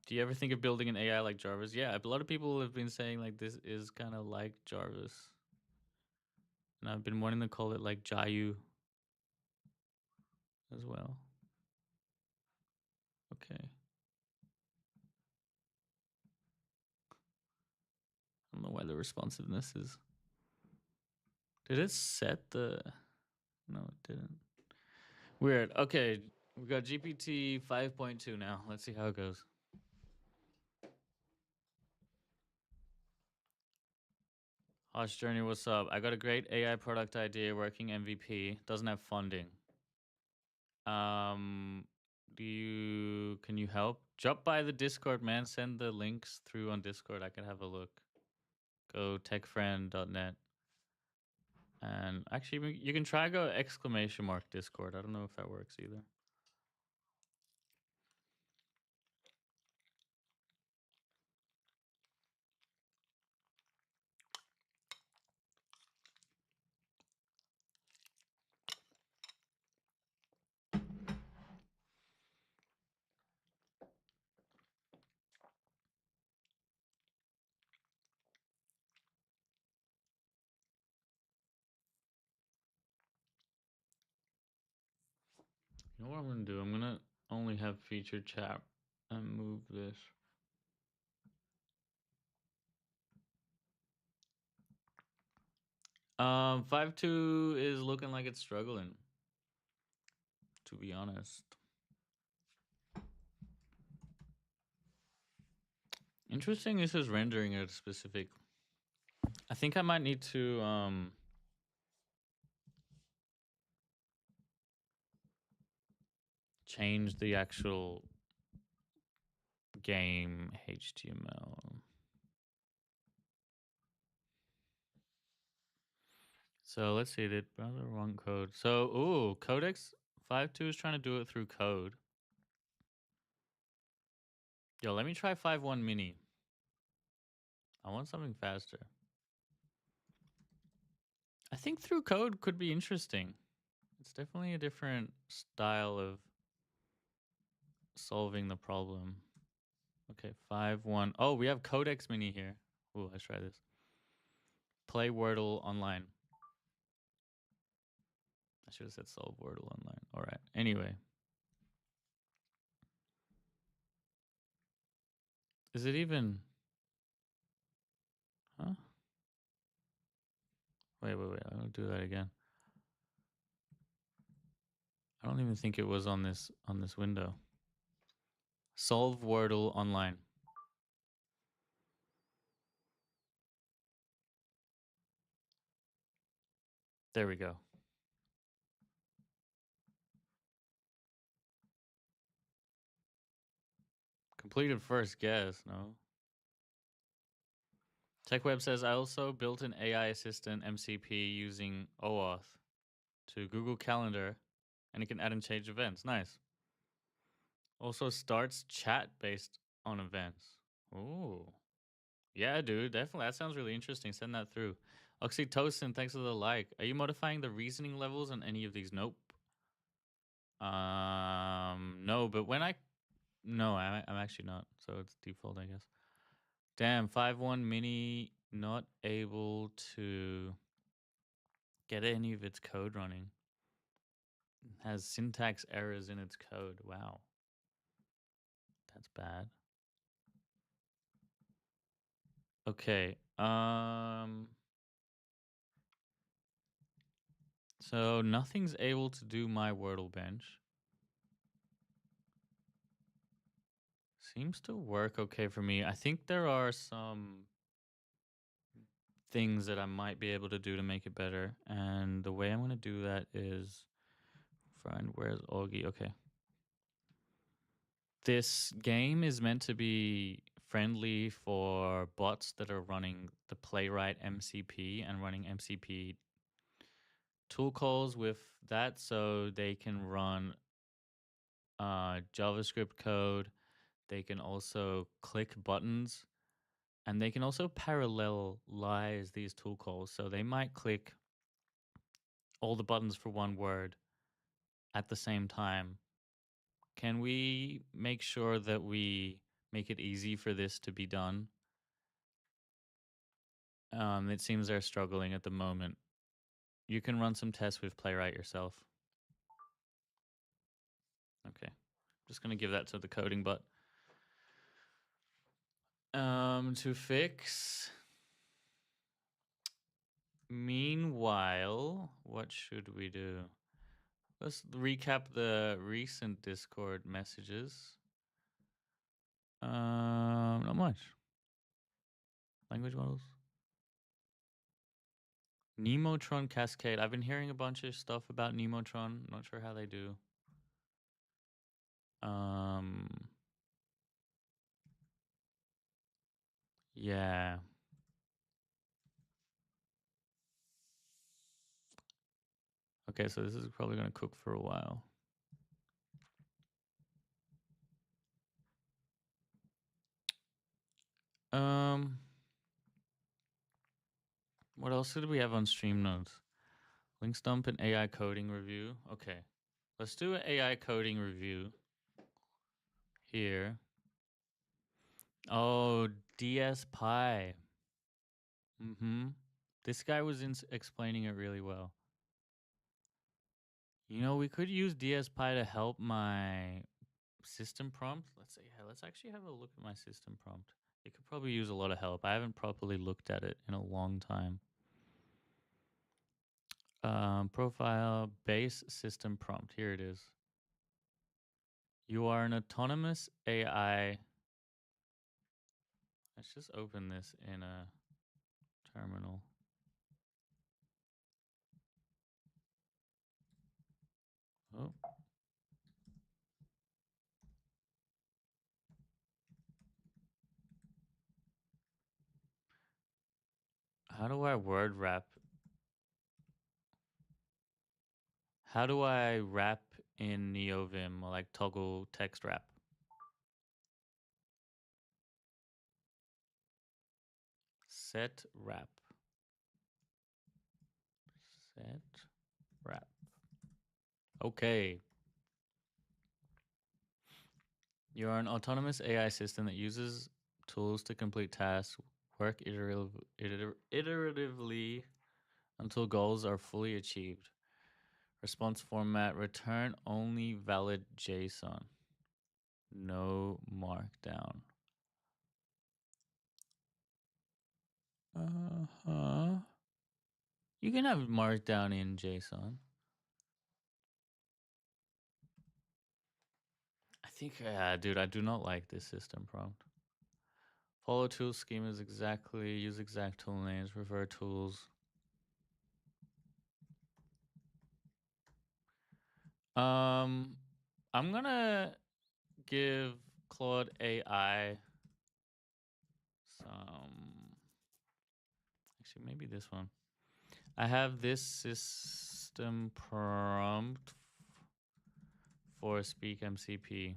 Do you ever think of building an AI like Jarvis? Yeah, a lot of people have been saying like this is kind of like Jarvis. And I've been wanting to call it like Jayu as well. Okay. I don't know why the responsiveness is. Did it set the... No, it didn't. Weird. Okay, we got GPT 5.2 now. Let's see how it goes. Hosh Journey, what's up? I got a great AI product idea, working MVP. Doesn't have funding. Can you help? Drop by the Discord, man. Send the links through on Discord. I can have a look. Go techfriend.net. And actually, you can try go ! Discord. I don't know if that works either. You know what I'm gonna do? I'm gonna only have featured chat and move this. 5.2 is looking like it's struggling, to be honest. Interesting, this is rendering at a specific. I think I might need to change the actual game HTML. So let's see, did browser wrong code. So ooh, Codex 5.2 is trying to do it through code. Yo, let me try 5.1 mini. I want something faster. I think through code could be interesting. It's definitely a different style of solving the problem. Okay, 5.1. Oh, we have Codex mini here. Ooh, let's try this. Play Wordle online. I should have said solve Wordle online. All right. Anyway. Is it even... Huh? Wait. I don't do that again. I don't even think it was on this window. Solve Wordle online. There we go. Completed first guess, no? TechWeb says, I also built an AI assistant MCP using OAuth to Google Calendar, and it can add and change events. Nice. Also starts chat based on events. Ooh. Yeah, dude, definitely. That sounds really interesting. Send that through. Oxytocin, thanks for the like. Are you modifying the reasoning levels on any of these? Nope. No, but when no, I'm actually not. So it's default, I guess. Damn, 5.1 mini not able to get any of its code running. Has syntax errors in its code. Wow. That's bad. Okay. So nothing's able to do my Wordle bench. Seems to work okay for me. I think there are some things that I might be able to do to make it better. And the way I'm going to do that is find where's Augie. Okay. This game is meant to be friendly for bots that are running the Playwright MCP and running MCP tool calls with that, so they can run JavaScript code. They can also click buttons, and they can also parallelize these tool calls. So they might click all the buttons for one word at the same time. Can we make sure that we make it easy for this to be done? It seems they're struggling at the moment. You can run some tests with Playwright yourself. Okay. Just going to give that to the coding bot. To fix. Meanwhile, what should we do? Let's recap the recent Discord messages. Not much. Language models. Nemotron Cascade. I've been hearing a bunch of stuff about Nemotron. Not sure how they do. Yeah. Okay, so this is probably going to cook for a while. What else did we have on stream notes? Links dump and AI coding review. Okay, let's do an AI coding review here. Oh, DS Pi. This guy was explaining it really well. You know, we could use DS Pi to help my system prompt. Let's actually have a look at my system prompt. It could probably use a lot of help. I haven't properly looked at it in a long time. Profile base system prompt. Here it is. You are an autonomous AI. Let's just open this in a terminal. Oh. How do I word wrap? How do I wrap in NeoVim or like toggle text wrap? Set wrap. Set wrap. Okay. You're an autonomous AI system that uses tools to complete tasks, work iteratively until goals are fully achieved. Response format, return only valid JSON. No markdown. Uh-huh. You can have markdown in JSON. I think, dude, I do not like this system prompt. Follow tool schemas exactly, use exact tool names, refer tools. I'm gonna give Claude AI some. Actually, maybe this one. I have this system prompt for Speak MCP.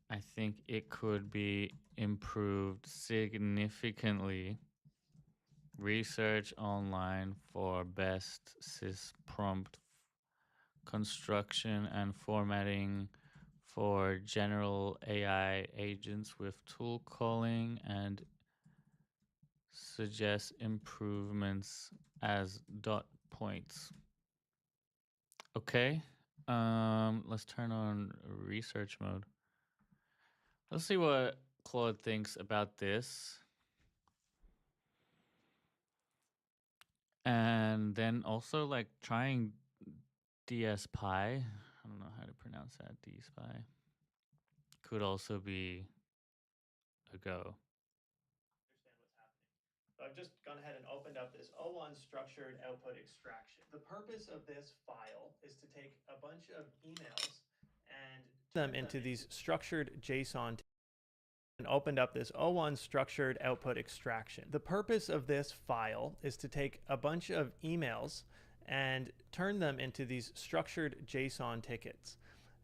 I think it could be improved significantly. Research online for best sys prompt construction and formatting for general AI agents with tool calling and suggest improvements as dot points. Okay. Let's turn on research mode. Let's see what Claude thinks about this. And then also like trying DSPy. I don't know how to pronounce that. DSPy could also be a go. Understand what's happening. So I've just gone ahead and opened up this O1 structured output extraction. The purpose of this file is to take a bunch of emails and turn them into these structured JSON and opened up this O1 structured output extraction. The purpose of this file is to take a bunch of emails and turn them into these structured JSON tickets.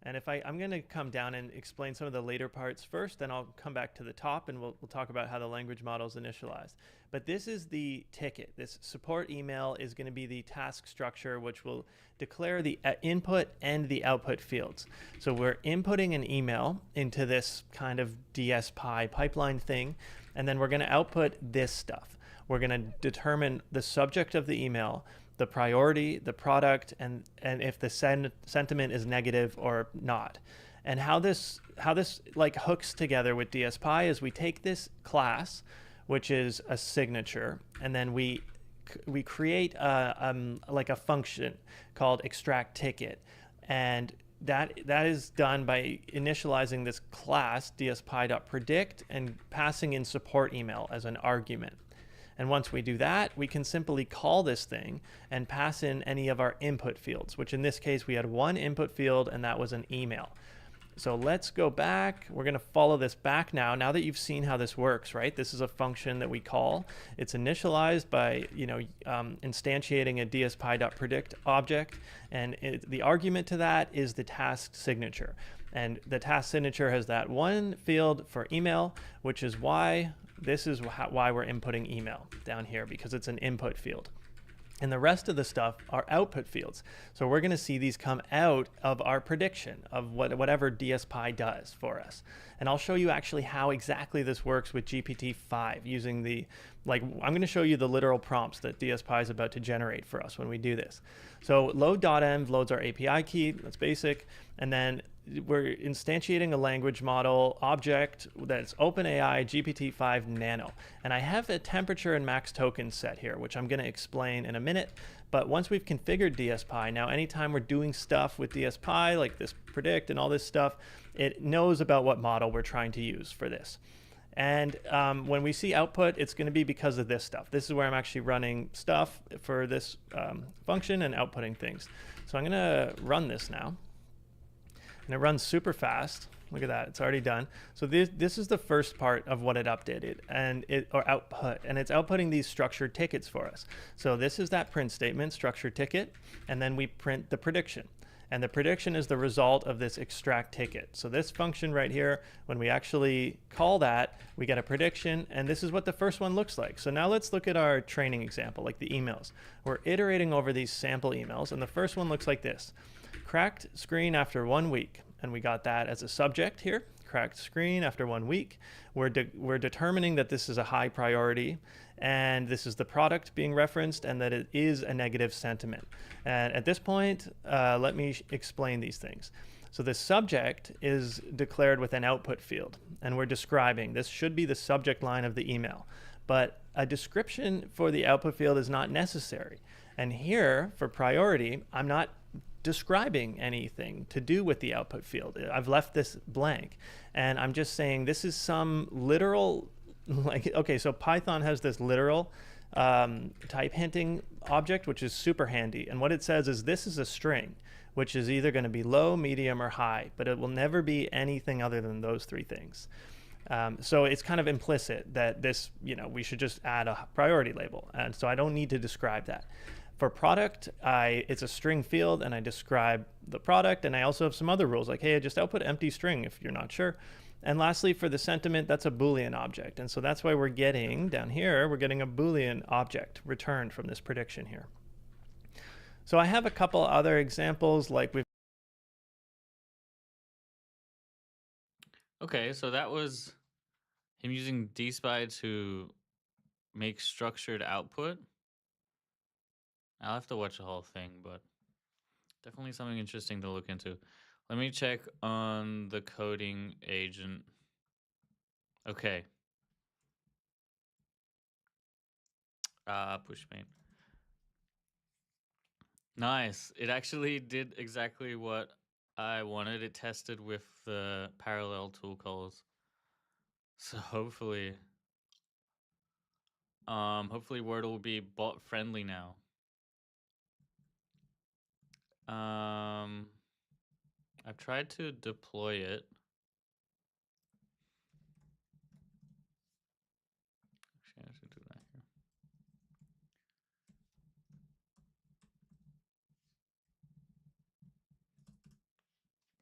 And if I'm going to come down and explain some of the later parts first, then I'll come back to the top and we'll talk about how the language model is initialized. But this is the ticket. This support email is going to be the task structure, which will declare the input and the output fields. So we're inputting an email into this kind of DSPy pipeline thing, and then we're going to output this stuff. We're going to determine the subject of the email, the priority, the product, and if the sentiment is negative or not. And how this like hooks together with DSPy is we take this class, which is a signature, and then we create like a function called extract ticket, and that is done by initializing this class DSPy.predict and passing in support email as an argument. And once we do that, we can simply call this thing and pass in any of our input fields, which in this case, we had one input field, and that was an email. So let's go back. We're going to follow this back now. Now that you've seen how this works, right? This is a function that we call. It's initialized by, instantiating a DSPy.predict object, and the argument to that is the task signature. And the task signature has that one field for email, which is why this is why we're inputting email down here, because it's an input field. And the rest of the stuff are output fields. So we're going to see these come out of our prediction of whatever DSPy does for us. And I'll show you actually how exactly this works with GPT-5 using I'm going to show you the literal prompts that DSPy is about to generate for us when we do this. So load.env loads our API key. That's basic. And then we're instantiating a language model object that's OpenAI GPT-5 Nano. And I have a temperature and max token set here, which I'm going to explain in a minute. But once we've configured DSPy, now anytime we're doing stuff with DSPy, like this predict and all this stuff, it knows about what model we're trying to use for this. And when we see output, it's going to be because of this stuff. This is where I'm actually running stuff for this function and outputting things. So I'm going to run this now. And it runs super fast. Look at that, it's already done. So this is the first part of what it updated, and or output, and it's outputting these structured tickets for us. So this is that print statement, structured ticket, and then we print the prediction. And the prediction is the result of this extract ticket. So this function right here, when we actually call that, we get a prediction, and this is what the first one looks like. So now let's look at our training example, like the emails. We're iterating over these sample emails, and the first one looks like this. Cracked screen after 1 week, and we got that as a subject here. Cracked screen after 1 week. We're determining that this is a high priority, and this is the product being referenced, and that it is a negative sentiment. And at this point, let me explain these things. So the subject is declared with an output field, and we're describing. This should be the subject line of the email, but a description for the output field is not necessary. And here, for priority, I'm not describing anything to do with the output field. I've left this blank, and I'm just saying this is some literal, like, okay, so Python has this literal type hinting object, which is super handy. And what it says is this is a string, which is either going to be low, medium, or high, but it will never be anything other than those three things. So it's kind of implicit that this, we should just add a priority label. And so I don't need to describe that. For product, it's a string field, and I describe the product, and I also have some other rules, like, hey, just output empty string if you're not sure. And lastly, for the sentiment, that's a Boolean object. And so that's why we're getting, down here, we're getting a Boolean object returned from this prediction here. So I have a couple other examples, like we've... Okay, so that was him using dspy to make structured output. I'll have to watch the whole thing, but definitely something interesting to look into. Let me check on the coding agent. Okay. Push main. Nice. It actually did exactly what I wanted. It tested with the parallel tool calls. So hopefully Wordle will be bot friendly now. I've tried to deploy it. Actually, I should do that here.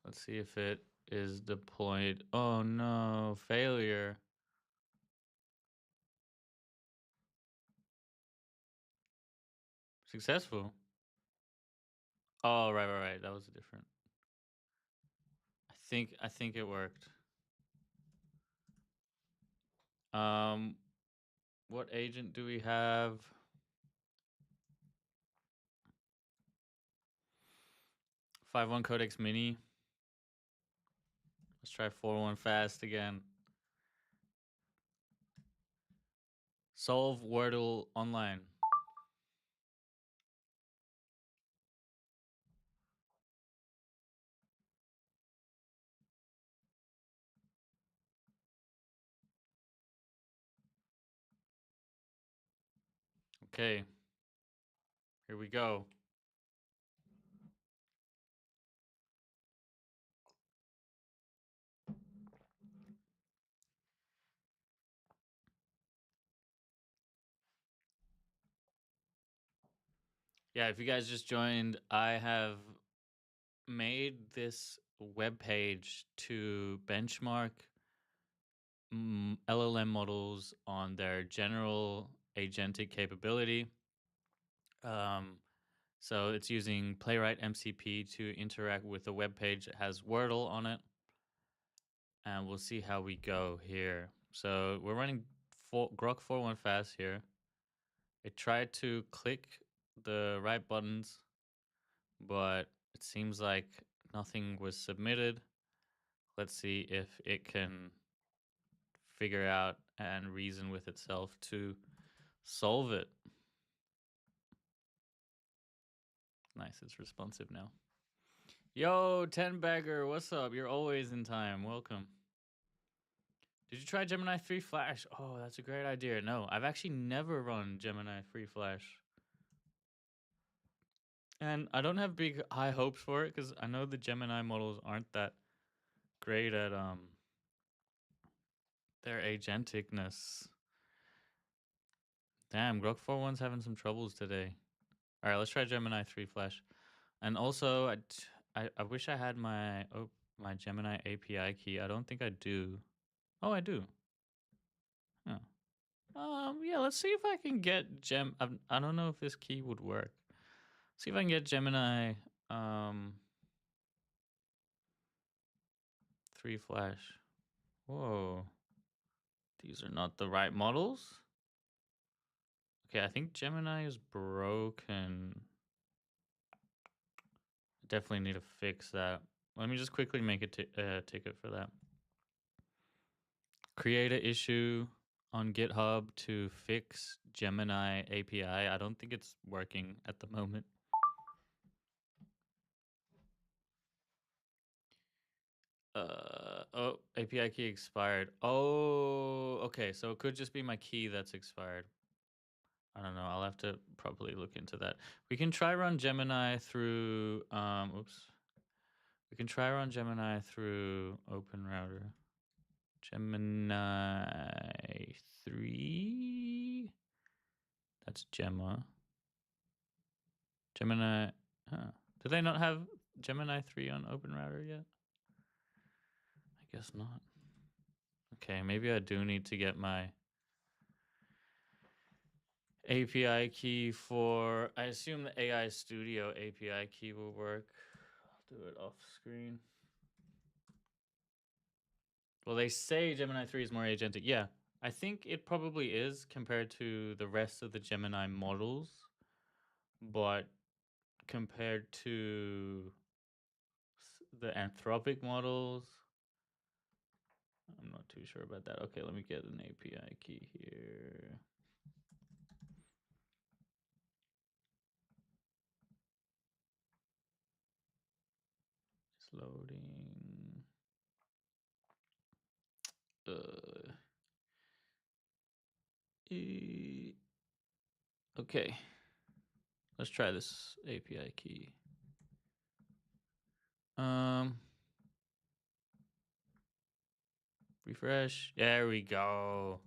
Let's see if it is deployed. Oh no, failure. Successful. Oh, right. That was a different. I think it worked. What agent do we have? 5.1 Codex Mini. Let's try 4.1 fast again. Solve Wordle online. Okay. Here we go. Yeah, if you guys just joined, I have made this web page to benchmark LLM models on their general agentic capability. So it's using Playwright MCP to interact with a web page that has Wordle on it. And we'll see how we go here. So we're running Grok 4.1 fast here. It tried to click the right buttons, but it seems like Nothing was submitted. Let's see if it can figure out and reason with itself to solve it. Nice, it's responsive now. Yo, 10 bagger, what's up? You're always in time. Welcome. Did you try Gemini Free Flash? Oh, that's a great idea. No, I've actually never run Gemini Free Flash. And I don't have big high hopes for it because I know the Gemini models aren't that great at their agenticness. Damn, Grok 4.1's having some troubles today. All right, let's try Gemini 3 Flash. And also, I wish I had my my Gemini API key. I don't think I do. Oh, I do. Huh. Yeah, let's see if I can get I don't know if this key would work. See if I can get Gemini 3 Flash. Whoa. These are not the right models. Okay, I think Gemini is broken. Definitely need to fix that. Let me just quickly make a ticket for that. Create an issue on GitHub to fix Gemini API. I don't think it's working at the moment. Oh, API key expired. Oh, okay. So it could just be my key that's expired. I don't know. I'll have to probably look into that. We can try run Gemini through, oops. We can try run Gemini through OpenRouter. Gemini 3. That's Gemma. Gemini, huh. Do they not have Gemini 3 on OpenRouter yet? I guess not. Okay, maybe I do need to get my API key for, I assume the AI Studio API key will work. I'll do it off screen. Well, they say Gemini 3 is more agentic. Yeah, I think it probably is compared to the rest of the Gemini models. But compared to the Anthropic models, I'm not too sure about that. Okay, let me get an API key here. Just loading. Okay. Let's try this API key. Refresh. There we go.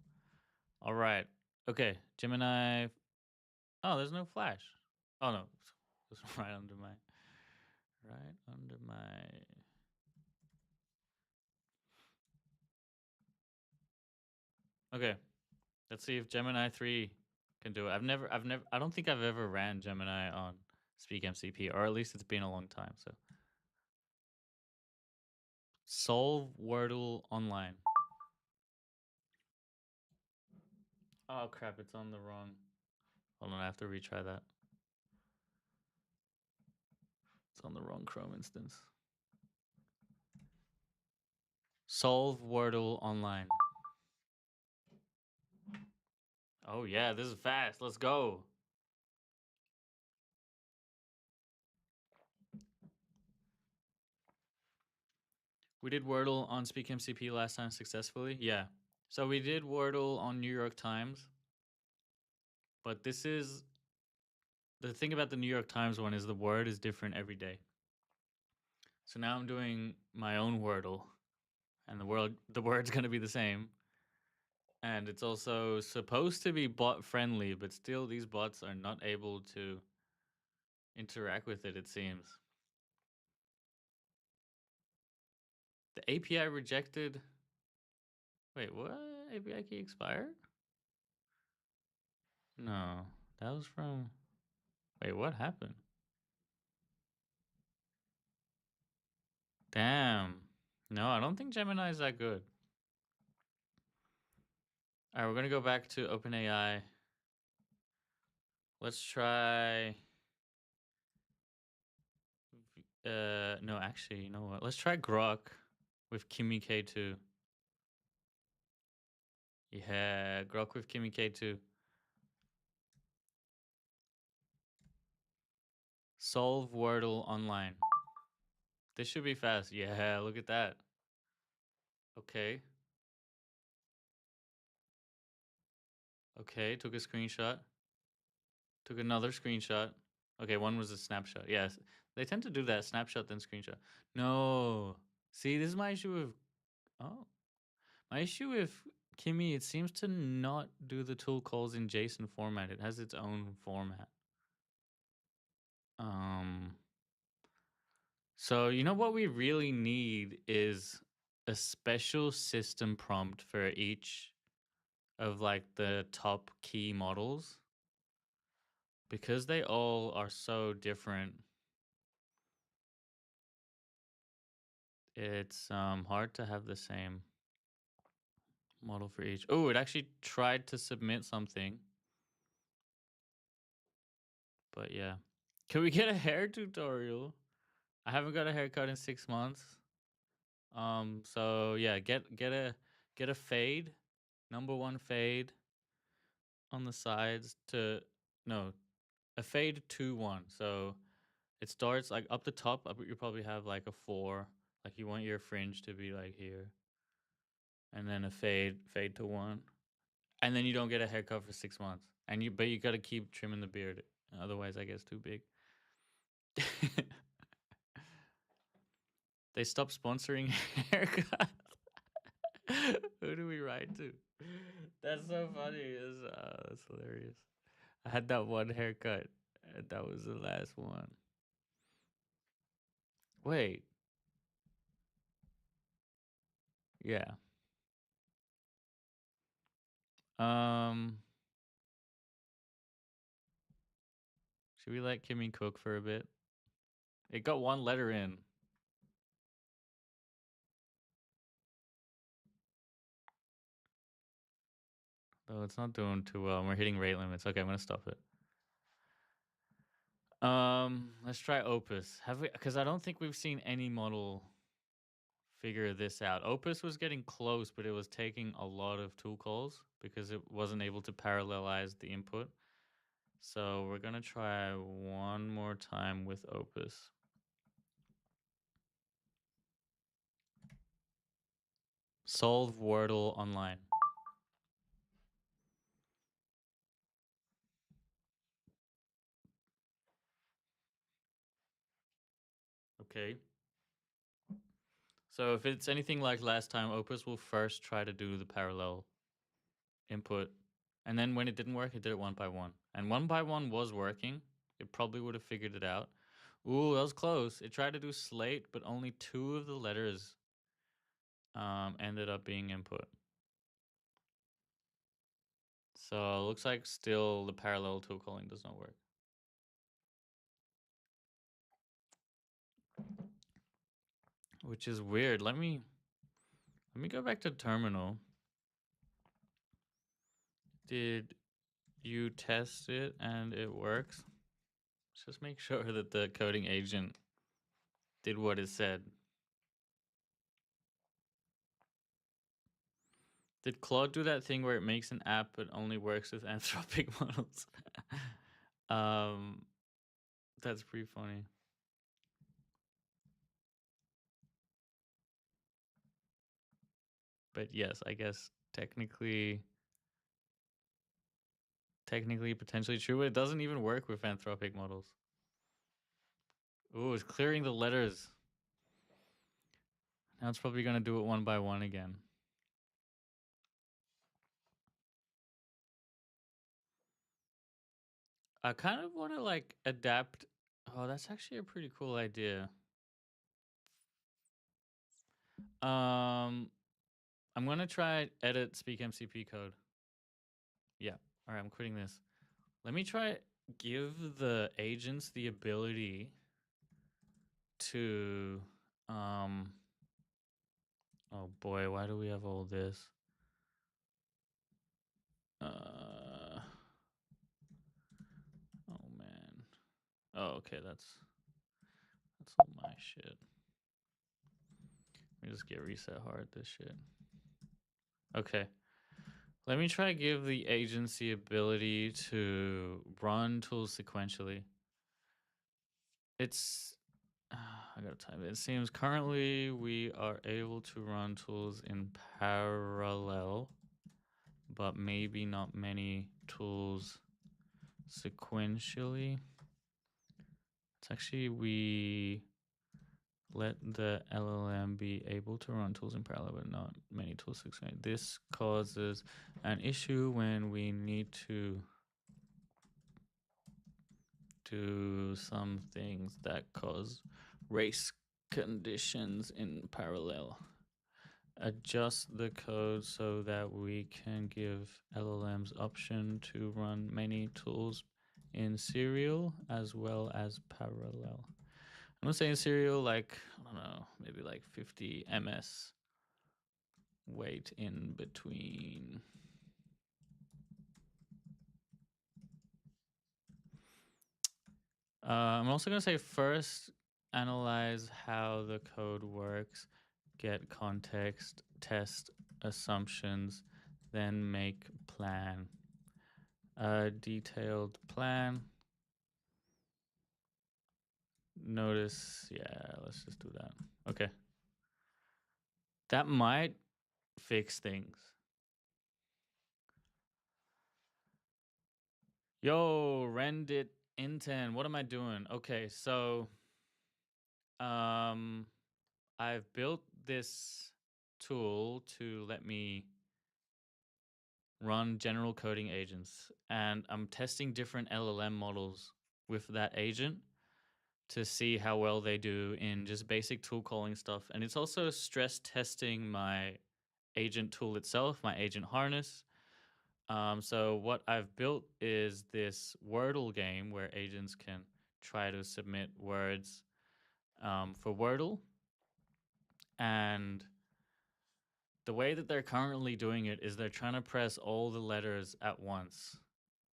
All right. Okay. Gemini. Oh, there's no flash. Oh no, it's right under my. Okay. Let's see if Gemini 3 can do it. I don't think I've ever ran Gemini on Speak MCP, or at least it's been a long time. So solve Wordle online. Oh crap! It's on the wrong. Hold on, I have to retry that. It's on the wrong Chrome instance. Solve Wordle online. Oh yeah, this is fast. Let's go. We did Wordle on Speak MCP last time successfully. Yeah. So we did Wordle on New York Times. But this is the thing about the New York Times one is the word is different every day. So now I'm doing my own Wordle, and the word's gonna be the same. And it's also supposed to be bot friendly, but still these bots are not able to interact with it, it seems. The API rejected. Wait, what? API key expired? No, that was from. Wait, what happened? Damn. No, I don't think Gemini is that good. All right, we're gonna go back to OpenAI. Let's try No, actually, you know what? Let's try Grok with Kimi K2. Yeah, Grok with Kimi K2. Solve Wordle online. This should be fast. Yeah, look at that. Okay. Okay, took a screenshot. Took another screenshot. Okay, one was a snapshot. Yes, they tend to do that, snapshot then screenshot. No. See, this is my issue with... Oh. My issue with Kimi, it seems to not do the tool calls in JSON format. It has its own format. So you know what we really need is a special system prompt for each of like the top key models, because they all are so different. It's hard to have the same model for each. Oh, it actually tried to submit something. But yeah. Can we get a hair tutorial? I haven't got a haircut in 6 months. So yeah, get a fade, number 1 fade on the sides to no, a fade 2-1. So it starts like up the top, you probably have like a 4, like you want your fringe to be like here. And then a fade to 1. And then you don't get a haircut for 6 months. But you got to keep trimming the beard, otherwise I guess too big. They stopped sponsoring haircuts. Who do we write to? That's so funny. That's hilarious. I had that one haircut. And that was the last one. Wait. Yeah. Um. Should we let Kimmy cook for a bit? It got 1 letter in. Though it's not doing too well. We're hitting rate limits. Okay, I'm gonna stop it. Let's try Opus. Have we? Because I don't think we've seen any model figure this out. Opus was getting close, but it was taking a lot of tool calls because it wasn't able to parallelize the input. So we're gonna try one more time with Opus. Solve Wordle online. Okay. So if it's anything like last time, Opus will first try to do the parallel input. And then when it didn't work, it did it 1 by 1. And 1 by 1 was working. It probably would have figured it out. Ooh, that was close. It tried to do slate, but only 2 of the letters ended up being input. So it looks like still the parallel tool calling does not work. Which is weird. Let me go back to terminal. Did you test it and it works? Let's just make sure that the coding agent did what it said. Did Claude do that thing where it makes an app but only works with Anthropic models? That's pretty funny. But yes, I guess technically potentially true, but it doesn't even work with Anthropic models. Ooh, it's clearing the letters. Now it's probably gonna do it 1 by 1 again. I kind of want to like adapt. Oh, that's actually a pretty cool idea. I'm gonna try edit speak MCP code. Yeah. All right, I'm quitting this. Let me try give the agents the ability to oh boy, why do we have all this? Oh man. Oh, okay, that's Cancel my shit. Let me just get reset hard this shit. Okay. Let me try give the agency ability to run tools sequentially. It's I gotta type it. It seems currently we are able to run tools in parallel, but maybe not many tools sequentially. It's actually we let the LLM be able to run tools in parallel, but not many tools sequentially. This causes an issue when we need to do some things that cause race conditions in parallel. Adjust the code so that we can give LLMs option to run many tools in serial as well as parallel. I'm gonna say in serial, like, I don't know, maybe like 50 ms wait in between. I'm also gonna say first analyze how the code works, get context, test assumptions, then make plan. A detailed plan. Notice, yeah, let's just do that. Okay. That might fix things. Yo, Rendit Inten, what am I doing? Okay, so I've built this tool to let me run general coding agents, and I'm testing different LLM models with that agent to see how well they do in just basic tool calling stuff. And it's also stress testing my agent tool itself, my agent harness. So what I've built is this Wordle game where agents can try to submit words for Wordle. And the way that they're currently doing it is they're trying to press all the letters at once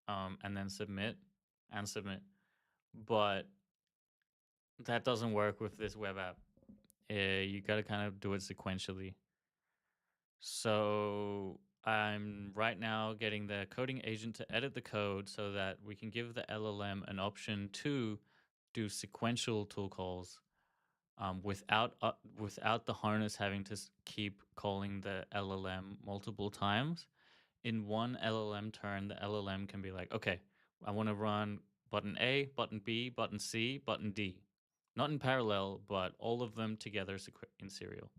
and then submit and submit. But that doesn't work with this web app. You got to kind of do it sequentially. So I'm right now getting the coding agent to edit the code so that we can give the LLM an option to do sequential tool calls without the harness having to keep calling the LLM multiple times. In one LLM turn, the LLM can be like, okay, I want to run button A, button B, button C, button D. Not in parallel, but all of them together in serial.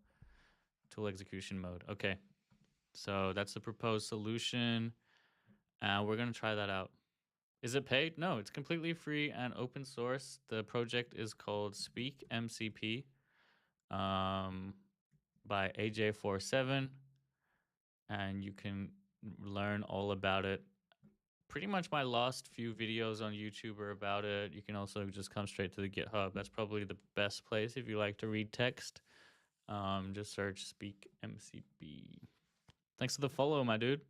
Tool execution mode. Okay. So that's the proposed solution. We're going to try that out. Is it paid? No, it's completely free and open source. The project is called Speak MCP by AJ47. And you can learn all about it. Pretty much my last few videos on YouTube are about it. You can also just come straight to the GitHub. That's probably the best place if you like to read text. Just search Speak MCP. Thanks for the follow, my dude.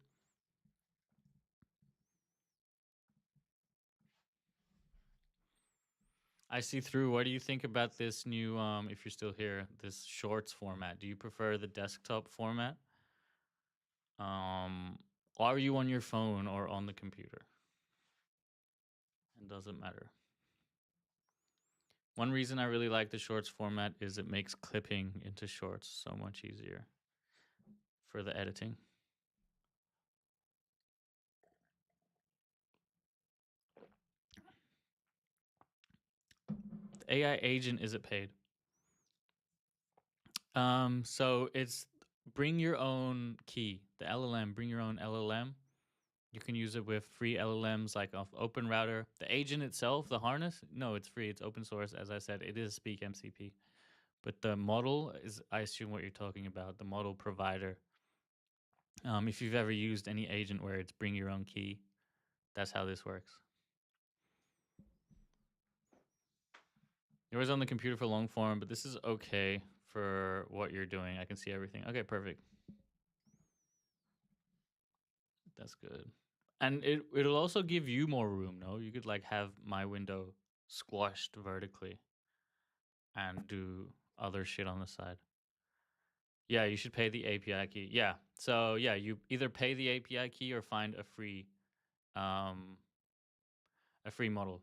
I see through. What do you think about this new, if you're still here, this shorts format? Do you prefer the desktop format? Are you on your phone or on the computer? It doesn't matter. One reason I really like the shorts format is it makes clipping into shorts so much easier for the editing. The AI agent, is it paid? So it's bring your own key. The LLM, bring your own LLM. You can use it with free LLMs like off OpenRouter. The agent itself, the harness, no, it's free. It's open source. As I said, it is Speak MCP. But the model is, I assume, what you're talking about, the model provider. If you've ever used any agent where it's bring your own key, that's how this works. You're always on the computer for long form, but this is okay for what you're doing. I can see everything. Okay, perfect. That's good. And it'll also give you more room, no? You could like have my window squashed vertically. and do other shit on the side. Yeah, you should pay the API key. Yeah. So yeah, you either pay the API key or find a free model.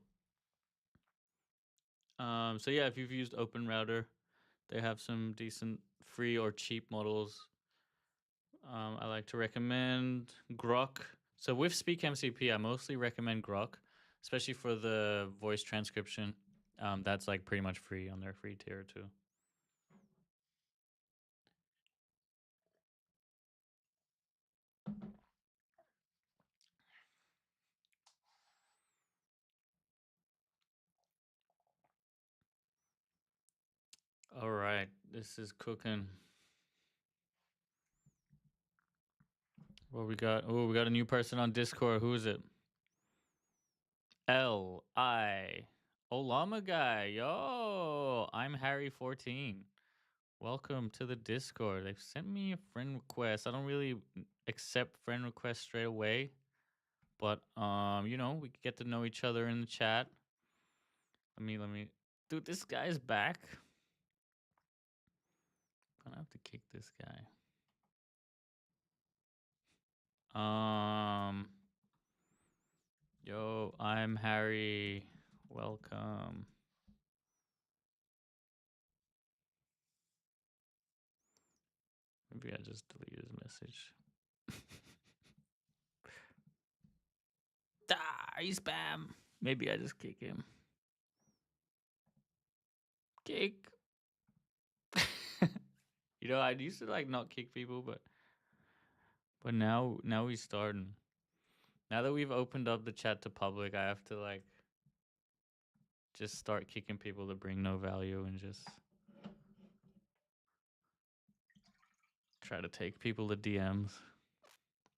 So yeah, if you've used OpenRouter, they have some decent free or cheap models. I like to recommend Grok. So with Speak MCP, I mostly recommend Grok, especially for the voice transcription. That's like pretty much free on their free tier too. All right, this is cooking. What we got? Oh, we got a new person on Discord. Who is it? L.I. Olama guy. Yo, I'm Harry14. Welcome to the Discord. They've sent me a friend request. I don't really accept friend requests straight away, but you know, we get to know each other in the chat. Let me. Dude, this guy's back. I'm gonna have to kick this guy. Yo, I'm Harry. Welcome. Maybe I just deleted his message. Die, spam. Maybe I just kick him. Kick. You know, I used to like not kick people, but now he's starting. Now that we've opened up the chat to public, I have to like just start kicking people that bring no value and just try to take people to DMs.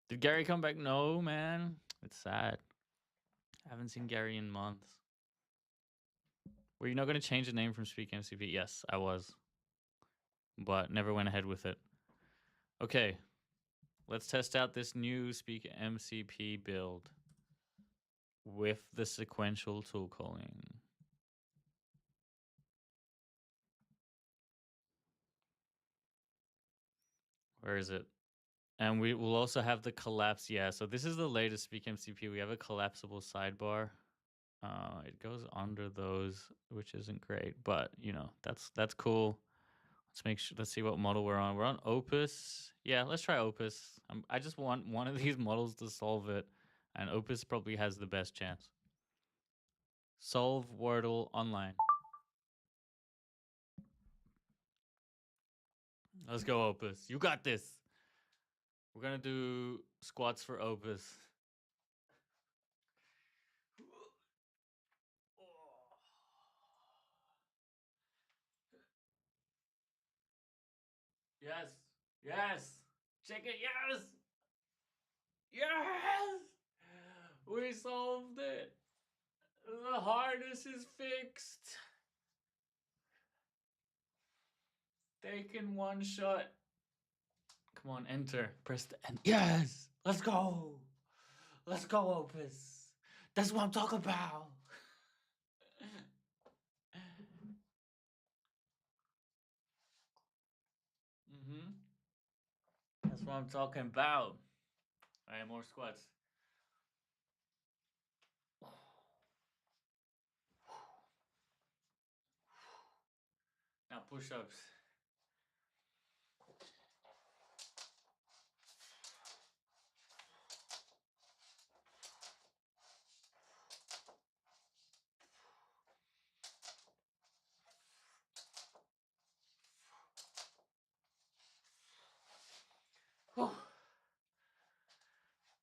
Did Gary come back? No, man. It's sad. I haven't seen Gary in months. Were you not going to change the name from Speak MCP? Yes, I was. But never went ahead with it. Okay. Let's test out this new Speak MCP build with the sequential tool calling. Where is it? And we will also have the collapse. Yeah, so this is the latest Speak MCP. We have a collapsible sidebar. It goes under those, which isn't great, but you know, that's cool. Let's see what model we're on. We're on Opus. Yeah, let's try Opus. I just want one of these models to solve it, and Opus probably has the best chance. Solve Wordle online. Let's go, Opus. You got this. We're gonna do squats for Opus. Yes. Yes. Check it. Yes. Yes. We solved it. The harness is fixed. Taken one shot. Come on, enter. Press the end. Yes. Let's go. Let's go, Opus. That's what I'm talking about. That's what I'm talking about. All right, more squats. Now push-ups.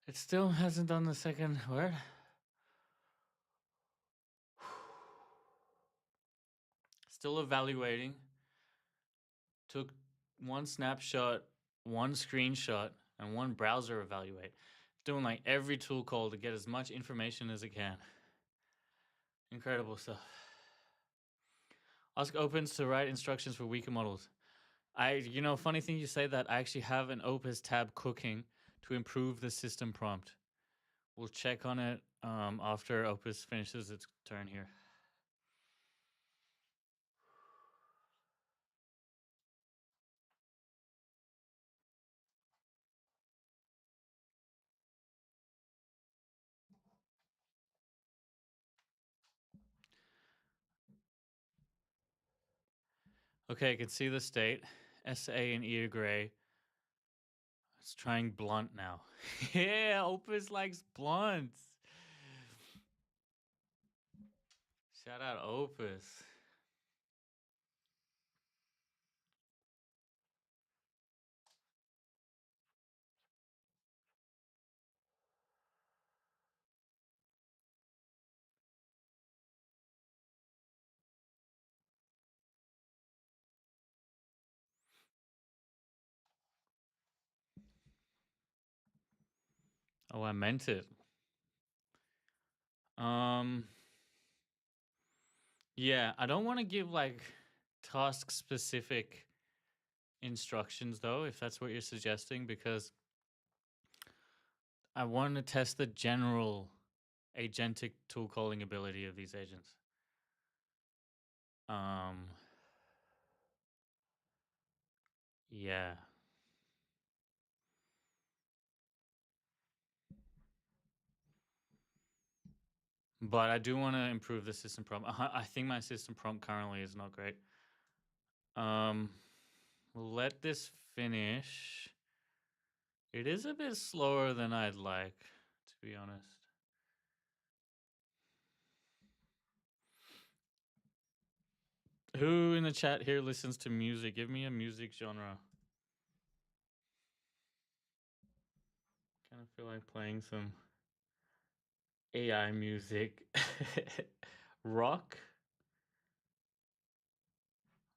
It still hasn't done the second word. Still evaluating. Took one snapshot, one screenshot, and one browser evaluate. Doing like every tool call to get as much information as it can. Incredible stuff. Ask Opens to write instructions for weaker models. You know, funny thing you say that. I actually have an Opus tab cooking to improve the system prompt. We'll check on it after Opus finishes its turn here. Okay, I can see the state. SA and E are gray. It's trying blunt now. Yeah, Opus likes blunts. Shout out Opus. Oh, I meant it. Yeah, I don't want to give like task specific instructions though, if that's what you're suggesting, because I want to test the general agentic tool calling ability of these agents. Yeah. But I do want to improve the system prompt. I think my system prompt currently is not great. We'll let this finish. It is a bit slower than I'd like, to be honest. Who in the chat here listens to music? Give me a music genre. Kind of feel like playing some AI music. Rock?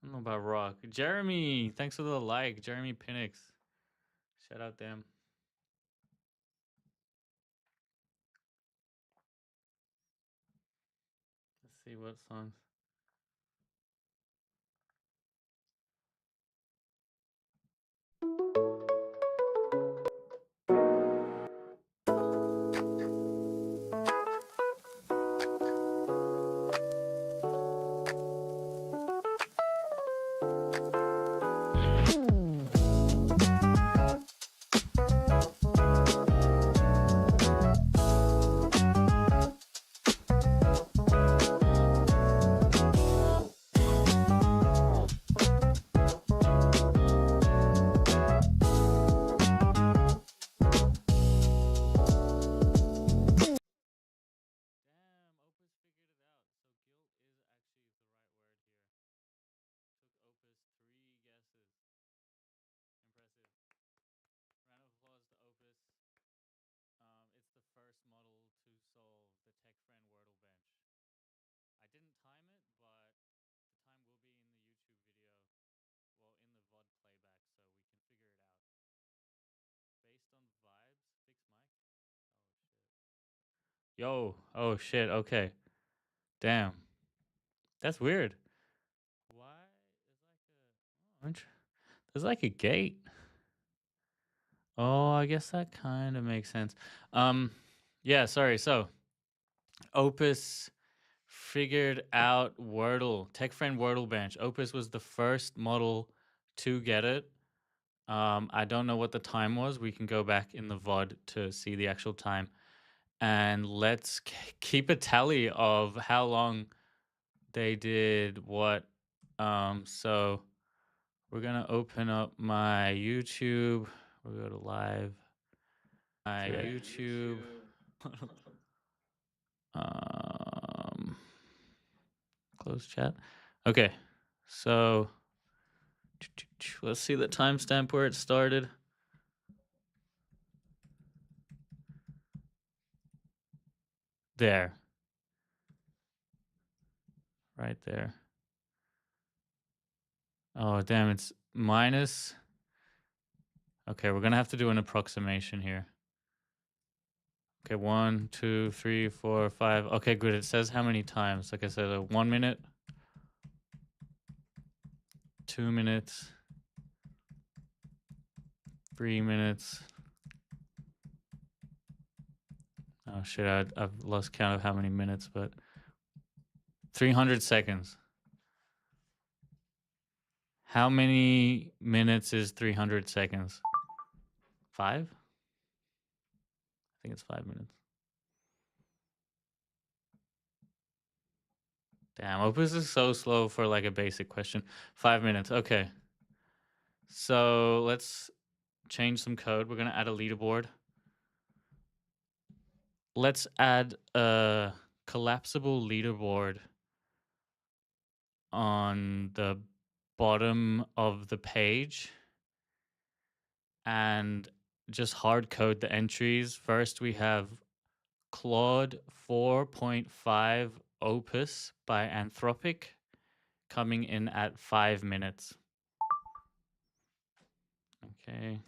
I don't know about rock. Jeremy, thanks for the like. Jeremy Pinnix. Shout out them. Let's see what songs. Damn, Opus figured it out. So guilt is actually the right word here. Took Opus 3 guesses. Impressive. Round of applause to Opus. It's the first model to solve the TechFriend Wordle bench. I didn't time it, but the time will be in the YouTube video, well, in the VOD playback, so we can figure it out. Based on vibes, fixed mic. Oh shit. Yo, oh shit, okay. Damn. That's weird. Why there's like a gate. Oh, I guess that kind of makes sense. Yeah, sorry. So, Opus figured out Wordle, TechFriend Wordle bench. Opus was the first model to get it. I don't know what the time was. We can go back in the VOD to see the actual time. And let's keep a tally of how long they did what. So we're going to open up my YouTube. We'll go to live. My YouTube. Close chat. Okay. So let's see the timestamp where it started. There. Right there. Oh, damn, it's minus. Okay, we're going to have to do an approximation here. Okay, 1, 2, 3, 4, 5. Okay, good. It says how many times. Like I said, 1 minute, 2 minutes, 3 minutes. Oh, shit. I've lost count of how many minutes, but 300 seconds. How many minutes is 300 seconds? 5? I think it's 5 minutes. Damn, Opus is so slow for like a basic question. 5 minutes. Okay. So let's change some code. We're going to add a leaderboard. Let's add a collapsible leaderboard on the bottom of the page and just hard code the entries. First, we have Claude 4.5 Opus by Anthropic coming in at 5 minutes. Okay.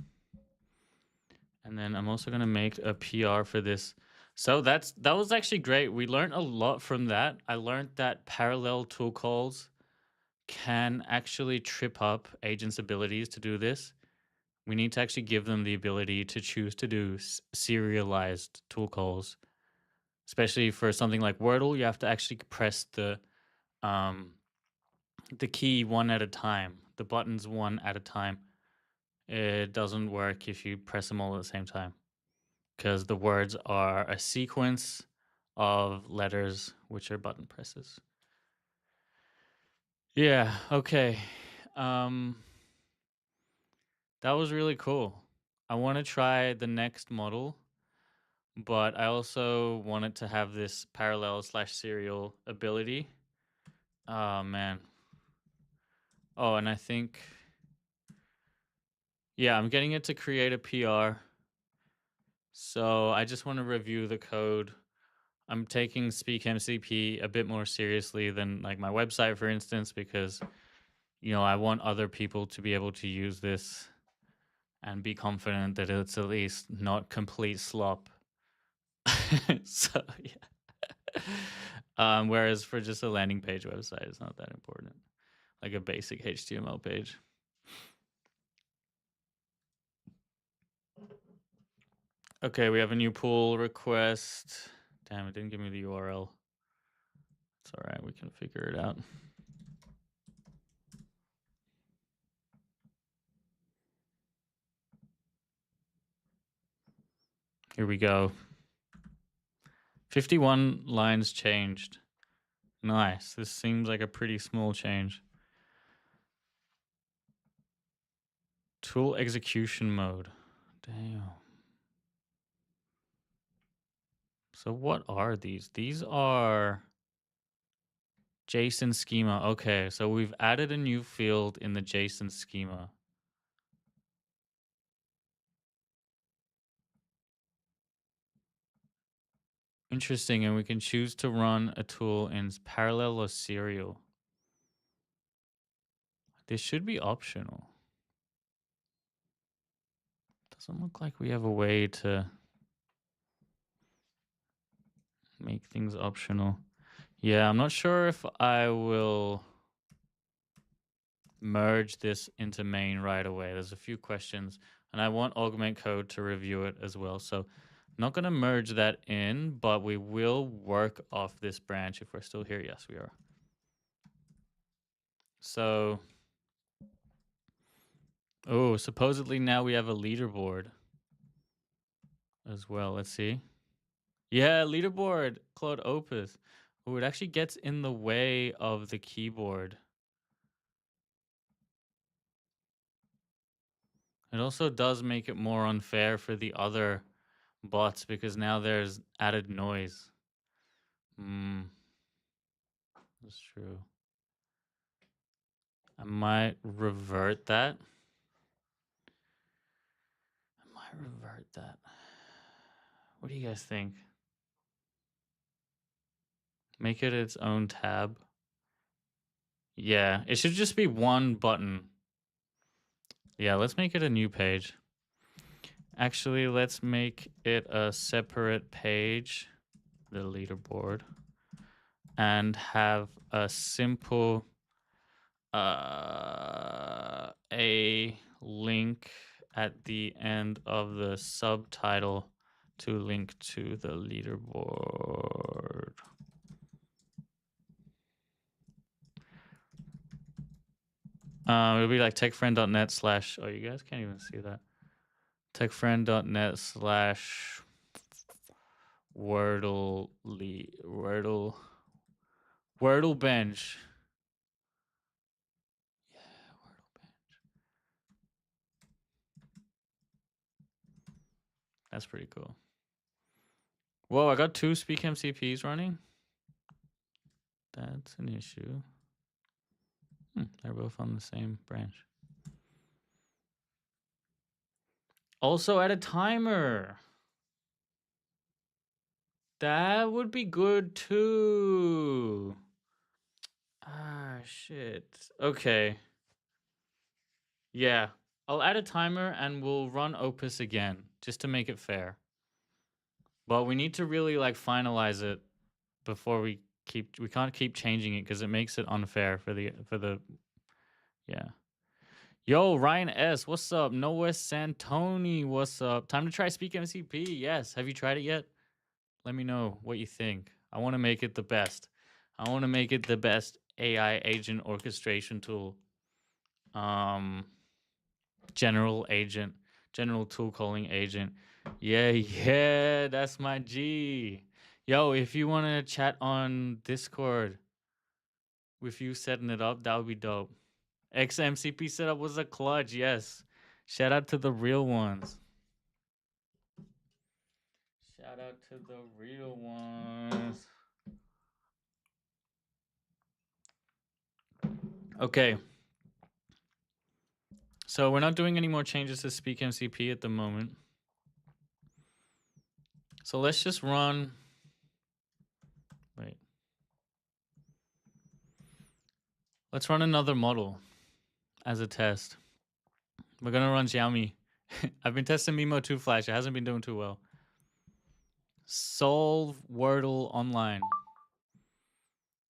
And then I'm also going to make a PR for this. So that was actually great. We learned a lot from that. I learned that parallel tool calls can actually trip up agents' abilities to do this. We need to actually give them the ability to choose to do serialized tool calls. Especially for something like Wordle, you have to actually press the key one at a time, the buttons one at a time. It doesn't work if you press them all at the same time, because the words are a sequence of letters, which are button presses. Yeah, okay. That was really cool. I want to try the next model, but I also wanted to have this parallel/serial ability. Oh, man. Oh, and I think, yeah, I'm getting it to create a PR. So I just want to review the code. I'm taking Speak MCP a bit more seriously than like my website, for instance, because, you know, I want other people to be able to use this and be confident that it's at least not complete slop. So yeah. Whereas for just a landing page website, it's not that important. Like a basic HTML page. Okay, we have a new pull request. Damn, it didn't give me the URL. It's all right, we can figure it out. Here we go. 51 lines changed. Nice. This seems like a pretty small change. Tool execution mode. Damn. So what are these? These are JSON schema. Okay, so we've added a new field in the JSON schema. Interesting, and we can choose to run a tool in parallel or serial. This should be optional. Doesn't look like we have a way to make things optional. Yeah, I'm not sure if I will merge this into main right away. There's a few questions, and I want augment code to review it as well. So I'm not going to merge that in, but we will work off this branch if we're still here. Yes, we are. So, oh, supposedly now we have a leaderboard as well. Let's see. Yeah, leaderboard, Claude Opus. Oh, it actually gets in the way of the keyboard. It also does make it more unfair for the other bots because now there's added noise. That's true. I might revert that. What do you guys think? Make it its own tab. Yeah, it should just be one button. Yeah, let's make it a new page. Actually, let's make it a separate page, the leaderboard, and have a simple a link at the end of the subtitle to link to the leaderboard. It'll be like techfriend.net slash, oh, you guys can't even see that. Techfriend.net slash Wordle Wordle bench. Yeah, Wordle bench. That's pretty cool. Whoa, I got 2 Speak MCPs running. That's an issue. They're both on the same branch. Also add a timer. That would be good too. Ah, shit. Okay. Yeah. I'll add a timer and we'll run Opus again just to make it fair. But we need to really like finalize it before we can't keep changing it because it makes it unfair for the yeah. Yo, Ryan S, what's up? Noah Santoni, what's up? Time to try Speak MCP. Yes. Have you tried it yet? Let me know what you think. I want to make it the best. I want to make it the best AI agent orchestration tool. General agent, general tool calling agent. Yeah, that's my G. Yo, if you want to chat on Discord with you setting it up, that would be dope. XMCP setup was a clutch, yes. Shout out to the real ones. Shout out to the real ones. Okay. So we're not doing any more changes to Speak MCP at the moment. So let's just run. Wait. Let's run another model as a test. We're gonna run Xiaomi. I've been testing Mimo 2 Flash. It hasn't been doing too well. Solve Wordle online.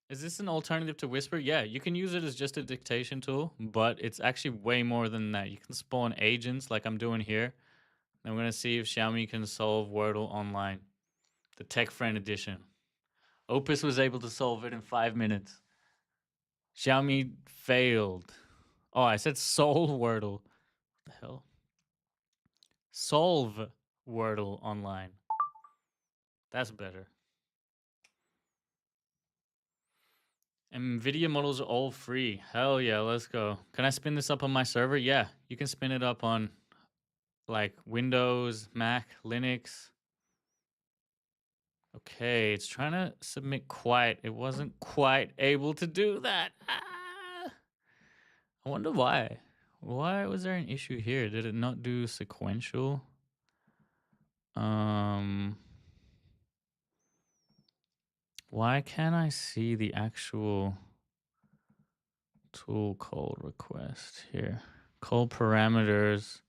Is this an alternative to Whisper? Yeah, you can use it as just a dictation tool, but it's actually way more than that. You can spawn agents like I'm doing here. And we're gonna see if Xiaomi can solve Wordle online. The Tech Friend Edition. Opus was able to solve it in 5 minutes. Xiaomi failed. Oh, I said solve Wordle. What the hell? Solve Wordle online. That's better. NVIDIA models are all free. Hell yeah, let's go. Can I spin this up on my server? Yeah, you can spin it up on like Windows, Mac, Linux. Okay, it's trying to submit quite. It wasn't quite able to do that. I wonder why. Why was there an issue here? Did it not do sequential? Why can't I see the actual tool call request here? Call parameters.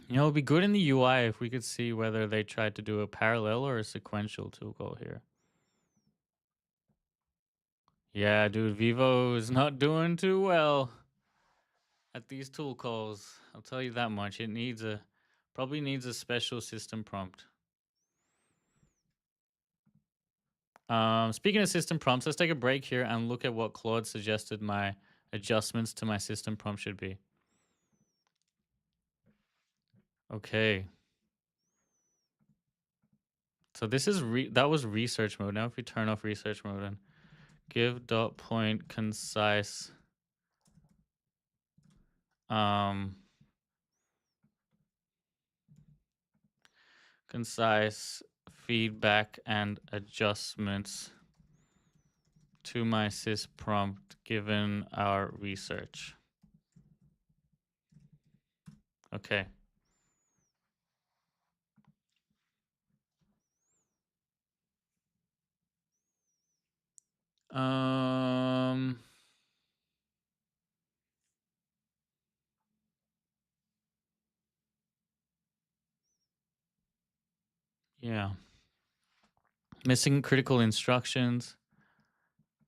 It'd be good in the UI if we could see whether they tried to do a parallel or a sequential tool call here. Yeah, dude, Vivo is not doing too well at these tool calls. I'll tell you that much. It probably needs a special system prompt. Speaking of system prompts, let's take a break here and look at what Claude suggested my adjustments to my system prompt should be. Okay. So this is that was research mode. Now if we turn off research mode and give dot point concise concise feedback and adjustments to my sys prompt given our research. Okay. Yeah. Missing critical instructions.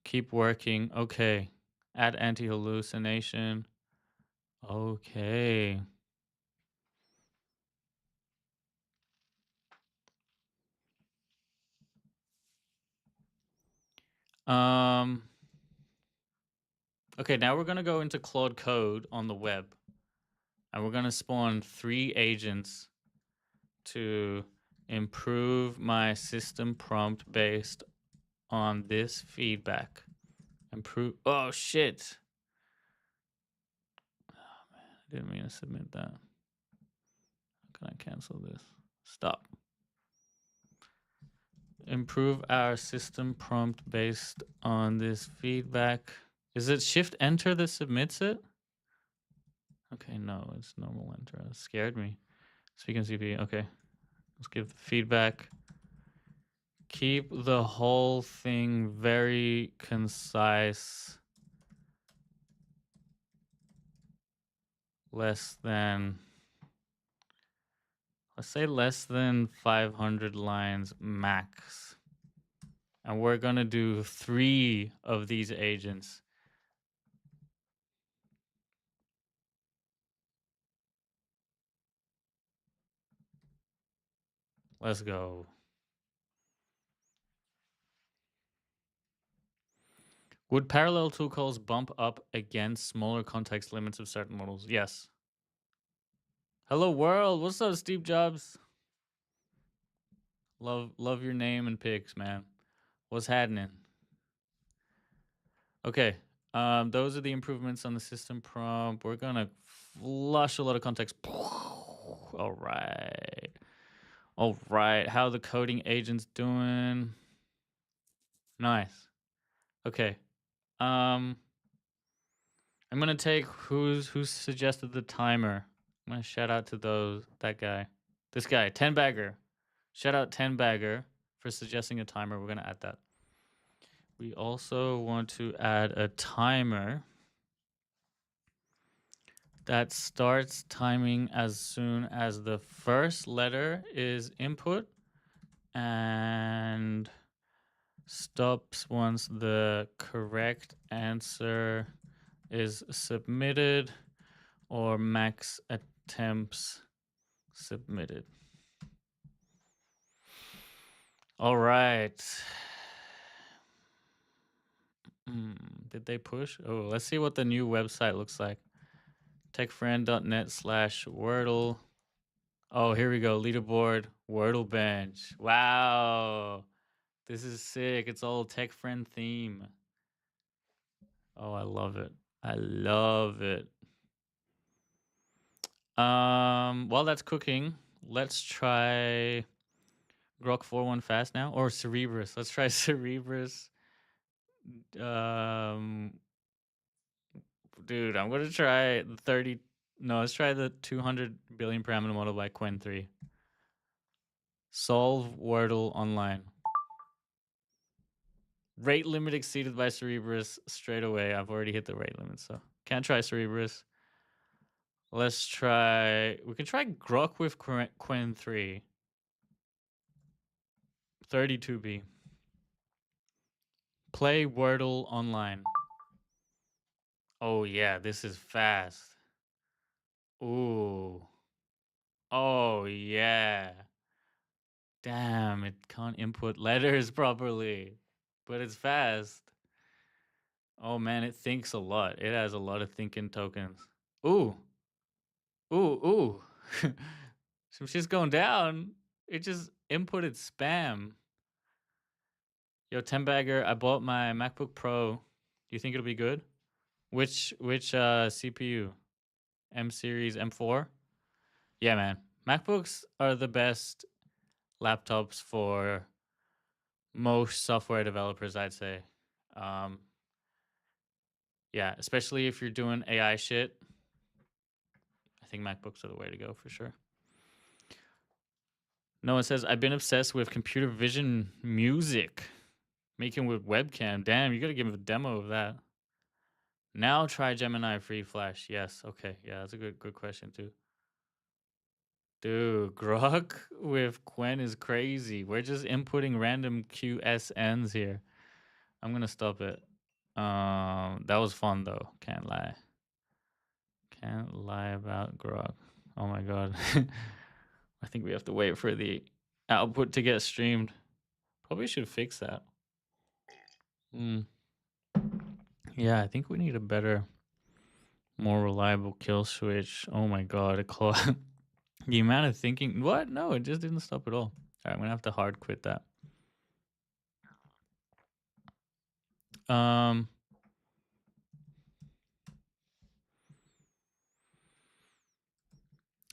Keep working. Okay. Add anti-hallucination. Okay. Okay, now we're going to go into Claude Code on the web. And we're going to spawn 3 agents to Improve my system prompt based on this feedback. Improve. Oh, shit. Oh, man. I didn't mean to submit that. How can I cancel this? Stop. Improve our system prompt based on this feedback. Is it Shift Enter that submits it? Okay, no, it's normal enter. It scared me. Speaking CP. Okay. Let's give the feedback. Keep the whole thing very concise. Less than, let's say less than 500 lines max. And we're going to do 3 of these agents. Let's go. Would parallel tool calls bump up against smaller context limits of certain models? Yes. Hello world. What's up, Steve Jobs? Love your name and pics, man. What's happening? Okay. Those are the improvements on the system prompt. We're gonna flush a lot of context. All right. All right. How the coding agents doing? Nice. Okay. I'm gonna take who's suggested the timer. I'm gonna shout out to that guy. This guy, 10 bagger. Shout out 10 bagger for suggesting a timer. We're gonna add that. We also want to add a timer that starts timing as soon as the first letter is input and stops once the correct answer is submitted or max attempts submitted. All right. Did they push? Oh, let's see what the new website looks like. techfriend.net/Wordle. Oh, here we go. Leaderboard, Wordle bench. Wow. This is sick. It's all tech friend theme. Oh, I love it. I love it. While that's cooking, let's try Grok 4.1 fast now or Cerebrus. Let's try Cerebrus. Dude, I'm going to try the 30. No, let's try the 200 billion parameter model by Quen 3. Solve Wordle online. Rate limit exceeded by Cerebrus straight away. I've already hit the rate limit, so can't try Cerebrus. Let's try. We can try Grok with Quen 3. 32B. Play Wordle online. Oh, yeah, this is fast. Ooh. Oh, yeah. Damn, it can't input letters properly, but it's fast. Oh, man, it thinks a lot. It has a lot of thinking tokens. Ooh. Ooh. Some shit's going down. It just inputted spam. Yo, 10 bagger, I bought my MacBook Pro. Do you think it'll be good? Which CPU? M series, M4? Yeah, man. MacBooks are the best laptops for most software developers, I'd say. Yeah, especially if you're doing AI shit. I think MacBooks are the way to go for sure. Noah says, I've been obsessed with computer vision music. Making with webcam. Damn, you gotta give him a demo of that. Now try Gemini Free Flash. Yes, okay. Yeah, that's a good question too. Dude, Grok with Quen is crazy. We're just inputting random QSNs here. I'm gonna stop it. That was fun though. Can't lie. Can't lie about Grok. Oh my god. I think we have to wait for the output to get streamed. Probably should fix that. Yeah, I think we need a better, more reliable kill switch. Oh my god, the amount of thinking. What? No, it just didn't stop at all. All right, I'm gonna have to hard quit that.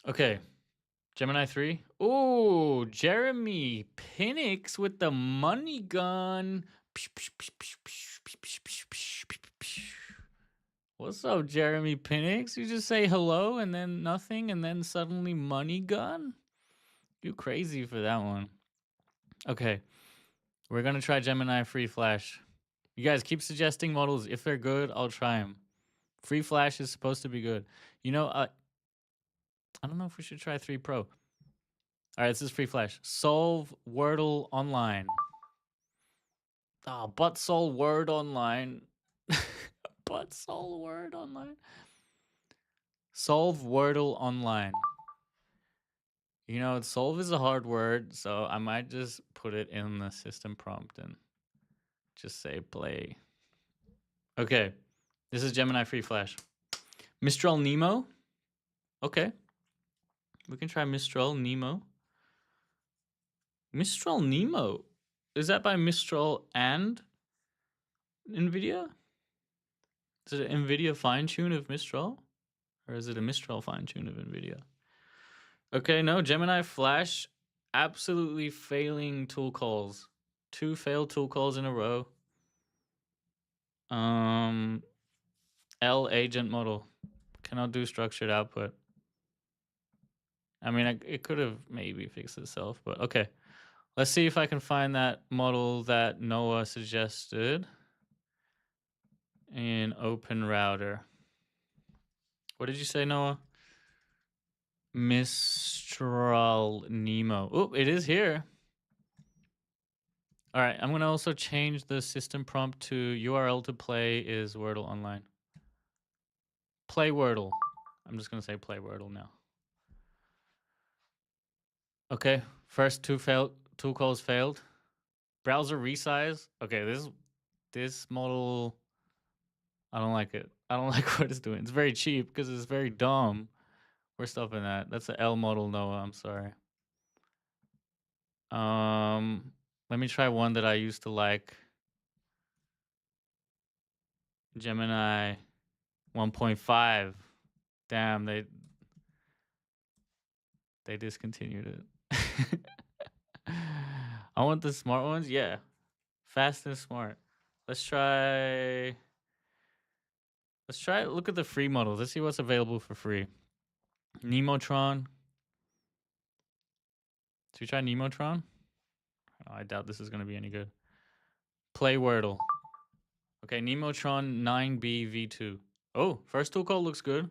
Okay. Gemini 3. Ooh, Jeremy Pinnix with the money gun. What's up, Jeremy Pinnix? You just say hello and then nothing and then suddenly money gun? You crazy for that one. Okay. We're going to try Gemini Free Flash. You guys keep suggesting models. If they're good, I'll try them. Free Flash is supposed to be good. You know, I don't know if we should try 3 Pro. All right, this is Free Flash. Solve Wordle Online. Oh, but Sol Word Online. But Sol Word Online. Solve Wordle Online. You know, solve is a hard word, so I might just put it in the system prompt and just say play. Okay, this is Gemini Free Flash. Mistral Nemo. Okay, we can try Mistral Nemo. Mistral Nemo. Is that by Mistral and NVIDIA? Is it an NVIDIA fine-tune of Mistral? Or is it a Mistral fine-tune of NVIDIA? Okay, no, Gemini Flash, absolutely failing tool calls. 2 failed tool calls in a row. L agent model cannot do structured output. I mean, it could have maybe fixed itself, but okay. Let's see if I can find that model that Noah suggested in Open Router. What did you say, Noah? Mistral Nemo. Oh, it is here. All right, I'm going to also change the system prompt to URL to play is Wordle Online. Play Wordle. I'm just going to say play Wordle now. Okay, first 2 calls failed. Browser resize. Okay, this model, I don't like it. I don't like what it's doing. It's very cheap because it's very dumb. We're stopping that. That's an L model, Noah. I'm sorry. Let me try one that I used to like. Gemini 1.5. Damn, they discontinued it. I want the smart ones. Yeah, fast and smart. Let's try. Look at the free models. Let's see what's available for free. Nemotron. Should we try Nemotron? Oh, I doubt this is going to be any good. Play Wordle. Okay, Nemotron 9B V2. Oh, first tool call looks good.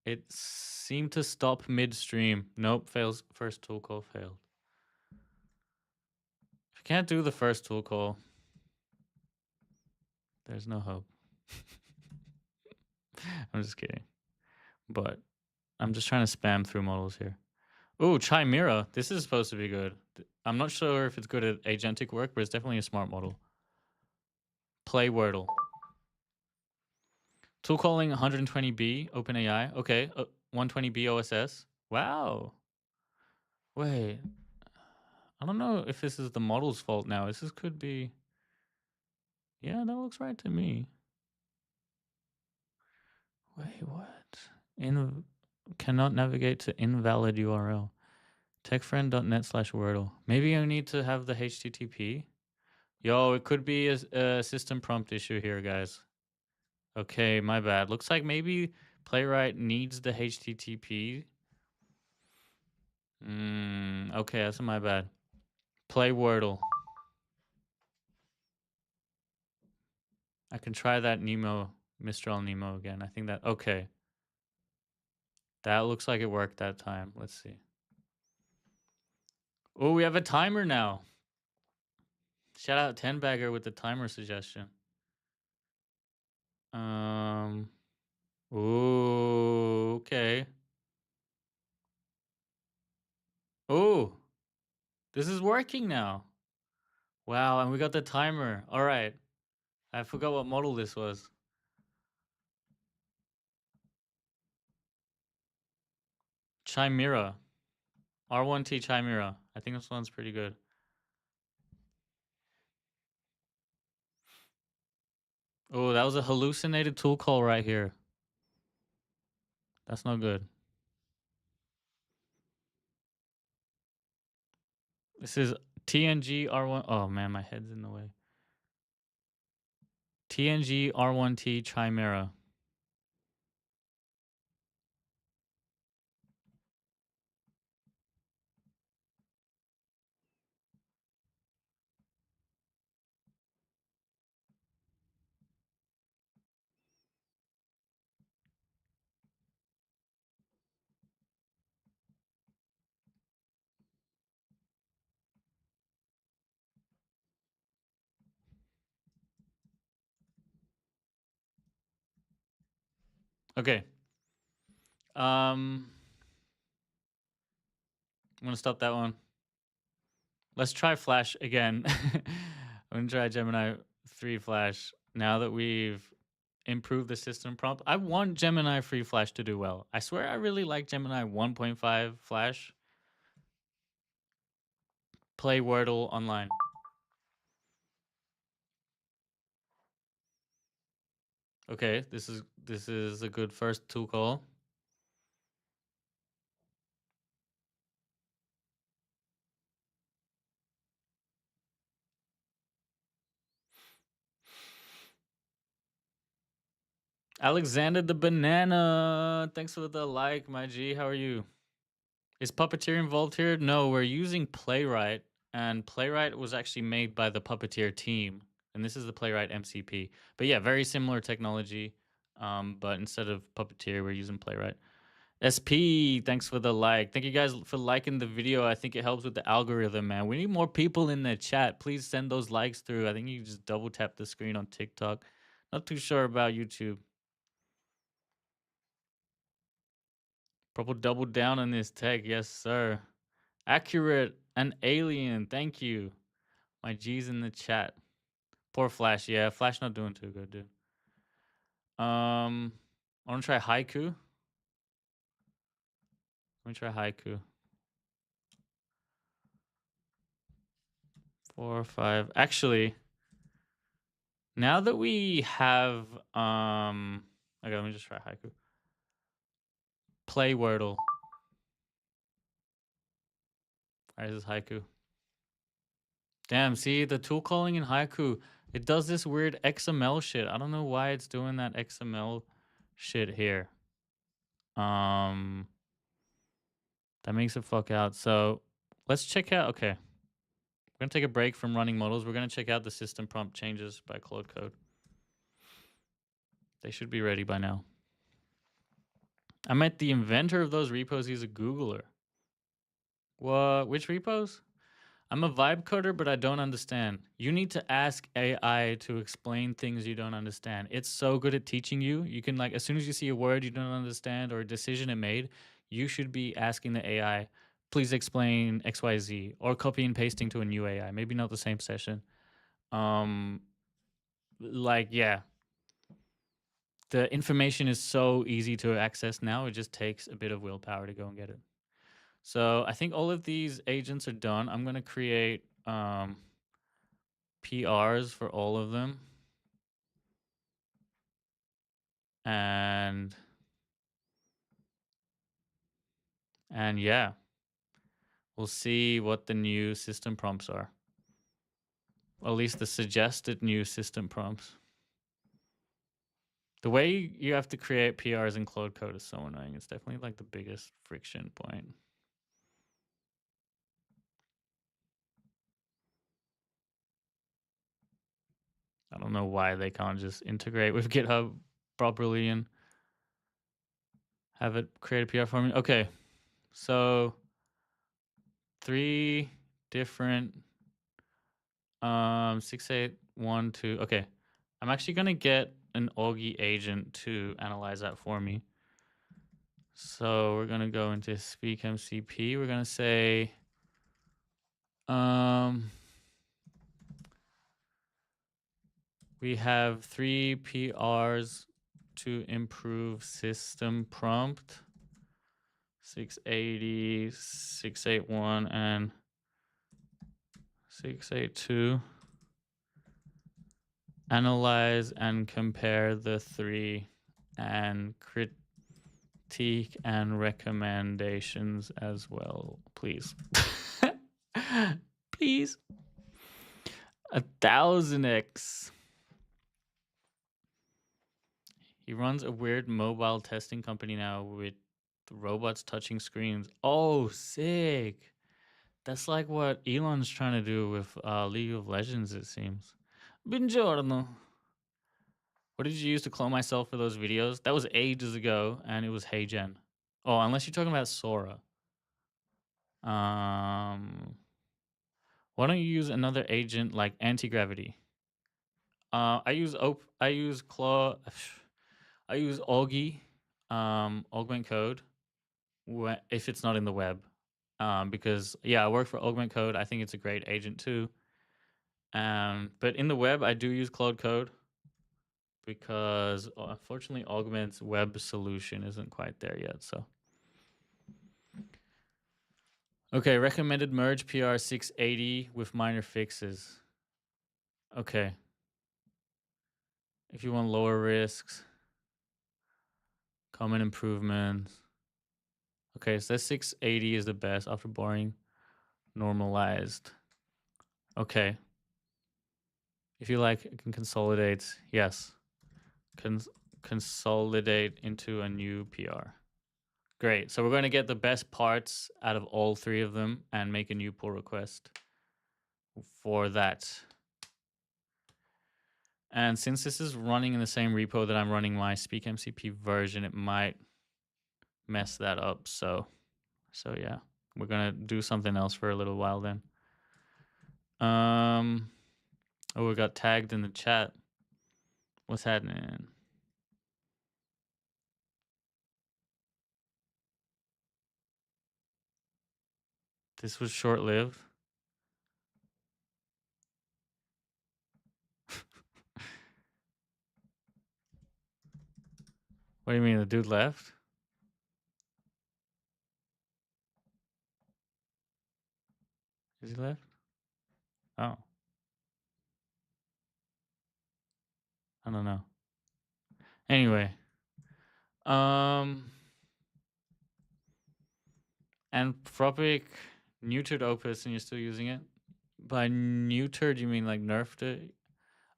It seemed to stop midstream. Nope, fails. First tool call failed. If you can't do the first tool call, there's no hope. I'm just kidding. But I'm just trying to spam through models here. Oh, Chimera. This is supposed to be good. I'm not sure if it's good at agentic work, but it's definitely a smart model. Play Wordle. Tool calling 120B, OpenAI. Okay, 120B OSS. Wow. Wait. I don't know if this is the model's fault now. This could be... Yeah, that looks right to me. Wait, what? Cannot navigate to invalid URL. Techfriend.net/Wordle. Maybe I need to have the HTTP. Yo, it could be a system prompt issue here, guys. Okay, my bad. Looks like maybe Playwright needs the HTTP. Okay, that's my bad. Play Wordle. I can try that Mistral Nemo again. I think that, okay. That looks like it worked that time. Let's see. Oh, we have a timer now. Shout out 10-bagger with the timer suggestion. Ooh, okay. Oh, this is working now. Wow, and we got the timer. All right. I forgot what model this was. Chimera. R1T Chimera. I think this one's pretty good. Oh, that was a hallucinated tool call right here. That's no good. This is TNG R1. Oh man, my head's in the way. TNG R1T Chimera. Okay. I'm gonna stop that one. Let's try Flash again. I'm gonna try Gemini 3 Flash. Now that we've improved the system prompt, I want Gemini Free Flash to do well. I swear I really like Gemini 1.5 Flash. Play Wordle online. Okay, this is a good first tool call. Alexander the Banana, thanks for the like, my G. How are you? Is Puppeteer involved here? No, we're using Playwright, and Playwright was actually made by the Puppeteer team, and this is the Playwright MCP. But yeah, very similar technology, but instead of Puppeteer, we're using Playwright. SP, thanks for the like. Thank you guys for liking the video. I think it helps with the algorithm, man. We need more people in the chat. Please send those likes through. I think you just double tap the screen on TikTok. Not too sure about YouTube. Purple double down on this tech. Yes, sir. Accurate and alien. Thank you. My G's in the chat. Poor Flash. Yeah, Flash not doing too good, dude. I want to try haiku. Let me try haiku. 4 or 5. Actually, now that we have okay, let me just try haiku. Play Wordle. Alright, this is haiku. Damn, see the tool calling in haiku, it does this weird XML shit. I don't know why it's doing that XML shit here. That makes it fuck out. So let's check out. Okay, we're gonna take a break from running models. We're gonna check out the system prompt changes by Claude Code. They should be ready by now. I met the inventor of those repos. He's a Googler. What? Which repos? I'm a vibe coder, but I don't understand. You need to ask AI to explain things you don't understand. It's so good at teaching you. You can, like, as soon as you see a word you don't understand or a decision it made, you should be asking the AI, please explain XYZ, or copy and pasting to a new AI. Maybe not the same session. Like, yeah. The information is so easy to access now. It just takes a bit of willpower to go and get it. So I think all of these agents are done. I'm going to create PRs for all of them. And yeah, we'll see what the new system prompts are. Or at least the suggested new system prompts. The way you have to create PRs in Claude Code is so annoying. It's definitely like the biggest friction point. I don't know why they can't just integrate with GitHub properly and have it create a PR for me. Okay, so 3 different 6812. Okay, I'm actually gonna get an Augie agent to analyze that for me. So we're gonna go into speak MCP. We're gonna say we have 3 PRs to improve system prompt. 680, 681, and 682. Analyze and compare the three and critique and recommendations as well, please. Please. 1000x. He runs a weird mobile testing company now with robots touching screens. Oh, sick. That's like what Elon's trying to do with League of Legends, it seems. Buongiorno. What did you use to clone myself for those videos? That was ages ago, and it was HeyGen. Oh, unless you're talking about Sora. Why don't you use another agent like anti-gravity? I use Claw. I use Augie, Augment Code, if it's not in the web. Because yeah, I work for Augment Code. I think it's a great agent too. But in the web, I do use Claude Code because unfortunately, Augment's web solution isn't quite there yet. So. Okay, recommended merge PR 680 with minor fixes. Okay. If you want lower risks, common improvements. Okay, so that 680 is the best after boring normalized. Okay. If you like, it can consolidate. Yes. Consolidate into a new PR. Great. So we're going to get the best parts out of all three of them and make a new pull request for that. And since this is running in the same repo that I'm running my SpeakMCP version, it might mess that up. So yeah, we're gonna do something else for a little while then. Oh, we got tagged in the chat. What's happening? This was short-lived. What do you mean, the dude left? Is he left? Oh. I don't know. Anyway. Anthropic neutered Opus and you're still using it? By neutered, you mean like nerfed it?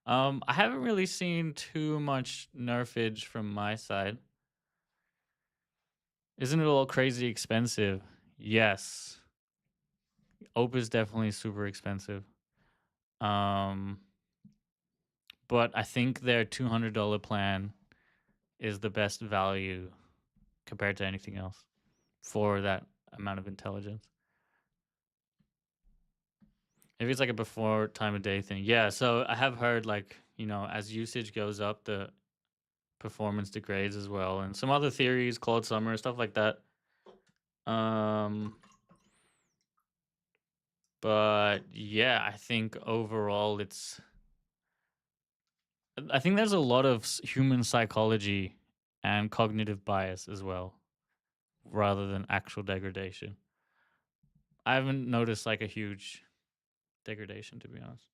I haven't really seen too much nerfage from my side. Isn't it all crazy expensive? Yes. Opus definitely super expensive. But I think their $200 plan is the best value compared to anything else for that amount of intelligence. Maybe it's like a before time of day thing. Yeah, so I have heard like, you know, as usage goes up, the performance degrades as well. And some other theories, Claude Summer, stuff like that. But yeah, I think overall I think there's a lot of human psychology and cognitive bias as well, rather than actual degradation. I haven't noticed like a huge degradation, to be honest.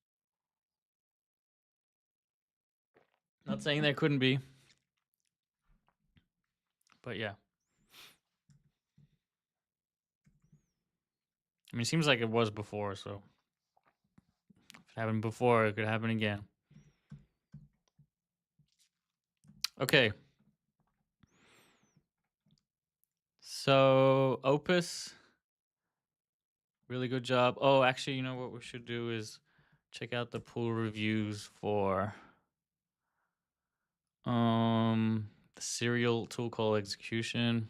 Not saying there couldn't be, but yeah. I mean, it seems like it was before, so if it happened before, it could happen again. Okay. So, Opus, really good job. Oh, actually, you know what we should do is check out the pull reviews for the serial tool call execution.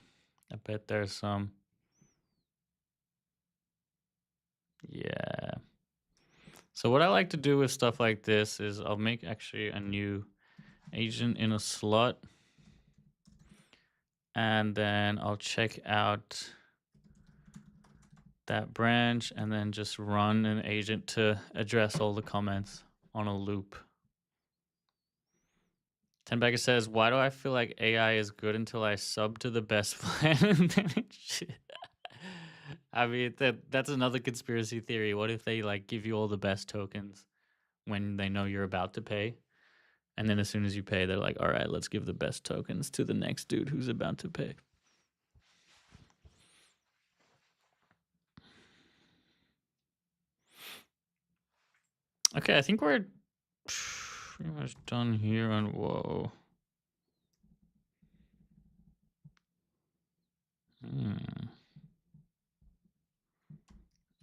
I bet there's some. Yeah. So what I like to do with stuff like this is I'll make actually a new agent in a slot. And then I'll check out that branch and then just run an agent to address all the comments on a loop. Tenbagger says, "Why do I feel like AI is good until I sub to the best plan?" And then it shit. I mean, that's another conspiracy theory. What if they like give you all the best tokens when they know you're about to pay, and then as soon as you pay, they're like, "All right, let's give the best tokens to the next dude who's about to pay." Okay, I think we're pretty much done here on whoa.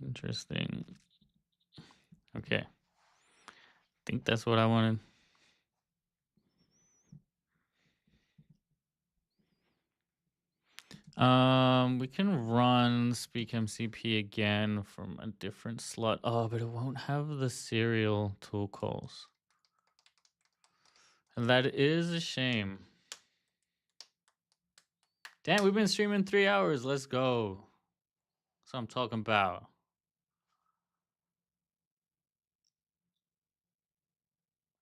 Interesting. Okay. I think that's what I wanted. We can run Speak MCP again from a different slot. Oh, but it won't have the serial tool calls. And that is a shame. Damn, we've been streaming 3 hours. Let's go. That's what I'm talking about.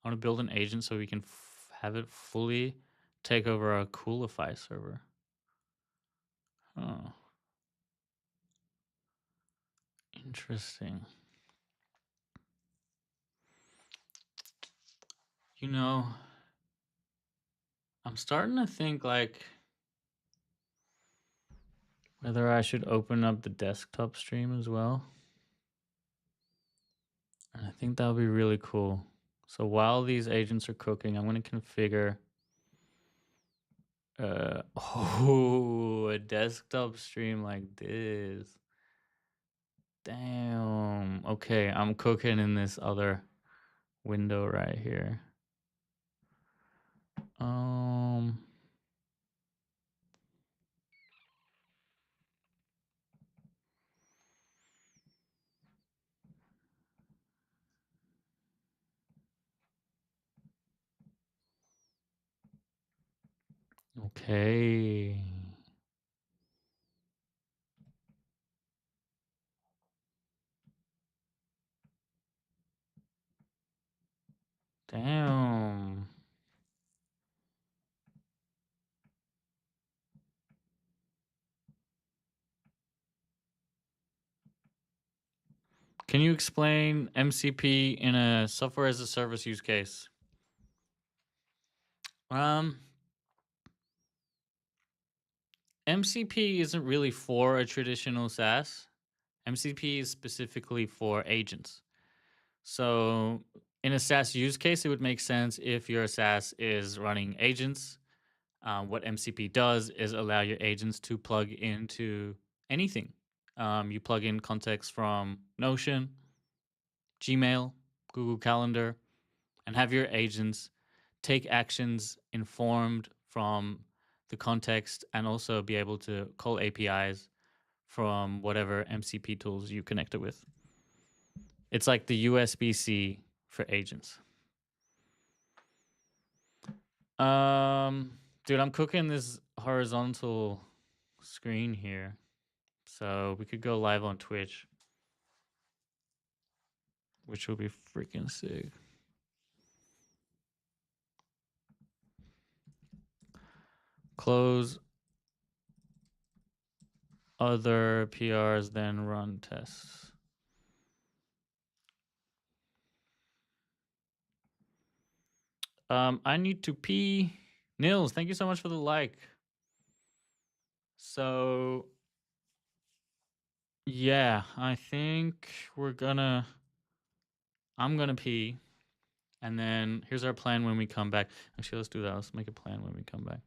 I want to build an agent so we can have it fully take over our Coolify server. Oh. Interesting. You know, I'm starting to think like whether I should open up the desktop stream as well. And I think that would be really cool. So while these agents are cooking, I'm going to configure a desktop stream like this. Damn. Okay, I'm cooking in this other window right here. Okay. Damn. Can you explain MCP in a software as a service use case? MCP isn't really for a traditional SaaS. MCP is specifically for agents. So in a SaaS use case, it would make sense if your SaaS is running agents. What MCP does is allow your agents to plug into anything. You plug in context from Notion, Gmail, Google Calendar, and have your agents take actions informed from the context and also be able to call APIs from whatever MCP tools you connect it with. It's like the USB-C for agents. Dude, I'm cooking this horizontal screen here. So we could go live on Twitch, which will be freaking sick. Close other PRs, then run tests. I need to pee. Nils, thank you so much for the like. So yeah, I think I'm gonna pee. And then here's our plan when we come back. Actually, let's do that. Let's make a plan when we come back.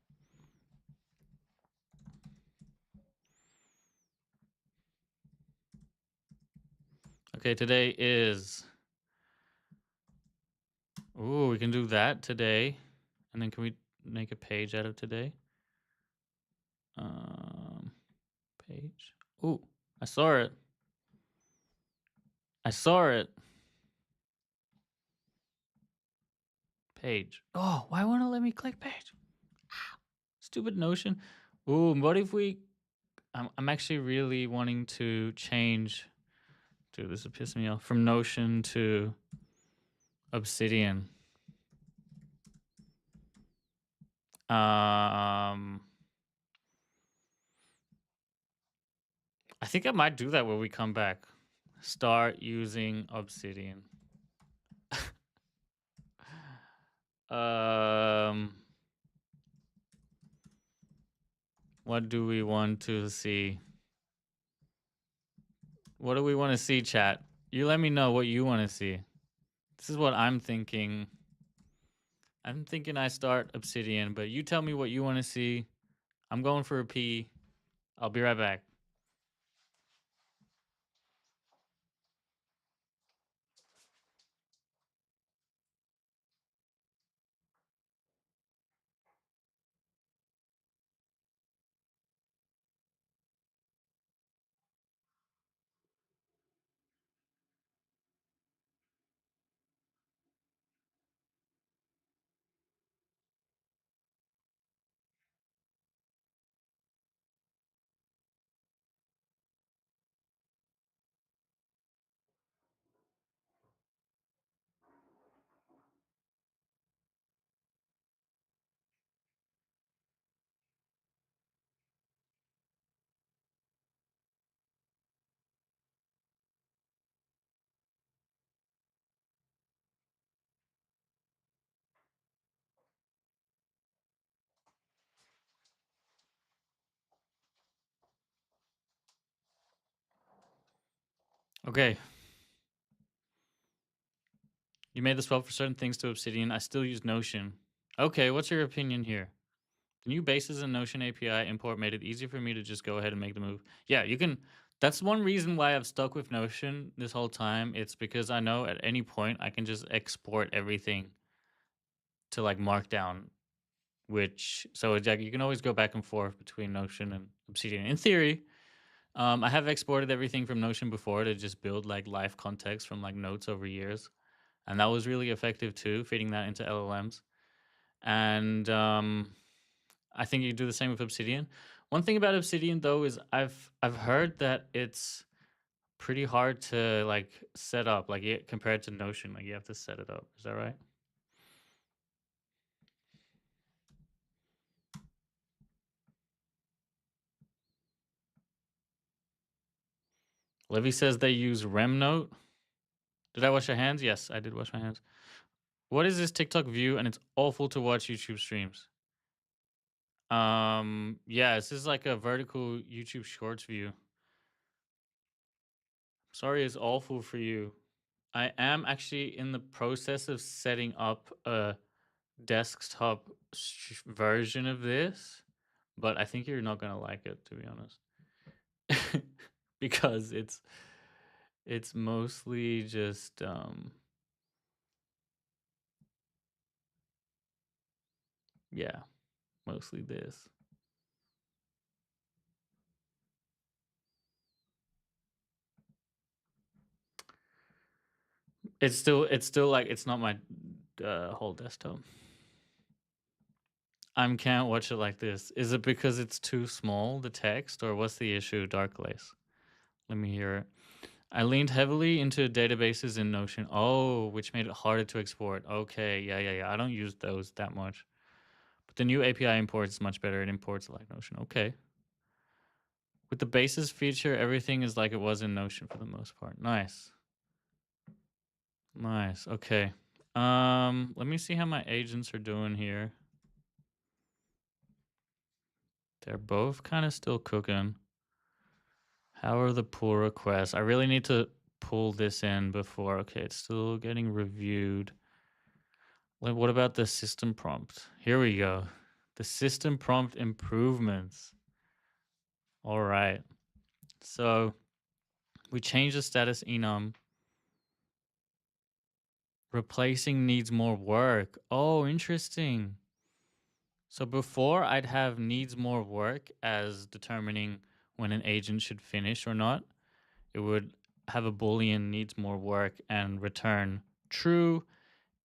Okay, today is... Ooh, we can do that today. And then can we make a page out of today? Page. Ooh, I saw it. I saw it. Page. Oh, why won't it let me click page? Stupid Notion. Ooh, what if we... I'm actually really wanting to change... Dude, this is pissing me off. From Notion to Obsidian. Um, I think I might do that when we come back. Start using Obsidian. um, what do we want to see? What do we want to see, chat? You let me know what you want to see. This is what I'm thinking. I'm thinking I start Obsidian, but you tell me what you want to see. I'm going for a pee. I'll be right back. Okay. You made the swap for certain things to Obsidian. I still use Notion. Okay, what's your opinion here? The new bases and Notion API import made it easy for me to just go ahead and make the move. Yeah, you can. That's one reason why I've stuck with Notion this whole time. It's because I know at any point I can just export everything to like Markdown, which so it's like you can always go back and forth between Notion and Obsidian. In theory, I have exported everything from Notion before to just build like live context from like notes over years, and that was really effective too, feeding that into LLMs. And I think you do the same with Obsidian. One thing about Obsidian though is I've heard that it's pretty hard to like set up, like compared to Notion, like you have to set it up. Is that right? Levy says they use Remnote. Did I wash your hands? Yes, I did wash my hands. What is this TikTok view? And it's awful to watch YouTube streams. Yeah, this is like a vertical YouTube Shorts view. Sorry, it's awful for you. I am actually in the process of setting up a desktop version of this, but I think you're not gonna like it, to be honest, because it's mostly just yeah, mostly this. It's still like it's not my whole desktop. I can't watch it like this. Is it because it's too small, the text, or what's the issue, Dark Lace? Let me hear it. I leaned heavily into databases in Notion. Oh, which made it harder to export. Okay, yeah. I don't use those that much. But the new API imports is much better. It imports like Notion. Okay. With the basis feature, everything is like it was in Notion for the most part. Nice. Nice. Okay. Let me see how my agents are doing here. They're both kind of still cooking. How are the pull requests? I really need to pull this in before. Okay, it's still getting reviewed. What about the system prompt? Here we go. The system prompt improvements. All right. So we change the status enum. Replacing needs more work. Oh, interesting. So before I'd have needs more work as determining when an agent should finish or not. It would have a boolean needs more work and return true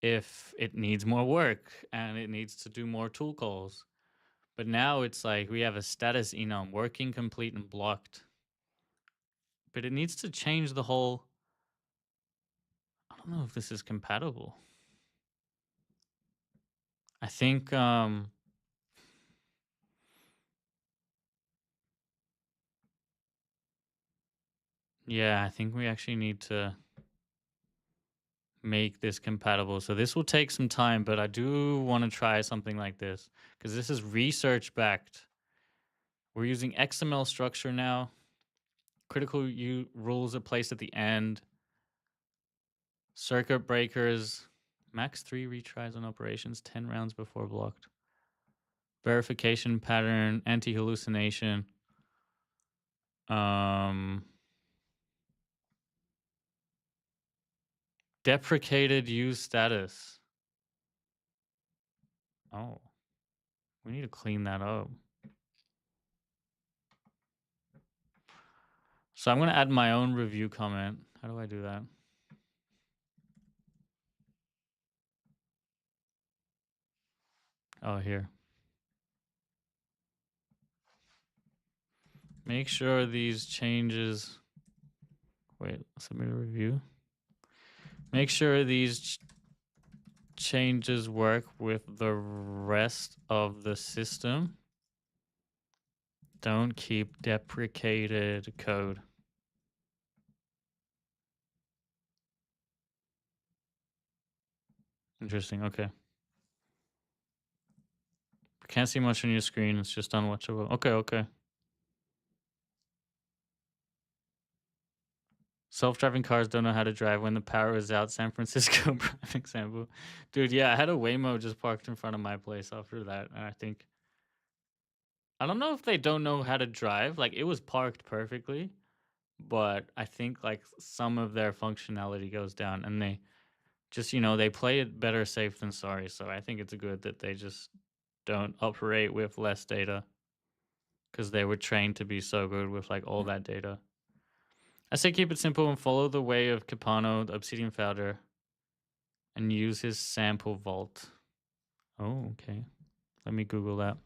if it needs more work and it needs to do more tool calls. But now it's like we have a status enum working, complete, and blocked. But it needs to change the whole. I don't know if this is compatible. I think Yeah, I think we actually need to make this compatible. So this will take some time, but I do want to try something like this because this is research backed. We're using XML structure now. Critical rules are placed at the end. Circuit breakers. Max 3 retries on operations, 10 rounds before blocked. Verification pattern, anti-hallucination. Deprecated use status. Oh, we need to clean that up. So I'm going to add my own review comment. How do I do that? Oh, here. Make sure these changes... Wait, submit a review. Make sure these changes work with the rest of the system. Don't keep deprecated code. Interesting, okay. Can't see much on your screen, it's just unwatchable. Okay. Self-driving cars don't know how to drive when the power is out. San Francisco prime example. Dude, yeah, I had a Waymo just parked in front of my place after that, and I don't know if they don't know how to drive. Like, it was parked perfectly, but I think like some of their functionality goes down, and they just, they play it better safe than sorry. So I think it's good that they just don't operate with less data because they were trained to be so good with like all that data. I say keep it simple and follow the way of Capano, the Obsidian founder, and use his sample vault. Oh, okay. Let me Google that.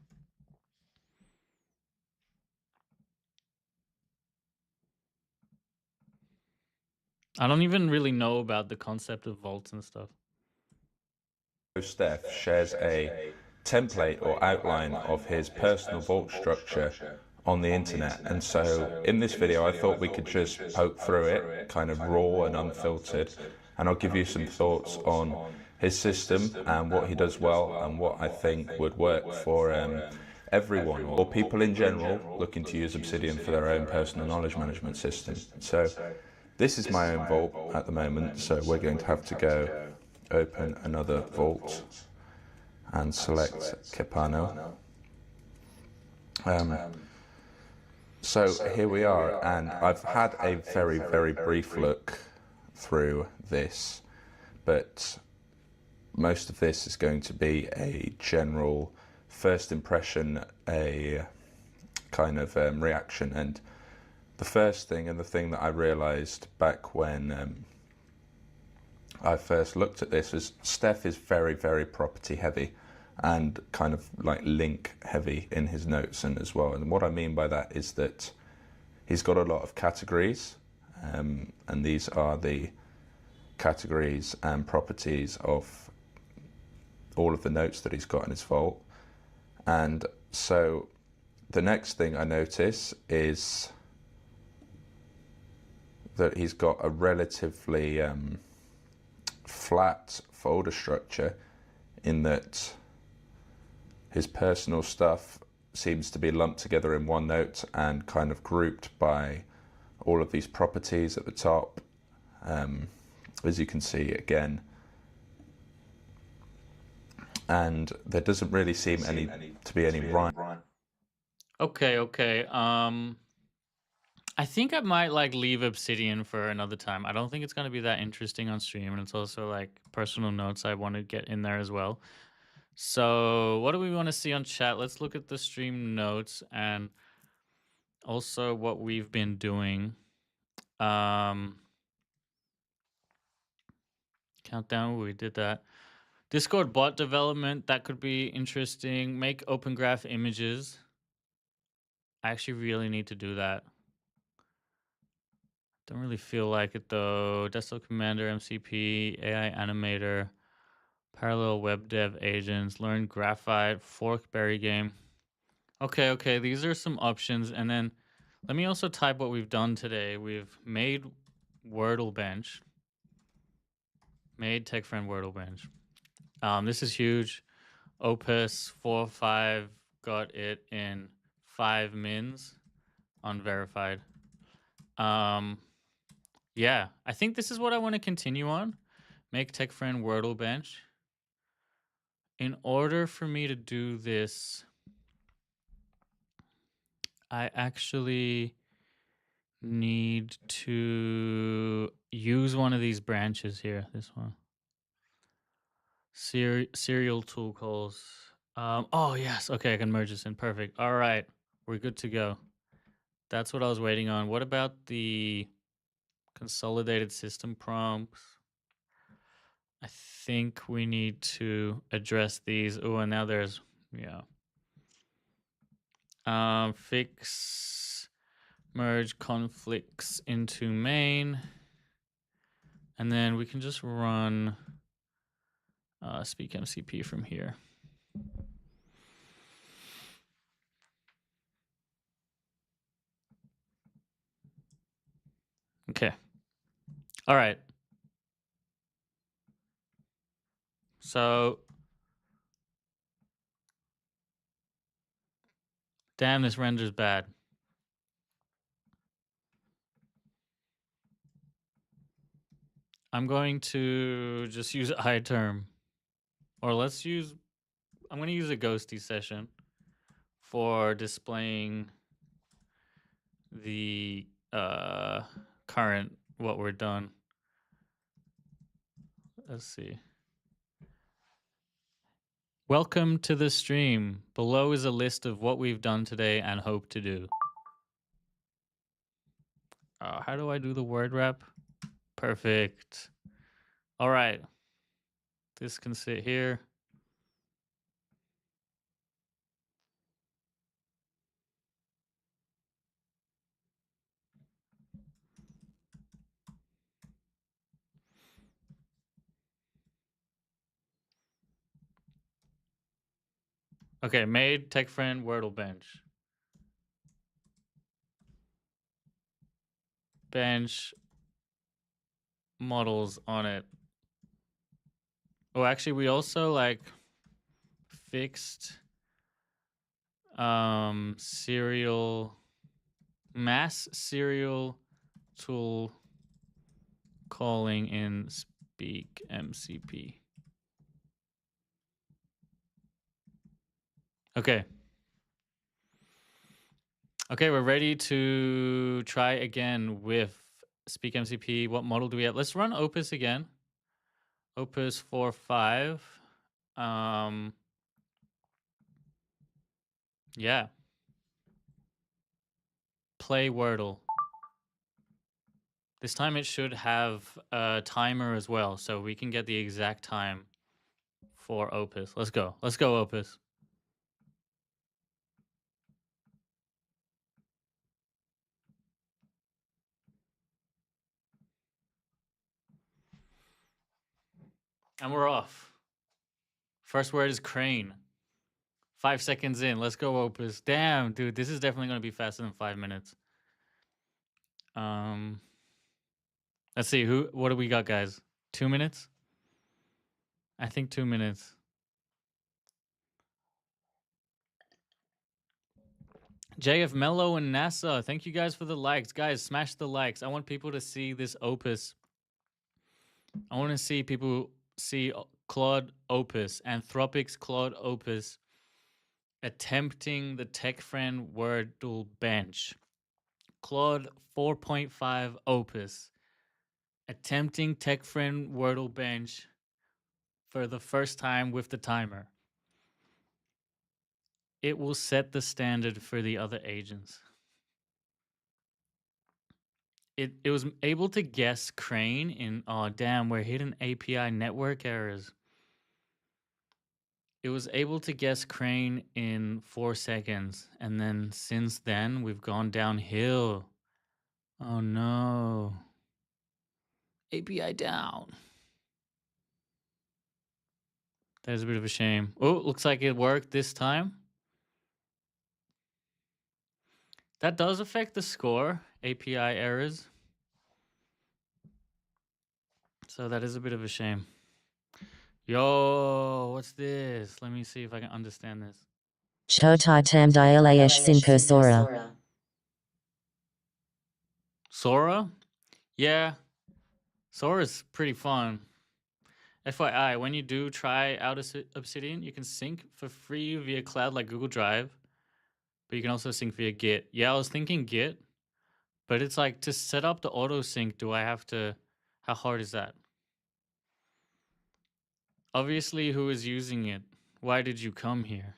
I don't even really know about the concept of vaults and stuff. Steph shares a template or outline of his personal vault structure on the internet, and so in this video I thought we could just poke through it kind of raw and unfiltered, and I'll give you some thoughts on his system and what he does well and what I think would work for everyone or people in general looking to use Obsidian for their own personal knowledge management system. So this is my own vault at the moment, so we're going to have to go open another vault and select Capano. So here we are, and I've had a very, very brief look through this, but most of this is going to be a general first impression, a kind of reaction. And the first thing, and the thing that I realized back when I first looked at this, was Steph is very, very property heavy and kind of like link heavy in his notes and as well. And what I mean by that is that he's got a lot of categories, and these are the categories and properties of all of the notes that he's got in his vault. And so the next thing I notice is that he's got a relatively flat folder structure, in that his personal stuff seems to be lumped together in one note and kind of grouped by all of these properties at the top, as you can see again. And there doesn't really seem to be any rhyme. Okay. I think I might like leave Obsidian for another time. I don't think it's gonna be that interesting on stream, and it's also like personal notes I want to get in there as well. So what do we want to see on chat? Let's look at the stream notes and also what we've been doing. Countdown, we did that. Discord bot development, that could be interesting. Make open graph images. I actually really need to do that. Don't really feel like it though. Desktop Commander, MCP, AI Animator, Parallel Web Dev Agents, Learn Graphite, Forkberry Game. Okay. These are some options. And then Let me also type what we've done today. We've made Wordle bench. Made TechFriend Wordle bench. This is huge. Opus 4.5 got it in 5 mins unverified. Yeah, I think this is what I want to continue on. Make TechFriend Wordle bench. In order for me to do this, I actually need to use one of these branches here. This one. Serial tool calls. Oh, yes. Okay, I can merge this in. Perfect. All right. We're good to go. That's what I was waiting on. What about the consolidated system prompts? I think we need to address these. Oh, and now there's, yeah. Fix merge conflicts into main. And then we can just run speak MCP from here. Okay. All right. So, damn, this renders bad. I'm going to just use iTerm. Or let's use, I'm going to use a ghosty session for displaying the current, what we're done. Let's see. Welcome to the stream. Below is a list of what we've done today and hope to do. How do I do the word wrap? Perfect. All right. This can sit here. Okay, made TechFriend Wordle bench. Bench models on it. Oh, actually, we also like fixed serial mass serial tool calling in speak MCP. Okay. Okay, we're ready to try again with speak MCP. What model do we have? Let's run Opus again. Opus 4.5. Yeah. Play Wordle. This time it should have a timer as well, so we can get the exact time for Opus. Let's go. Let's go, Opus. And we're off. First word is crane. 5 seconds in. Let's go, Opus. Damn, dude, this is definitely going to be faster than 5 minutes. Let's see. What do we got, guys? 2 minutes? I think 2 minutes. JF Mello and NASA, thank you guys for the likes. Guys, smash the likes. I want people to see this Opus. I want to see people see Claude Opus, Anthropic's Claude Opus, attempting the TechFriend Wordle bench. Claude 4.5 Opus, attempting TechFriend Wordle bench for the first time with the timer. It will set the standard for the other agents. It was able to guess crane in, oh damn, we're hitting API network errors. It was able to guess crane in 4 seconds, and then since then we've gone downhill. Oh no. API down. That is a bit of a shame. Oh, looks like it worked this time. That does affect the score, API errors. So that is a bit of a shame. Yo, what's this? Let me see if I can understand this. Chota tam dialayesh sinko sora. Sora? Yeah, Sora's pretty fun. FYI, when you do try out Obsidian, you can sync for free via cloud like Google Drive, but you can also sync via Git. Yeah, I was thinking Git, but it's like to set up the auto sync, do I have to, how hard is that? Obviously, who is using it? Why did you come here?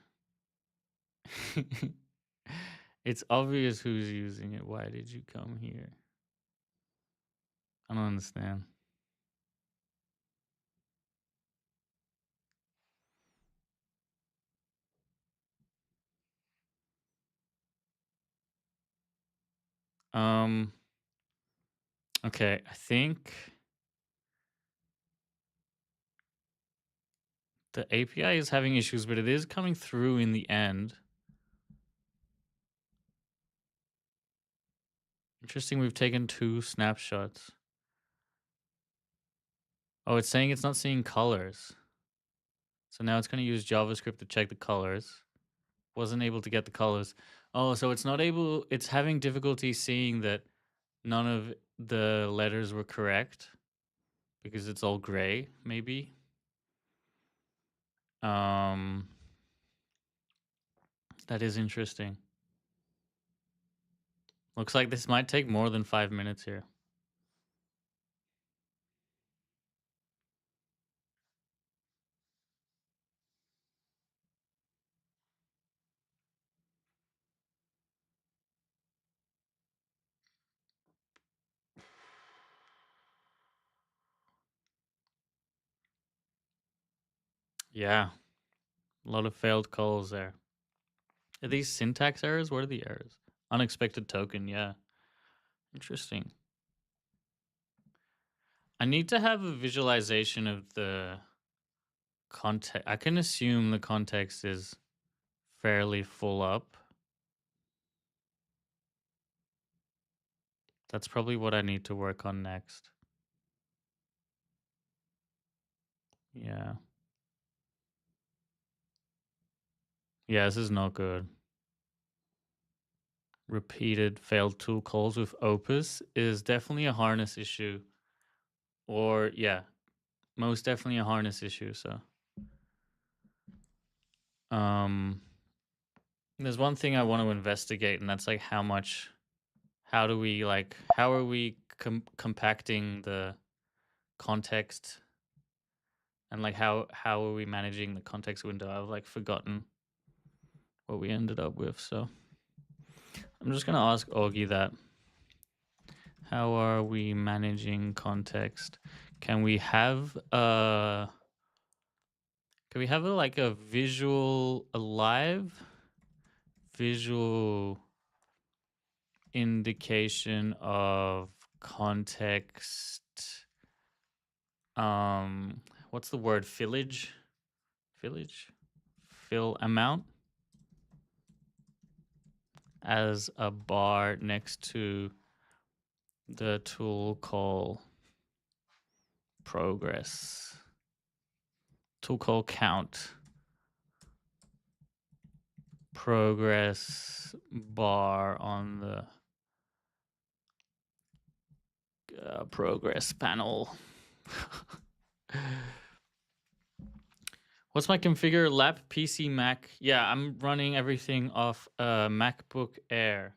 It's obvious who's using it. Why did you come here? I don't understand. Okay, I think the API is having issues, but it is coming through in the end. Interesting, we've taken 2 snapshots. Oh, it's saying it's not seeing colors. So now it's going to use JavaScript to check the colors. Wasn't able to get the colors. Oh, so it's not able, it's having difficulty seeing that none of the letters were correct because it's all gray, maybe. That is interesting. Looks like this might take more than 5 minutes here. Yeah, a lot of failed calls there. Are these syntax errors? What are the errors? Unexpected token, yeah. Interesting. I need to have a visualization of the context. I can assume the context is fairly full up. That's probably what I need to work on next. Yeah. Yeah, this is not good. Repeated failed tool calls with Opus is definitely a harness issue. Or, yeah, most definitely a harness issue, so. There's one thing I want to investigate, and that's like how are we compacting the context, and like how are we managing the context window? I've like forgotten what we ended up with, so I'm just gonna ask Augie that. How are we managing context? Can we have like a live visual indication of context? What's the word? Fill amount as a bar next to the tool call progress. Tool call count. Progress bar on the progress panel. What's my configure? Lap PC Mac? Yeah, I'm running everything off MacBook Air.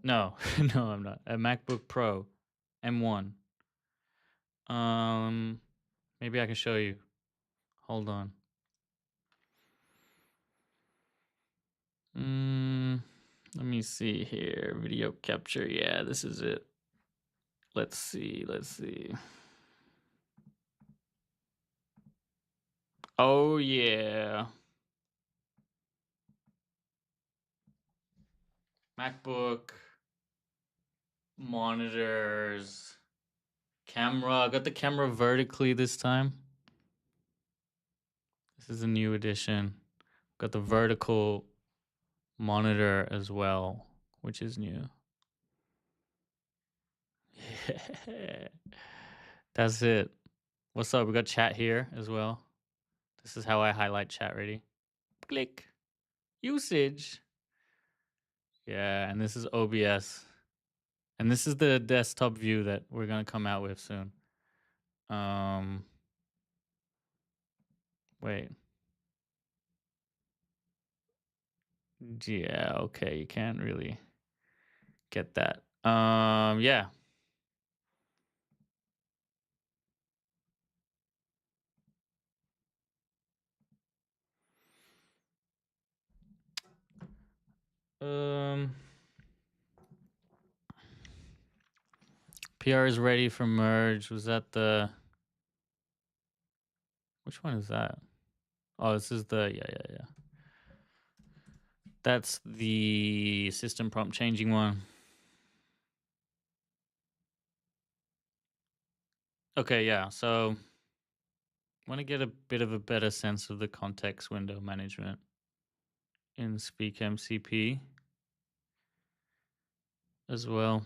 No, no, I'm not. A MacBook Pro M1. Maybe I can show you. Hold on. Let me see here. Video capture. Yeah, this is it. Let's see. Oh, yeah. MacBook. Monitors. Camera. I got the camera vertically this time. This is a new edition. Got the vertical monitor as well, which is new. That's it. What's up? We got chat here as well. This is how I highlight chat. Ready? Click. Usage. Yeah, and this is OBS. And this is the desktop view that we're gonna come out with soon. Wait. Yeah, okay, you can't really get that. Yeah. PR is ready for merge. Was that the... Which one is that? Oh, this is the... Yeah. That's the system prompt changing one. Okay, yeah. So want to get a bit of a better sense of the context window management in Speak MCP as well.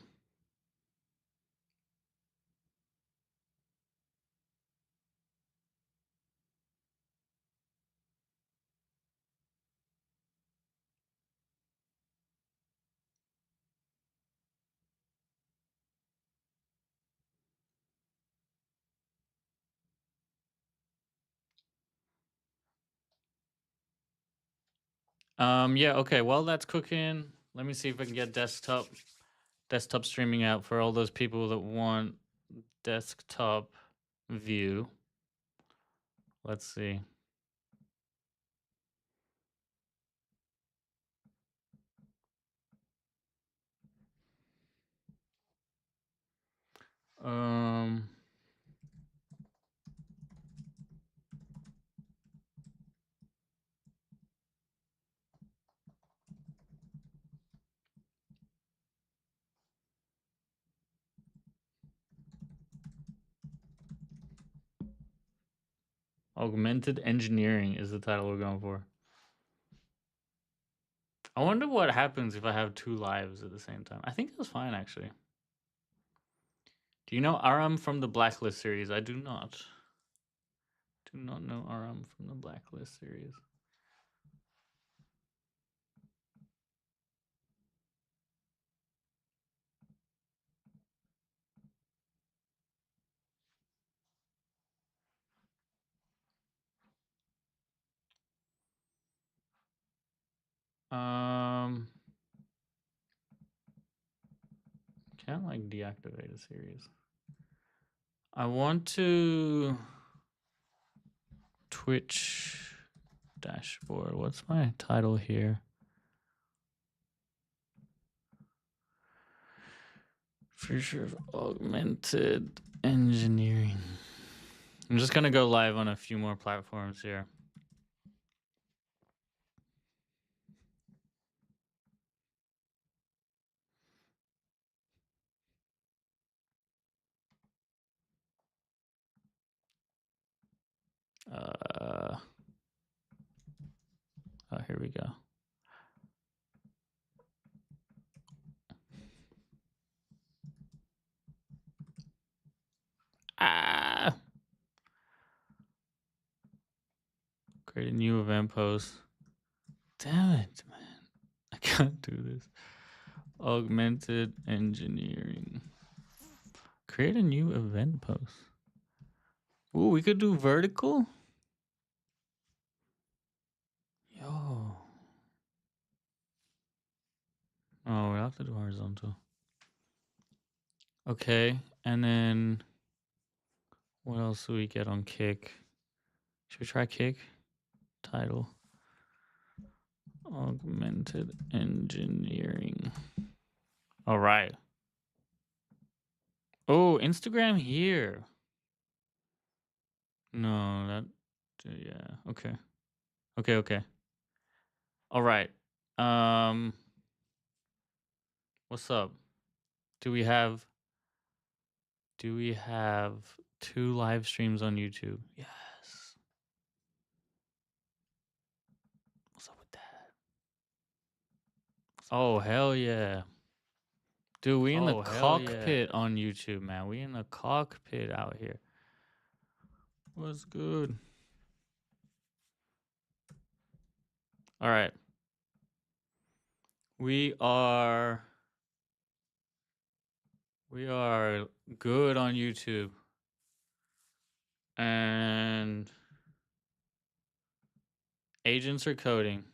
Yeah, okay. While that's cooking, let me see if I can get desktop streaming out for all those people that want desktop view. Let's see. Augmented engineering is the title we're going for. I wonder what happens if I have two lives at the same time. I think it was fine, actually. Do you know Aram from the Blacklist series? I do not. Do not know Aram from the Blacklist series. Can't like deactivate a series. I want to Twitch dashboard. What's my title here? Future of augmented engineering. I'm just gonna go live on a few more platforms here. Oh, here we go. Create a new event post. Damn it, man. I can't do this. Augmented engineering. Create a new event post. Ooh, we could do vertical? Yo. Oh, we have to do horizontal. Okay, and then what else do we get on Kick? Should we try Kick? Title. Augmented engineering. All right. Oh, Instagram here. No, that... Yeah, okay. Okay. All right. What's up? Do we have two live streams on YouTube? Yes. What's up with that? Oh, hell yeah. Dude, we in the cockpit on YouTube, man. We in the cockpit out here. What's good? All right. We are good on YouTube. And agents are coding.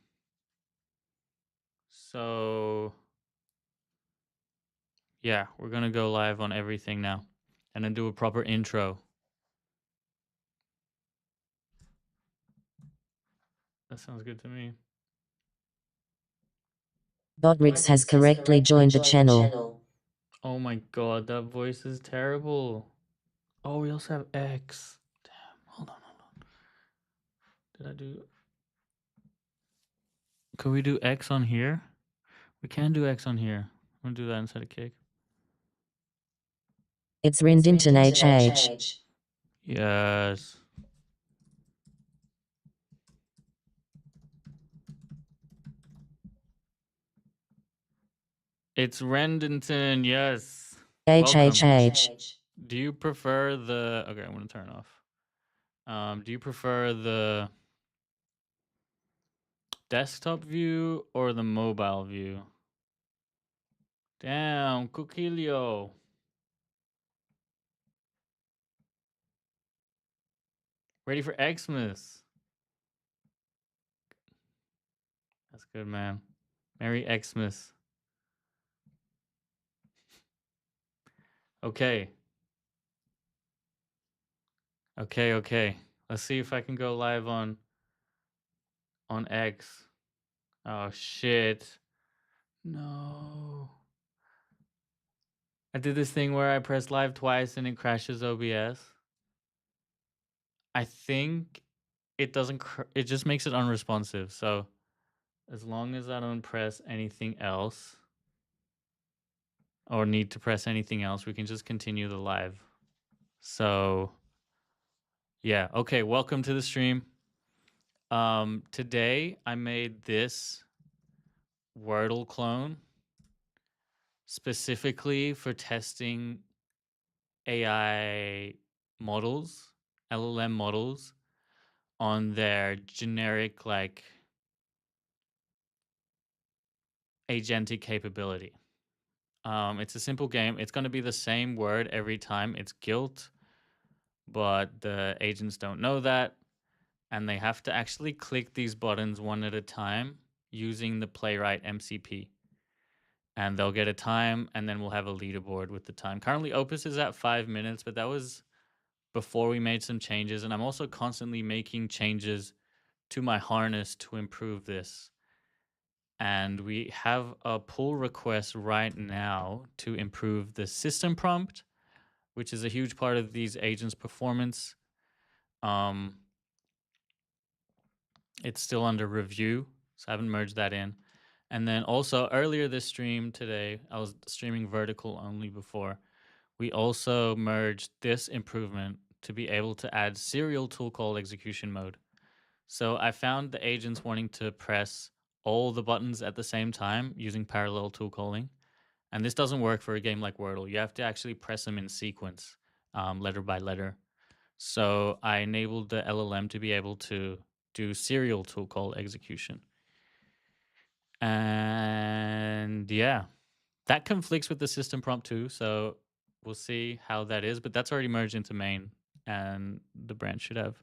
So yeah, we're gonna go live on everything now and then do a proper intro. That sounds good to me. Bodrix has correctly joined the channel. Oh my god, that voice is terrible. Oh, we also have X. Damn, hold on. Did I do... Could we do X on here? We can do X on here. I'm gonna do that inside of Cake. It's Rindinton HH. Yes. It's Rendington, yes. HHH. Do you prefer the... Okay, I'm gonna turn off. Do you prefer the desktop view or the mobile view? Damn, Coquilio. Ready for Xmas. That's good, man. Merry Xmas. Okay. Okay. Let's see if I can go live on X. Oh shit. No. I did this thing where I press live twice and it crashes OBS. I think it doesn't it just makes it unresponsive. So as long as I don't press anything else or need to press anything else, we can just continue the live. So yeah, okay, welcome to the stream. Today I made this Wordle clone specifically for testing AI models, LLM models, on their generic like agentic capability. It's a simple game. It's going to be the same word every time. It's guilt, but the agents don't know that, and they have to actually click these buttons one at a time using the Playwright MCP. And they'll get a time, and then we'll have a leaderboard with the time. Currently, Opus is at 5 minutes, but that was before we made some changes. And I'm also constantly making changes to my harness to improve this. And we have a pull request right now to improve the system prompt, which is a huge part of these agents' performance. It's still under review, so I haven't merged that in. And then also earlier this stream today, I was streaming vertical only before. We also merged this improvement to be able to add serial tool call execution mode. So I found the agents wanting to press all the buttons at the same time using parallel tool calling. And this doesn't work for a game like Wordle. You have to actually press them in sequence, letter by letter. So I enabled the LLM to be able to do serial tool call execution. And yeah, that conflicts with the system prompt too. So we'll see how that is, but that's already merged into main and the branch should have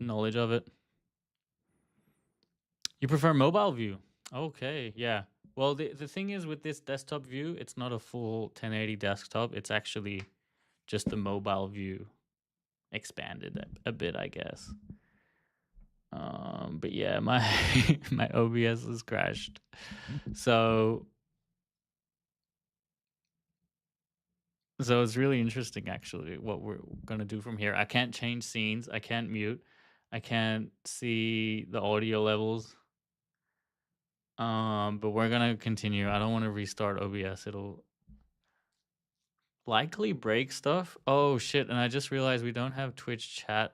knowledge of it. You prefer mobile view? Okay, yeah. Well, the thing is with this desktop view, it's not a full 1080 desktop. It's actually just the mobile view expanded a bit, I guess. But yeah, my my OBS has crashed. So it's really interesting actually what we're gonna do from here. I can't change scenes, I can't mute, I can't see the audio levels. But we're gonna continue. I don't want to restart OBS. It'll likely break stuff. Oh shit, and I just realized we don't have Twitch chat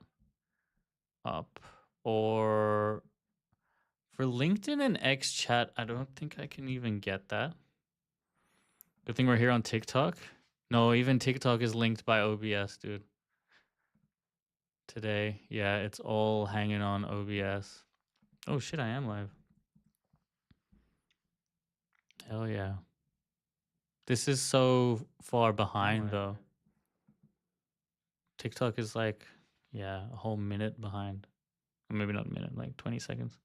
up or For LinkedIn and X chat, I don't think I can even get that. Good thing we're here on TikTok. No, even TikTok is linked by OBS, dude. Today, yeah, it's all hanging on OBS. Oh shit, I am live. Hell yeah. This is so far behind though. TikTok is like, yeah, a whole minute behind. Or maybe not a minute, like 20 seconds.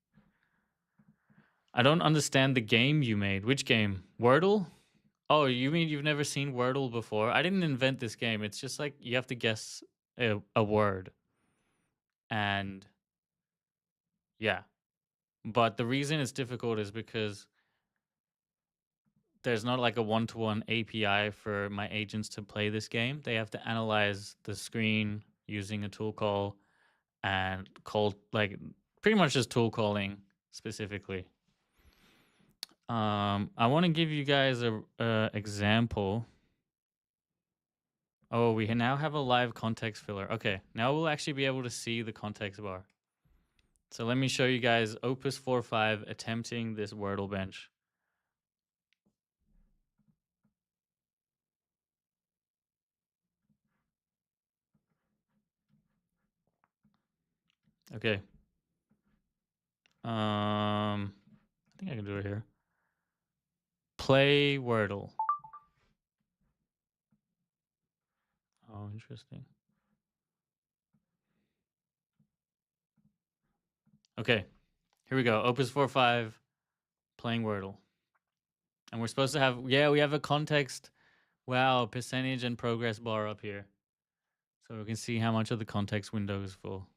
I don't understand the game you made. Which game? Wordle? Oh, you mean you've never seen Wordle before? I didn't invent this game. It's just like you have to guess a word. And yeah. But the reason it's difficult is because there's not like a one-to-one API for my agents to play this game. They have to analyze the screen using a tool call and call, like, pretty much just tool calling specifically. I want to give you guys a example. Oh, we now have a live context filler. Okay, now we'll actually be able to see the context bar. So let me show you guys Opus 4.5 attempting this Wordle bench. Okay. I think I can do it here. Play Wordle. Oh, interesting. Okay, here we go. Opus 4.5, playing Wordle. And we're supposed to have, yeah, we have a context, wow, percentage and progress bar up here. So we can see how much of the context window is full.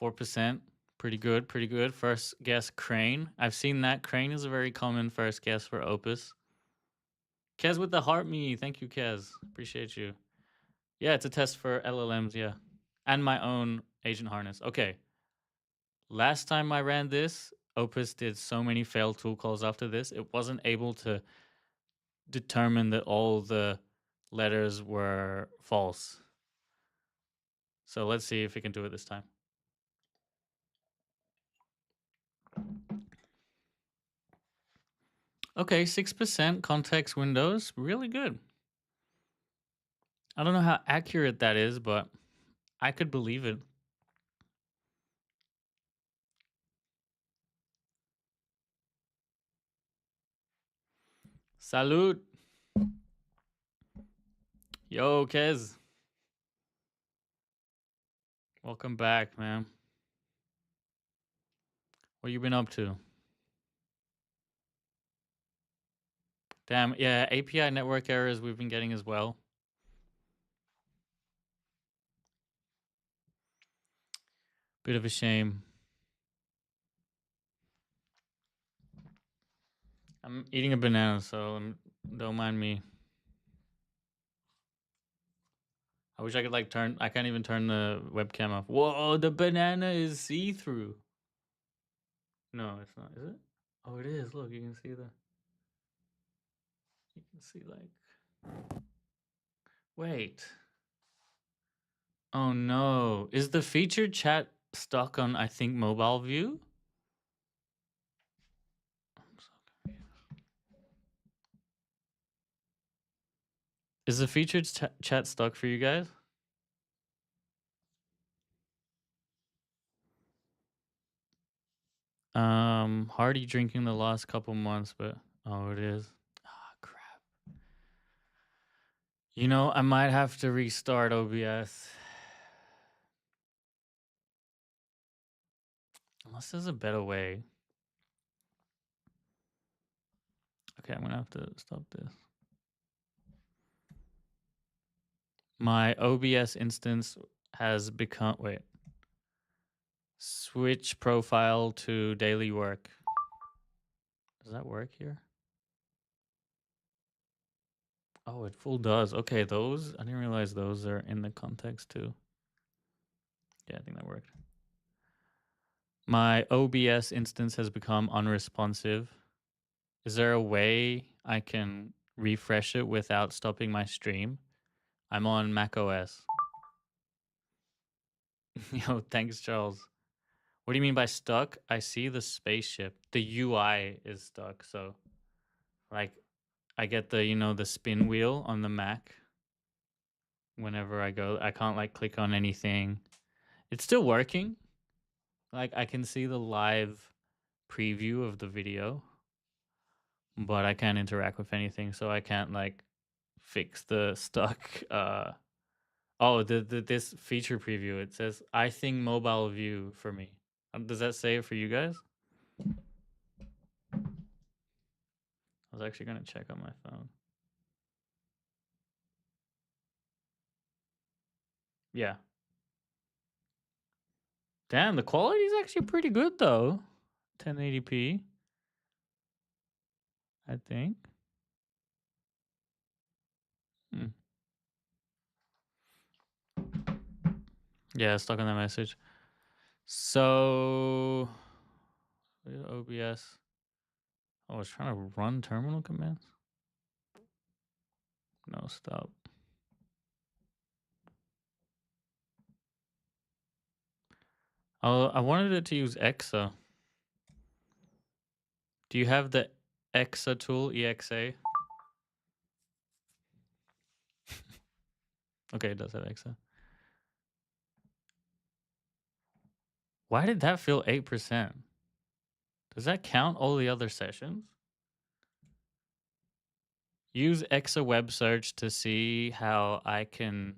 4%, pretty good, pretty good. First guess, crane. I've seen that. Crane is a very common first guess for Opus. Kez with the heart me. Thank you, Kez. Appreciate you. Yeah, it's a test for LLMs, yeah. And my own agent harness. Okay. Last time I ran this, Opus did so many failed tool calls after this, it wasn't able to determine that all the letters were false. So let's see if we can do it this time. Okay, 6% context windows, really good. I don't know how accurate that is, but I could believe it. Salute. Yo, Kez. Welcome back, man. What you been up to? Damn, yeah, API network errors we've been getting as well. Bit of a shame. I'm eating a banana, so don't mind me. I wish I could like turn, I can't even turn the webcam off. Whoa, the banana is see-through. No, it's not, is it? Oh, it is. Look, you can see like, wait. Oh no. Is the featured chat stuck on, I think, mobile view? I'm so confused. Is the featured chat stuck for you guys? Hardy drinking the last couple months, but oh, it is. Ah, crap. You know, I might have to restart OBS. Unless there's a better way. Okay, I'm gonna have to stop this. My OBS instance has become, wait. Switch profile to daily work. Does that work here? Oh, it full does. Okay, those, I didn't realize those are in the context too. Yeah, I think that worked. My OBS instance has become unresponsive. Is there a way I can refresh it without stopping my stream? I'm on Mac OS. Yo, thanks, Charles. What do you mean by stuck? I see the spaceship. The UI is stuck. So, like, I get the, the spin wheel on the Mac whenever I go. I can't, like, click on anything. It's still working. Like, I can see the live preview of the video, but I can't interact with anything. So I can't, like, fix the stuck. Oh, this feature preview. It says, I think mobile view for me. Does that say it for you guys? I was actually going to check on my phone. Yeah. Damn, the quality is actually pretty good though. 1080p, I think. Yeah, stuck on that message. So, OBS. Oh, I was trying to run terminal commands. No, stop. Oh, I wanted it to use Exa. Do you have the Exa tool, EXA? Okay, it does have Exa. Why did that feel 8%? Does that count all the other sessions? Use Exa web search to see how I can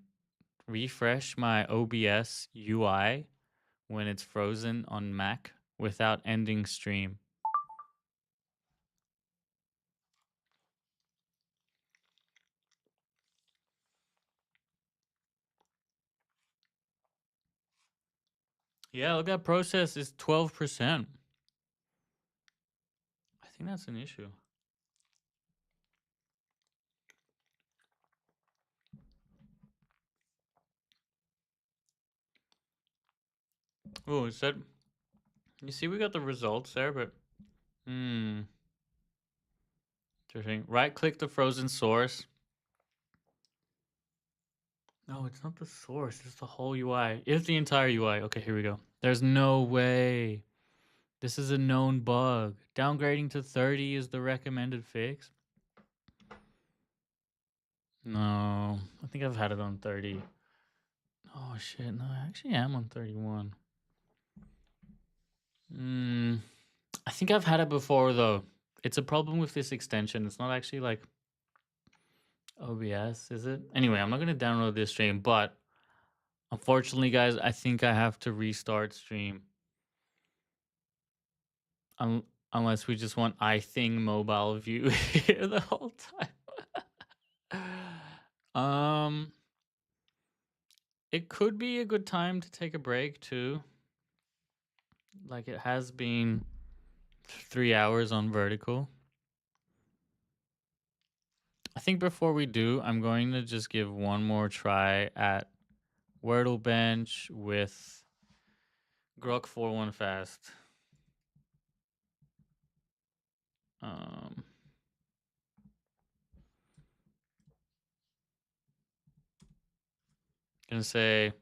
refresh my OBS UI when it's frozen on Mac without ending stream. Yeah, look at process is 12%. I think that's an issue. Oh, it said, you see we got the results there, but interesting. Right click the frozen source. No, it's not the source, it's the whole UI. It's the entire UI. Okay, here we go. There's no way. This is a known bug. Downgrading to 30 is the recommended fix. No, I think I've had it on 30. Oh shit, no, I actually am on 31. I think I've had it before though. It's a problem with this extension. It's not actually like OBS, is it? Anyway, I'm not gonna download this stream, but unfortunately, guys, I think I have to restart stream. Unless we just want iThing mobile view here the whole time. It could be a good time to take a break too. Like it has been 3 hours on vertical. I think before we do, I'm going to just give one more try at Wordle Bench with Grok 4.1 Fast. Gonna say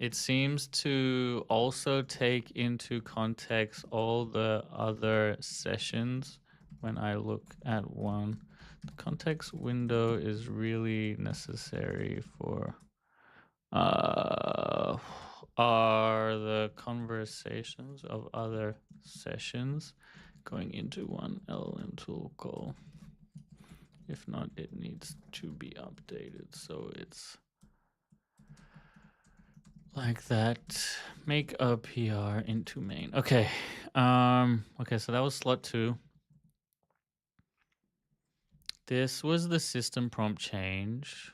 it seems to also take into context all the other sessions when I look at one. The context window is really necessary for are the conversations of other sessions going into one LLM tool call? If not, it needs to be updated. So it's like that. Make a PR into main. Okay. Okay, so that was slot 2. This was the system prompt change.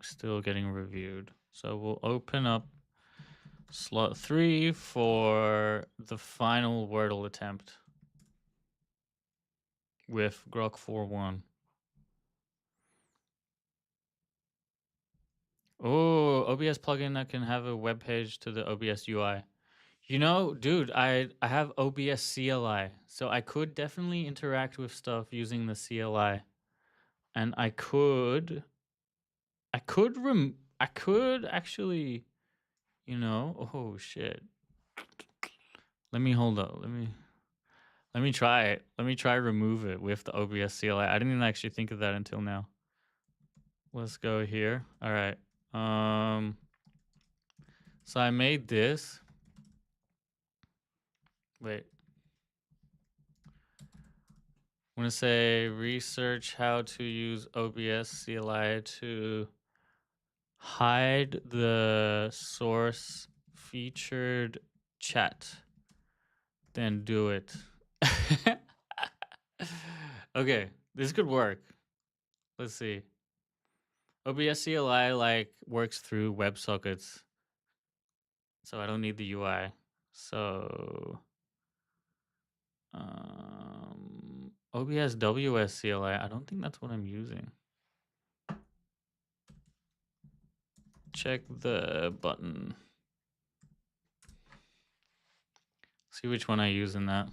Still getting reviewed. So we'll open up slot 3 for the final Wordle attempt with Grok 4.1. Oh, OBS plugin that can have a web page to the OBS UI. You know, dude, I have OBS CLI, so I could definitely interact with stuff using the CLI, and I could actually You know? Oh shit. Let me hold up. Let me try it. Let me try remove it with the OBS CLI. I didn't even actually think of that until now. Let's go here. All right. So I made this. Wait. I'm gonna say research how to use OBS CLI to hide the source featured chat. Then do it. Okay, this could work. Let's see. OBS CLI like works through WebSockets, so I don't need the UI. So OBS WS CLI, I don't think that's what I'm using. Check the button. See which one I use in that.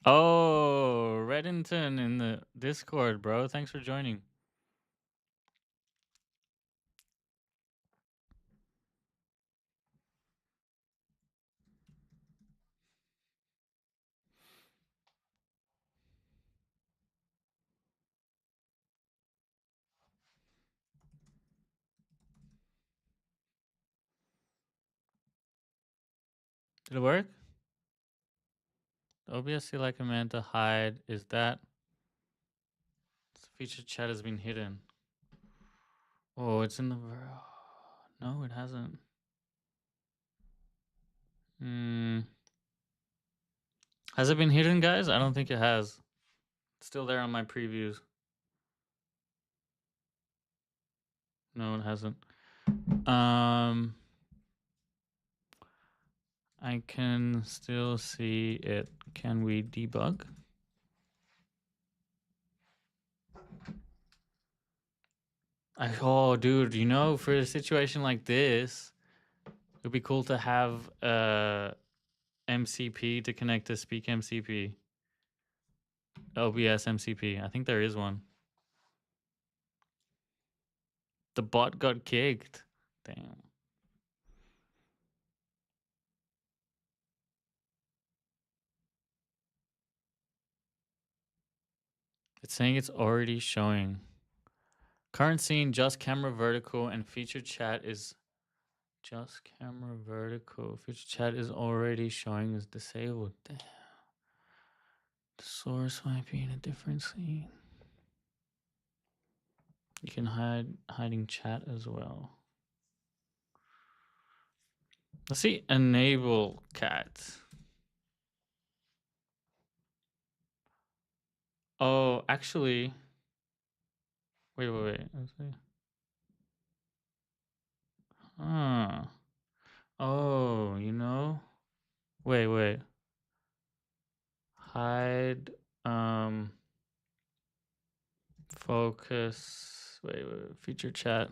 Oh, Reddington in the Discord, bro. Thanks for joining. Did it work? The OBS CLI command to hide is that this feature chat has been hidden. Oh, it's in the no, it hasn't. Has it been hidden, guys? I don't think it has. It's still there on my previews. No, it hasn't. I can still see it. Can we debug? Oh, dude, you know, for a situation like this, it'd be cool to have MCP to connect to Speak MCP. OBS MCP. I think there is one. The bot got kicked. Damn. It's saying it's already showing. Current scene, just camera vertical, and featured chat is just camera vertical. Featured chat is already showing as disabled. Damn. The source might be in a different scene. You can hiding chat as well. Let's see, enable cat. Oh, actually, wait. Let's see. Oh, you know, wait. Hide, focus. Wait. Feature chat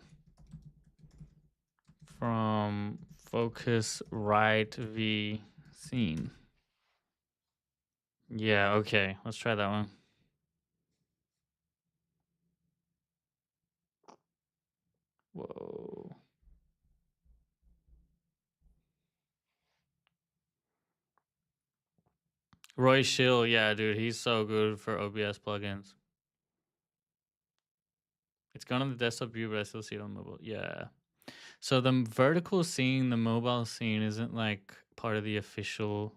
from focus right v scene. Yeah. Okay. Let's try that one. Whoa. Roy Schill, yeah, dude, he's so good for OBS plugins. It's gone on the desktop view, but I still see it on mobile. Yeah. So the vertical scene, the mobile scene, isn't like part of the official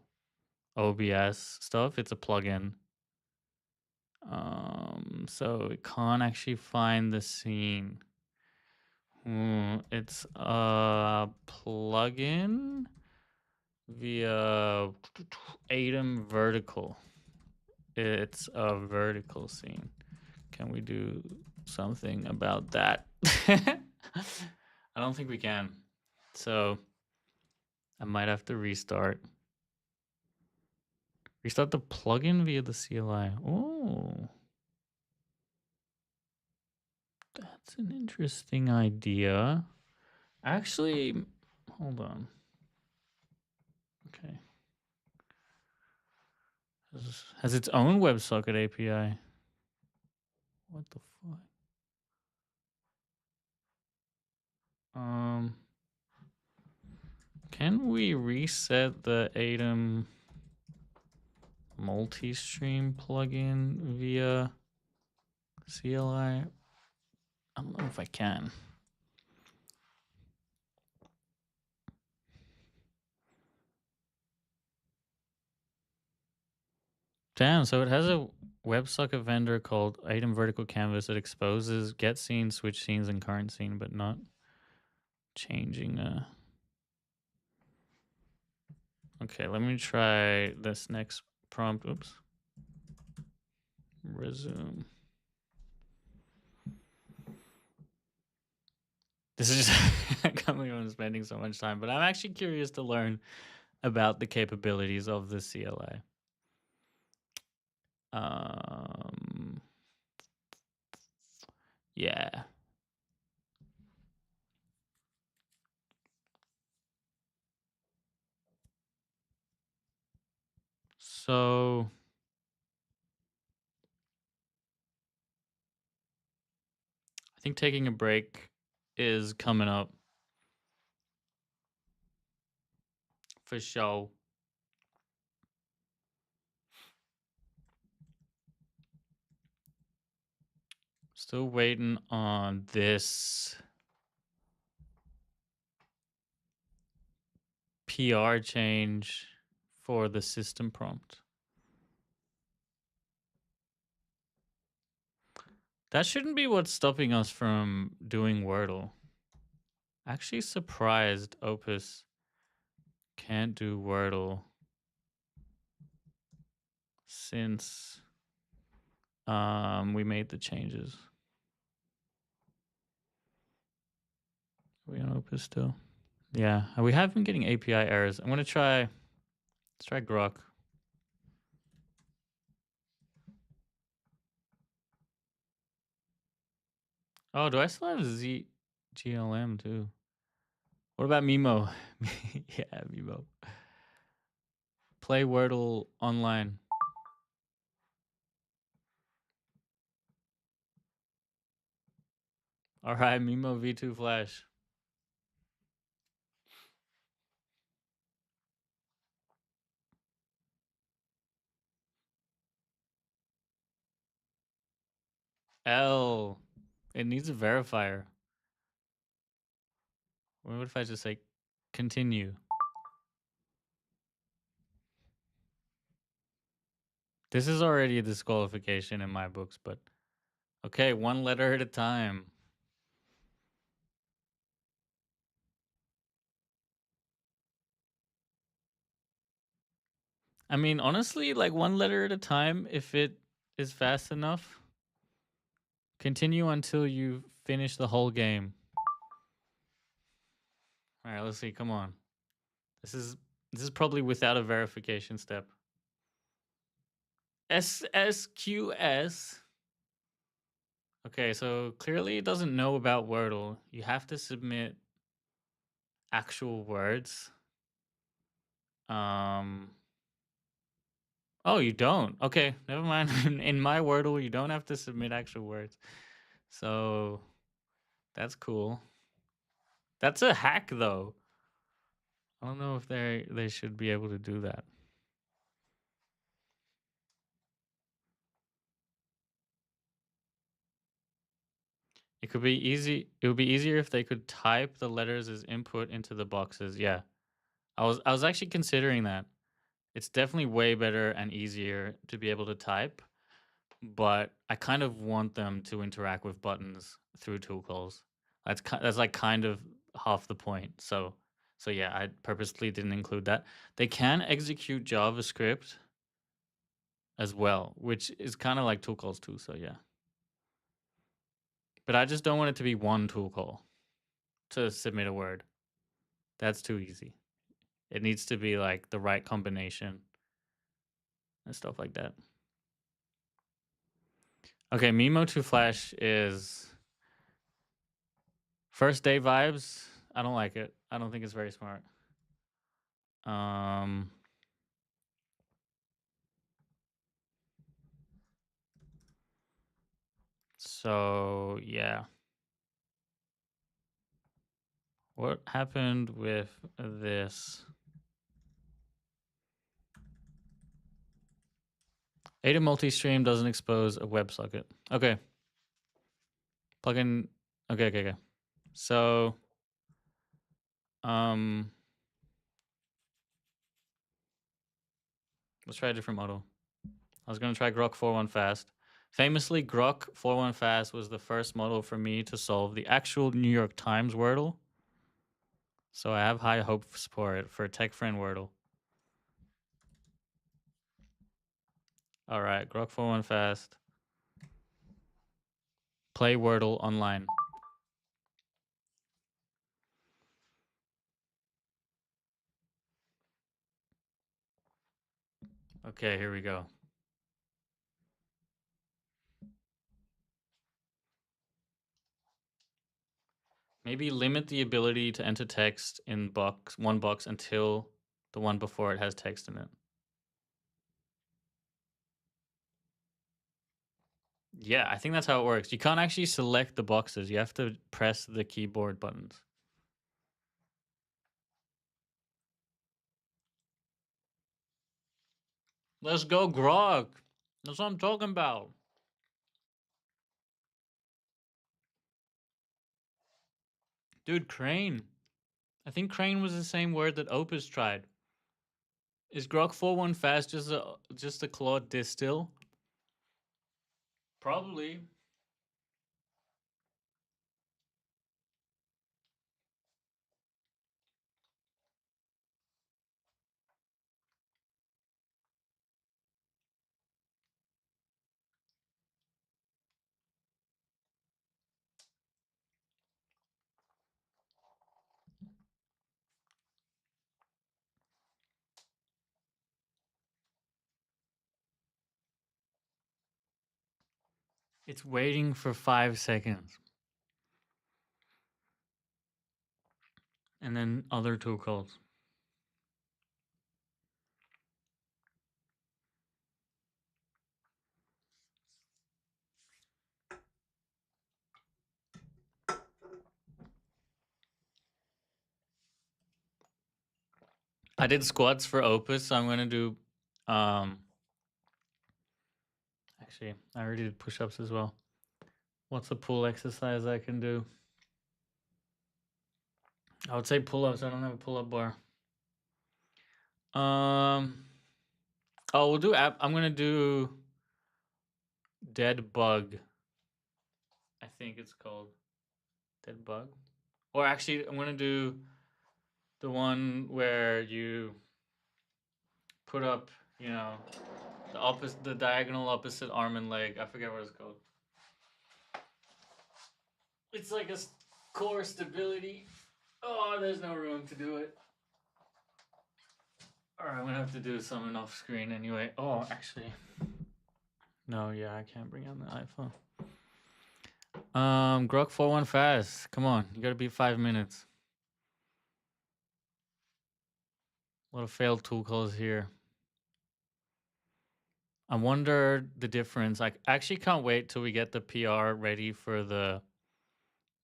OBS stuff. It's a plugin. So it can't actually find the scene. It's a plugin via Atom Vertical. It's a vertical scene. Can we do something about that? I don't think we can. So I might have to restart. Restart the plugin via the CLI. Oh, that's an interesting idea. Actually, hold on. Okay. Has its own WebSocket API. What the fuck? Can we reset the Atom multi-stream plugin via CLI? I don't know if I can. Damn, so it has a WebSocket vendor called Item Vertical Canvas that exposes get scene, switch scenes, and current scene, but not changing. Okay, let me try this next prompt. Oops. Resume. This is just I can't believe I'm spending so much time, but I'm actually curious to learn about the capabilities of the CLI. Yeah. So I think taking a break is coming up for sure. Still waiting on this PR change for the system prompt. That shouldn't be what's stopping us from doing Wordle. Actually surprised Opus can't do Wordle since we made the changes. Are we on Opus still? Yeah, we have been getting API errors. I'm gonna try, let's try Grok. Oh, do I still have GLM too? What about Mimo? Yeah, Mimo. Play Wordle online. All right, Mimo V2 Flash. L. It needs a verifier. What if I just say continue? This is already a disqualification in my books, but okay, one letter at a time. I mean, honestly, like one letter at a time, if it is fast enough. Continue until you finish the whole game. All right, let's see. Come on. This is probably without a verification step. SSQS. Okay, so clearly it doesn't know about Wordle. You have to submit actual words. Oh, you don't. Okay, never mind. In my Wordle, you don't have to submit actual words. So that's cool. That's a hack though. I don't know if they should be able to do that. It could be easy. It would be easier if they could type the letters as input into the boxes. Yeah. I was actually considering that. It's definitely way better and easier to be able to type, but I kind of want them to interact with buttons through tool calls. That's like kind of half the point. So yeah, I purposely didn't include that. They can execute JavaScript as well, which is kind of like tool calls too. So yeah. But I just don't want it to be one tool call to submit a word. That's too easy. It needs to be like the right combination and stuff like that. Okay, Mimo to Flash is first day vibes. I don't like it. I don't think it's very smart. So, yeah. What happened with this? Ada multi-stream doesn't expose a WebSocket. Okay. Plugin. Okay. So, let's try a different model. I was going to try Grok 4.1 Fast. Famously, Grok 4.1 Fast was the first model for me to solve the actual New York Times Wordle. So I have high hopes for it, for Tech Friend Wordle. All right, Grok 4.1 Fast. Play Wordle online. Okay, here we go. Maybe limit the ability to enter text in one box until the one before it has text in it. Yeah, I think that's how it works. You can't actually select the boxes. You have to press the keyboard buttons. Let's go, Grok. That's what I'm talking about. Dude, crane. I think crane was the same word that Opus tried. Is Grok 4.1 Fast just a Claude distill? Probably. It's waiting for 5 seconds. And then other two calls. I did squats for Opus, so I'm gonna do actually I already did push-ups as well. What's a pull exercise I can do? I would say pull-ups. I don't have a pull-up bar. We'll do app. I'm gonna do dead bug. I think it's called dead bug. Or actually, I'm gonna do the one where you put up, the diagonal opposite arm and leg. I forget what it's called. It's like a core stability. Oh, there's no room to do it. All right, I'm gonna have to do something off screen anyway. Oh, actually, no, yeah, I can't bring on the iPhone. Grok 4.1 Fast. Come on, you gotta be 5 minutes. A lot of failed tool calls here. I wonder the difference. I actually can't wait till we get the PR ready for the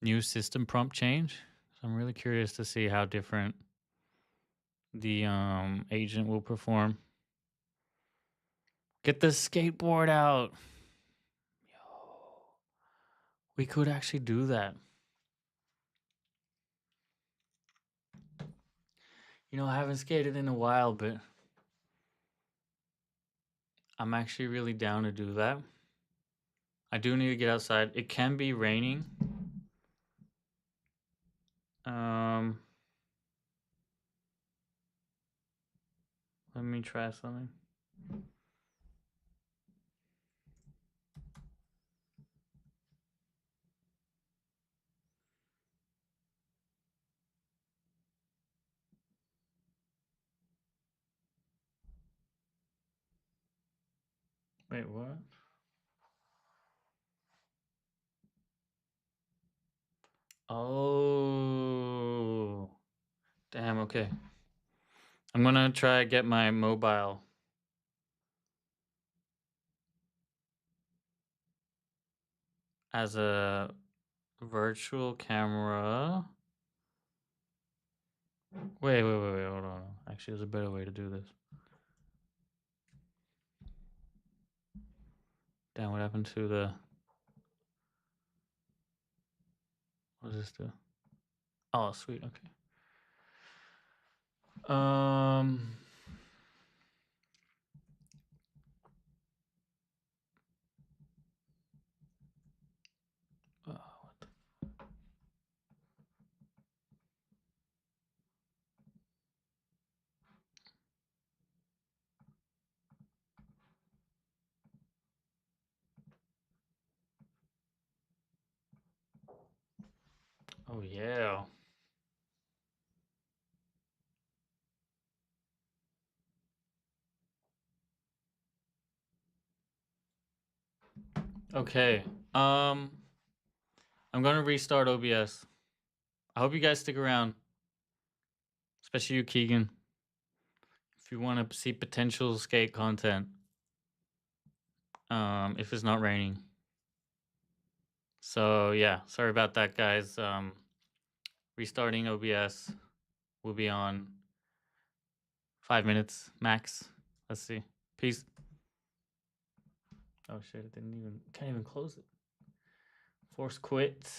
new system prompt change. So I'm really curious to see how different the agent will perform. Get the skateboard out. Yo, we could actually do that. I haven't skated in a while, but I'm actually really down to do that. I do need to get outside. It can be raining. Let me try something. Wait, what? Oh, damn. Okay. I'm gonna try get my mobile. as a virtual camera. Wait, hold on. Actually, there's a better way to do this. Damn, what happened to the... What does this do? Oh, sweet, okay. What the... Oh, yeah. Okay. I'm gonna restart OBS. I hope you guys stick around, especially you, Keegan, if you want to see potential skate content. If it's not raining. So yeah, sorry about that, guys. Restarting OBS will be on 5 minutes max. Let's see. Peace. Oh shit! It didn't even. Can't even close it. Force quit.